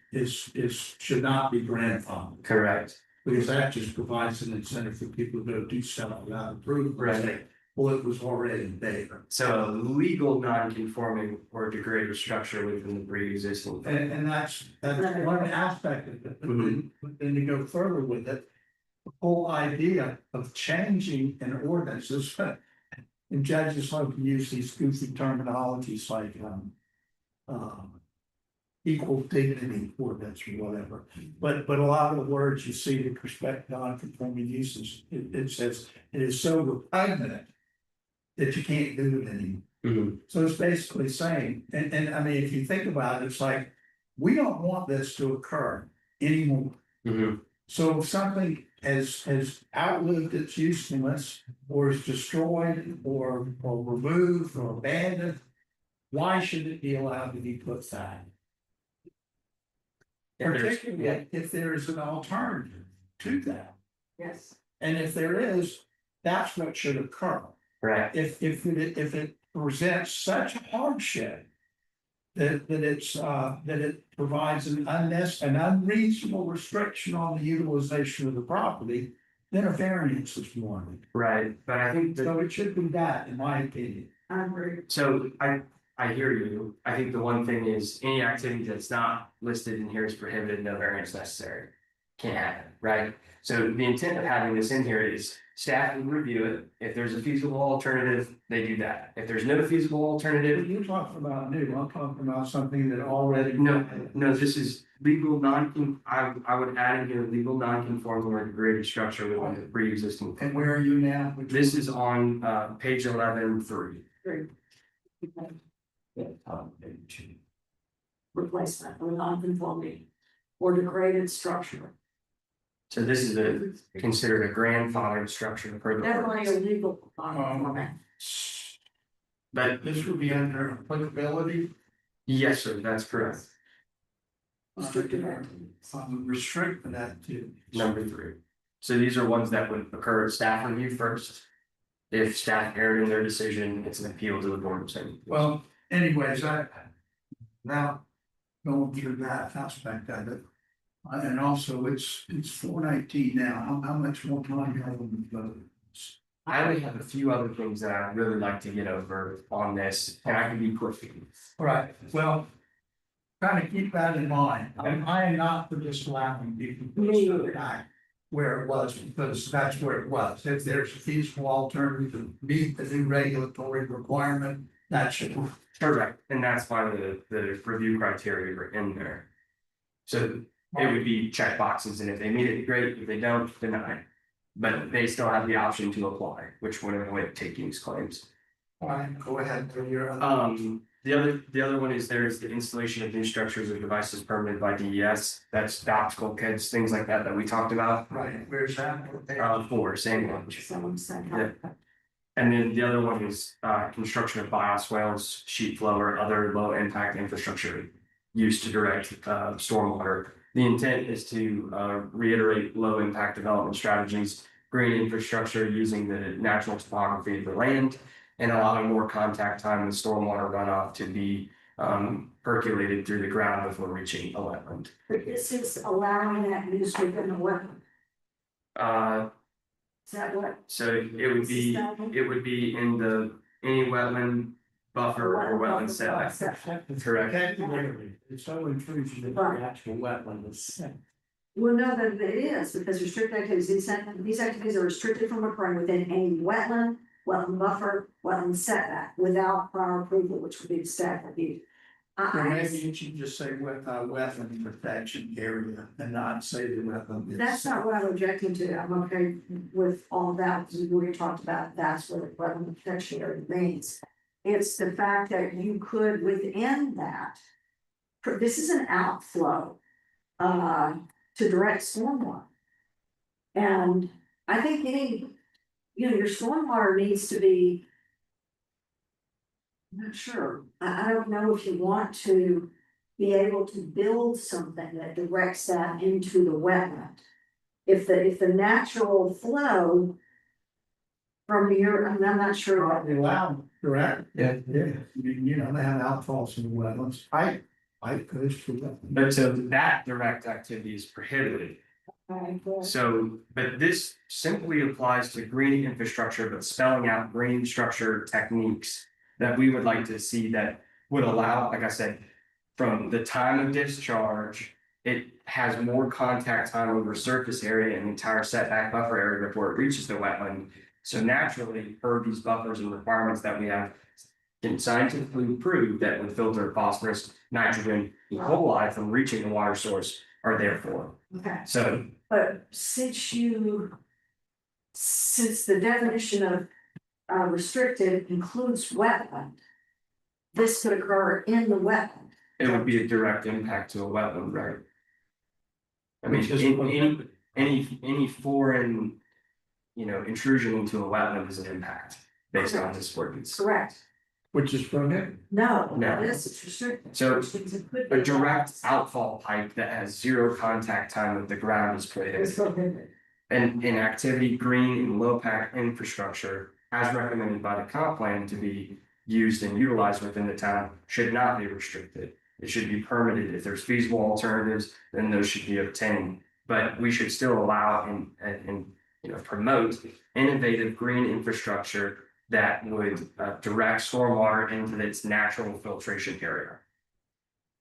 should not be grandfathered, correct, because that just provides an incentive for people to go do stuff without approval. right. Well, it was already there. So a legal non-conforming or degraded structure within the pre-existing. And that's one aspect of it, but then to go further with it. The whole idea of changing an ordinance is, and judges like to use these goofy terminologies like, equal dignity ordinance or whatever. But a lot of the words you see with respect to non-conforming uses, it says it is so repugnant that you can't do it anymore. Mhm. So it's basically saying, and I mean, if you think about it, it's like, we don't want this to occur anymore. Mhm. So if something has outlived its usefulness or is destroyed or removed or abandoned, why should it be allowed to be put back? Yeah, there's- Particularly if there is an alternative to that. Yes. And if there is, that's what should occur. Right, If it presents such hardship. That it provides an unreasonable restriction on the utilization of the property, then a variance is warranted. right, but I think that. So it should be that, in my opinion. I agree. So I hear you. I think the one thing is any activity that's not listed in here is prohibited, no variance necessary. Can't happen, right? So the intent of having this in here is staff will review it. If there's a feasible alternative, they do that. If there's no feasible alternative, You're talking about new, I'm talking about something that already. no, this is legal I would add in here legal non-conforming or degraded structure within the pre-existing. And where are you now? This is on page 11-3. Replacement of non-conforming or degraded structure. So this is considered a grandfathered structure per the. Definitely illegal non-conforming. But This would be under applicability. yes, sir, that's correct. Restrict that to. Number 3. So these are ones that would occur at staff review first. If staff erred in their decision, it's an appeal to the board of zoning. Well, anyways, now going through that aspect of it. And also it's 4:19 now, how much more time do you have on the vote? I only have a few other things that I'd really like to get over on this, and I can be quick. All right, well. Kind of keep that in mind, I am not for just allowing people to die where it was, because that's where it was. If there's a feasible alternative to meet the new regulatory requirement, that should. Correct, and that's why the review criteria are in there. So it would be check boxes, and if they meet it, great, if they don't, deny. But they still have the option to apply, which would avoid takings claims. All right, go ahead, do your. The other one is there is the installation of new structures or devices permitted by DES. That's the optical kids, things like that we talked about. Right, where's that? 4, same one. Someone said. Yeah. And then the other one is construction of bioswales, sheet flow, or other low impact infrastructure used to direct stormwater. The intent is to reiterate low impact development strategies, green infrastructure using the natural topography of the land, and allowing more contact time with stormwater runoff to be percolated through the ground before reaching a wetland. But this is allowing that use within the wetland, is that what? So it would be in the any wetland buffer or wetland setback. Correct. Technically, it's no intrusion into the actual wetlands. Well, no, that it is, because restricted activities, these activities are restricted from occurring within any wetland, wetland buffer, wetland setback, without prior approval, which would be the staff review. Or maybe you should just say wetland protection area and not say the wetland. That's not what I'm objecting to, I'm okay with all of that, because we already talked about, that's what the wetland protection area means. It's the fact that you could, within that, this is an outflow, to direct stormwater. And I think your stormwater needs to be. I'm not sure, I don't know if you want to be able to build something that directs that into the wetland. If the natural flow from your, I'm not sure. Allowed, correct? Yeah. Yeah, you know, they have outfalls in the wetlands. I could for that. But so that direct activity is prohibited. Right, So, but this simply applies to green infrastructure, but spelling out green structure techniques that we would like to see that would allow, like I said, from the time of discharge, it has more contact time over surface area and entire setback buffer area before it reaches the wetland. So naturally, per these buffers and requirements that we have, can scientifically prove that would filter phosphorus, nitrogen, E. coli from reaching the water source are therefore. okay, So but since the definition of restricted includes wetland, this could occur in the wetland. it would be a direct impact to a wetland, right? I mean, Which is- any foreign, intrusion into a wetland is an impact based on this ordinance. Correct. Which is prohibited. No, No. this is restricted. So Which means it could be a direct outfall pipe that has zero contact time with the ground is It's prohibited. prohibited. And in activity, green and low pack infrastructure, as recommended by the comp plan to be used and utilized within the town, should not be restricted. It should be permitted. If there's feasible alternatives, then those should be obtained. But we should still allow and promote innovative green infrastructure that would direct stormwater into its natural filtration area.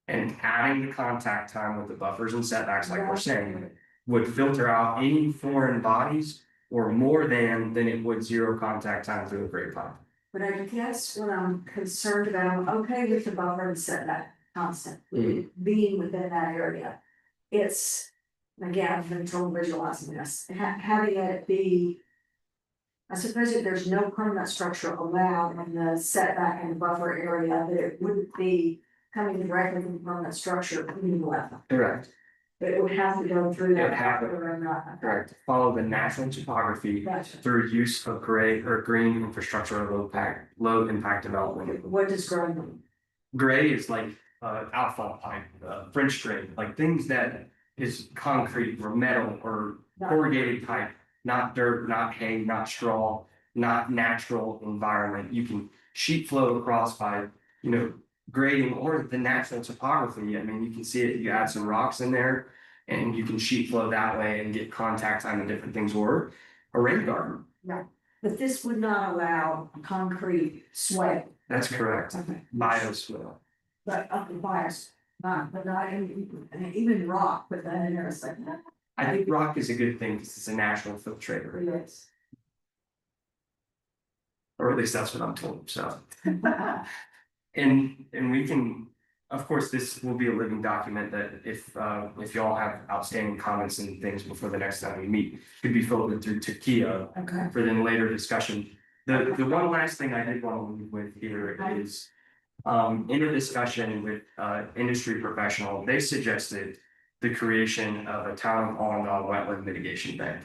And adding the contact time with the buffers and setbacks, like we're saying, would filter out any foreign bodies or more than it would zero contact time through the grade pipe. But I guess what I'm concerned about, I'm okay with the buffer and setback concept, being within that area. It's, again, I've been told visualizing this, having it be. I suppose if there's no permanent structure allowed in the setback and buffer area, that it wouldn't be coming directly from permanent structure in the wetland. Correct. But it would have to go through It would that have to. buffer or not. Correct. Follow the natural topography Gotcha. through use of gray or green infrastructure or low impact development. What does growing mean? Gray is like outfall pipe, French drain, like things that is concrete or metal or corrugated pipe, not dirt, not hay, not straw, not natural environment. You can sheet flow across by, grading or the natural topography. I mean, you can see it, you add some rocks in there and you can sheet flow that way and get contact time and different things, or a rain garden. But this would not allow concrete swale. That's correct. Okay. Bioswale. But up the bias, but not even rock, but then in there, it's like. I think rock is a good thing because it's a natural filtrator, Yes. or at least that's what I'm told, so. And we can, of course, this will be a living document that if y'all have outstanding comments and things before the next time we meet, could be filtered through to Kia Okay. for then later discussion. The one last thing I did want to leave with here is In a discussion with industry professional, they suggested the creation of a town of Allendale wetland mitigation bank.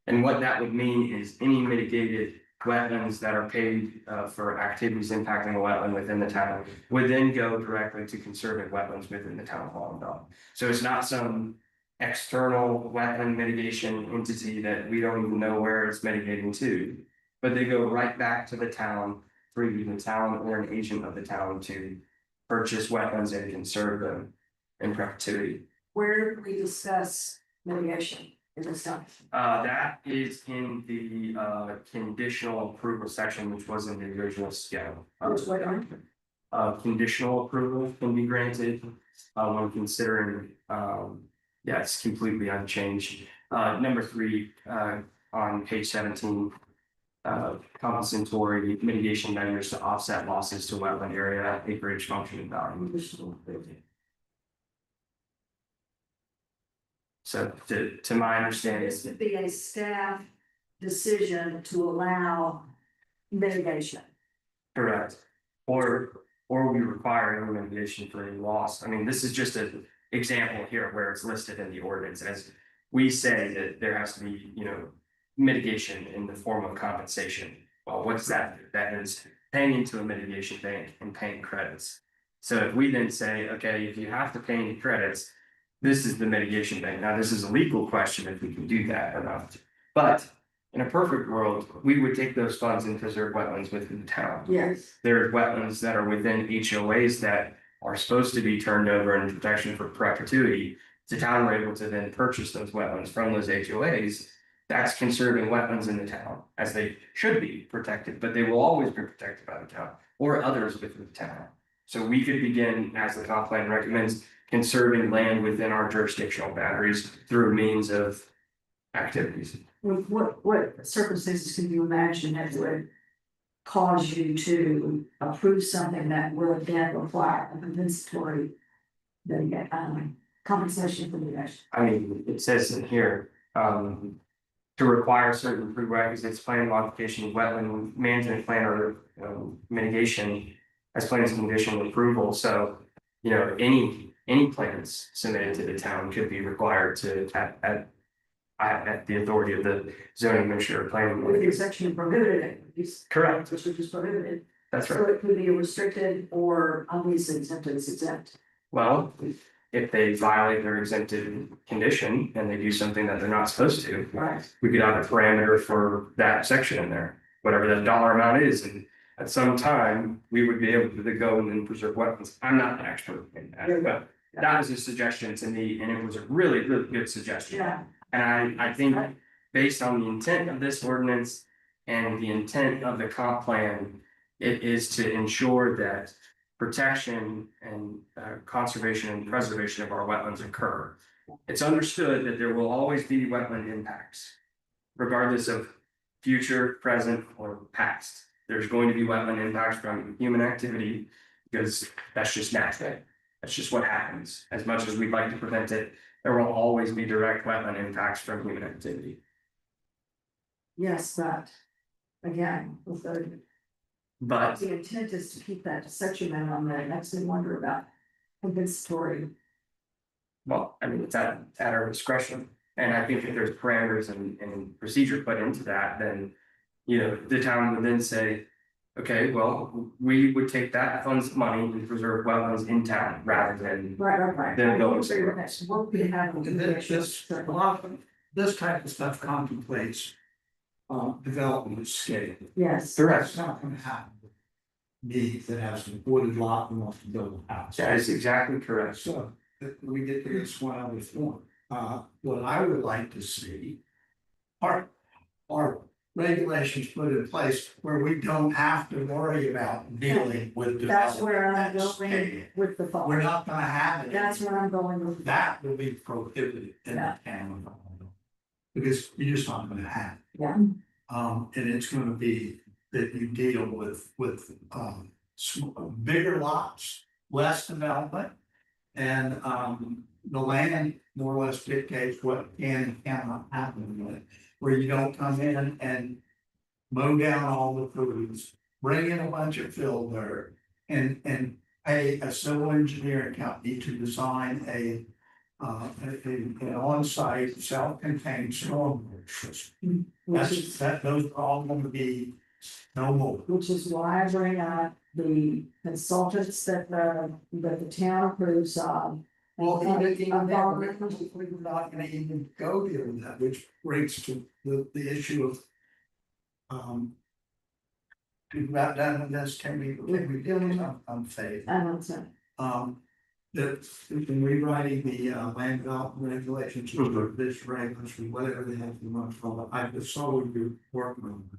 And what that would mean is any mitigated wetlands that are paid for activities impacting a wetland within the town would then go directly to conserving wetlands within the town of Allendale. So it's not some external wetland mitigation entity that we don't even know where it's mitigating to, but they go right back to the town for either the town or an agent of the town to purchase wetlands and conserve them in perpetuity. Where do we discuss mitigation in this stuff? That is in the conditional approval section, which was in the original scale. Which way are Conditional approval can be granted when considering, yeah, it's completely unchanged. Number 3, on page 17. Compensatory mitigation measures to offset losses to wetland area, acreage, function, and value. So to my understanding, This would be a staff decision to allow mitigation. correct. Or we require any mitigation for any loss. I mean, this is just an example here where it's listed in the ordinance as we say that there has to be, mitigation in the form of compensation. Well, what's that? That is paying into a mitigation bank and paying credits. So if we then say, okay, if you have to pay any credits, this is the mitigation bank. Now, this is a legal question if we can do that or not. But in a perfect world, we would take those funds and preserve wetlands within the town. Yes. There are wetlands that are within HOAs that are supposed to be turned over in protection for perpetuity. The town were able to then purchase those wetlands from those HOAs. That's conserving wetlands in the town, as they should be protected, but they will always be protected by the town or others within the town. So we could begin, as the comp plan recommends, conserving land within our jurisdictional boundaries through means of activities. What circumstances can you imagine that would cause you to approve something that would then require a compensatory compensation for mitigation? I mean, it says in here, to require certain prerequisites, plan modification, wetland management plan, or mitigation as plans conditional approval. So, any plans submitted to the town could be required to at the authority of the zoning administrator planning. With the exception of prohibited activities. Correct. Which is prohibited. That's So right. it could be restricted or obviously exempted as exempt. Well, if they violate their exempted condition and they do something that they're not supposed to, Right. we could have a parameter for that section in there, whatever that dollar amount is, and at some time, we would be able to go and then preserve wetlands. I'm not an expert in that, but that was a suggestion to me, and it was a really, really good suggestion. Yeah. And I think based on the intent of this ordinance and the intent of the comp plan, it is to ensure that protection and conservation and preservation of our wetlands occur. It's understood that there will always be wetland impacts, regardless of future, present, or past. There's going to be wetland impacts from human activity because that's just natural. That's just what happens. As much as we'd like to prevent it, there will always be direct wetland impacts from human activity. Yes, but again, with But the intent is to keep that to such a minimum that it makes me wonder about compensatory. well, I mean, it's at our discretion, and I think if there's parameters and procedure put into that, then. The town would then say, okay, well, we would take that funds money and preserve wetlands in town rather than. Right. Then go and Agree with that. What we have. And this type of stuff contemplates development scale. Yes. That's not gonna happen. Me that has an wooded lot and wants to build a house. That is exactly correct. So we get to this one other form. What I would like to see are regulations put in place where we don't have to worry about dealing with. That's where I'm development going scale. with the thought. We're not gonna have it. That's where I'm going with. That will be prohibited in the town. Because you're just not gonna have it. Yeah. And it's gonna be that you deal with bigger lots, less development. And the land more or less dictates what can and cannot happen with it. Where you don't come in and mow down all the trees, bring in a bunch of fill dirt. and pay a civil engineering company to design an on-site self-contained stormwater system. Those are all gonna be no more. Which is why I bring up the consultants that the town approves of. Well, even that, Environmental. we're not gonna even go there with that, which brings to the issue of. We've got done with this, can we do it? I'm faith. I don't know. That in rewriting the land development regulations, or this regulations, whatever they have to run from, I just saw what you're working on.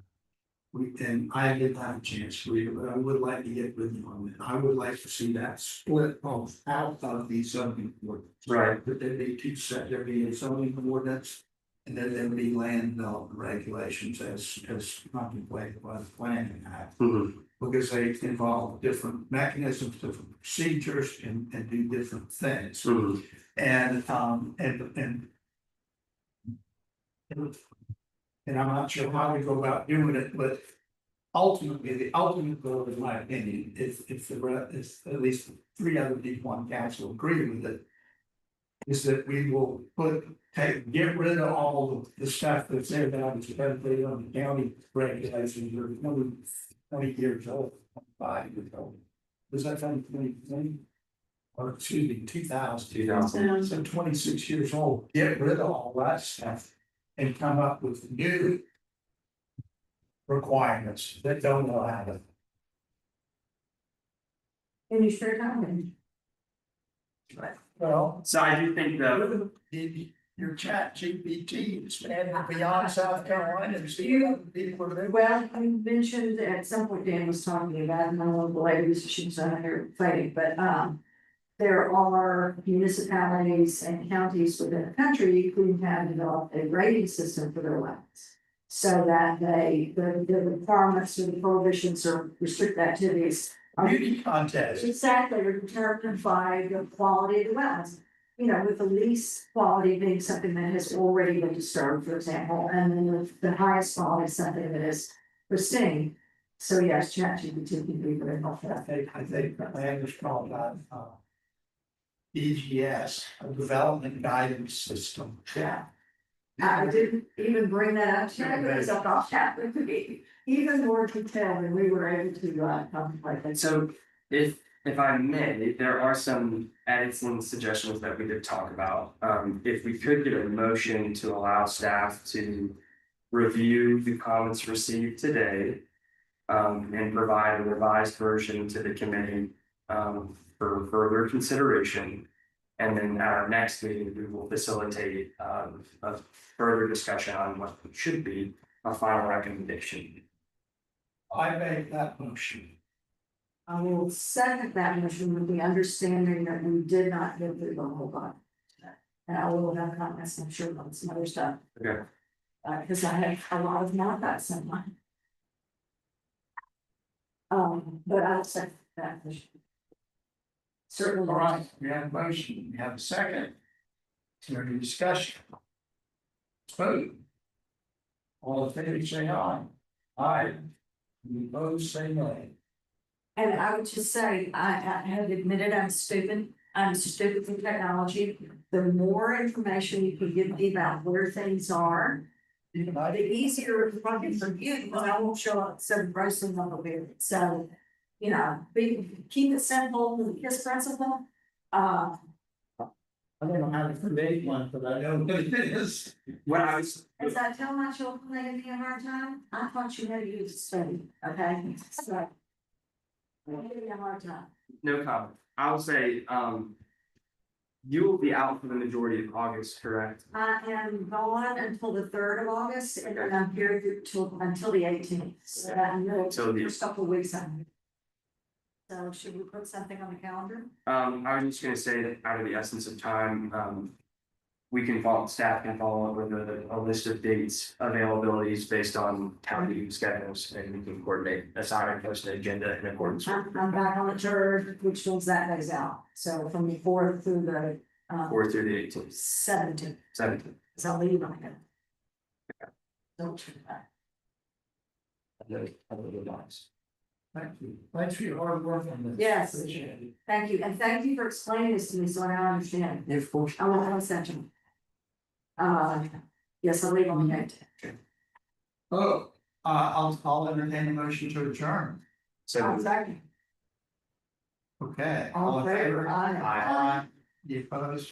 And I didn't have a chance to read it, but I would like to get with you on it. I would like to see that split off out of the zoning ordinance. Right. That there'd be two set, there'd be a zoning ordinance. And then there'd be land development regulations as contemplated by the planning act. Because they involve different mechanisms, different procedures, and do different things. And I'm not sure how we go about doing it, but ultimately, the ultimate goal, in my opinion, if at least 3 other people on council agree with it, is that we will get rid of all the stuff that's there now that's predicated on the county regulations, or 20 years old, 25 years old. Was that 2020? Or excuse me, 2000. 2000. So 26 years old, get rid of all that stuff and come up with new requirements that don't allow it. In your spare time. Well, So I do think that your chat GPT is expanding beyond South Carolina and see what other people are doing. Well, I mentioned at some point Dan was talking about, and I don't know the ladies, she's on here fighting, but there are municipalities and counties within the country who have developed a rating system for their lands. So that the requirements or the prohibitions or restrict activities are Beauty contest. exactly are determined by the quality of the wetlands. You know, with the least quality being something that has already been disturbed, for example, and then the highest quality is something that is pristine. So yes, ChatGPT can be very helpful. I think the land is called EGS, a development guidance system. Yeah. I didn't even bring that up to you, because I thought that would be even more detailed than we were able to contemplate. And so if I may, there are some edits and suggestions that we did talk about. If we could get a motion to allow staff to review the comments received today. And provide a revised version to the committee for further consideration. And then at our next meeting, we will facilitate a further discussion on what should be a final recommendation. I make that motion. I will second that motion with the understanding that we did not go through the whole lot. And I will have comments, I'm sure, on some other stuff. Okay. Because I have a lot of not that someone. But I'll second that motion. Certainly. All right, we have a motion, we have a second. Is there any discussion? Let's vote. All in favor, say aye. Aye. Any opposed, say nay. And I would just say, I have admitted I'm stupid for technology. The more information you can give me about where things are, the easier it's probably for you, because I won't show up so grossly on the weird. So, you know, keep it simple, the KISS principle. I don't know how to create one, but I know what it is. What I was, Is that tell my children they give me a hard time? I thought you had to use study, okay? So. Don't give me a hard time. no comment. I will say, you will be out for the majority of August, correct? I am gone until the 3rd of August, and then I'm here until the 18th. So that Till the- first couple of weeks. So should we put something on the calendar? I was just gonna say that out of the essence of time, staff can follow up with a list of dates, availabilities based on town meeting schedules, and we can coordinate, assign and post an agenda in accordance with. I'm back on the 3rd, which means that days out. So from the 4th through the Or through the 18th, 17th, 17th. so I'll leave on it. Don't do that. I know the lines. Thank you. Thanks for your hard work on this. Yes. Appreciate it. Thank you, and thank you for explaining this to me, so I now understand. Of course. I want one second. Yes, I'll leave on the end. Oh, I'll entertain a motion to adjourn. So. Second. Okay. All in favor? Aye. Aye. The opposed?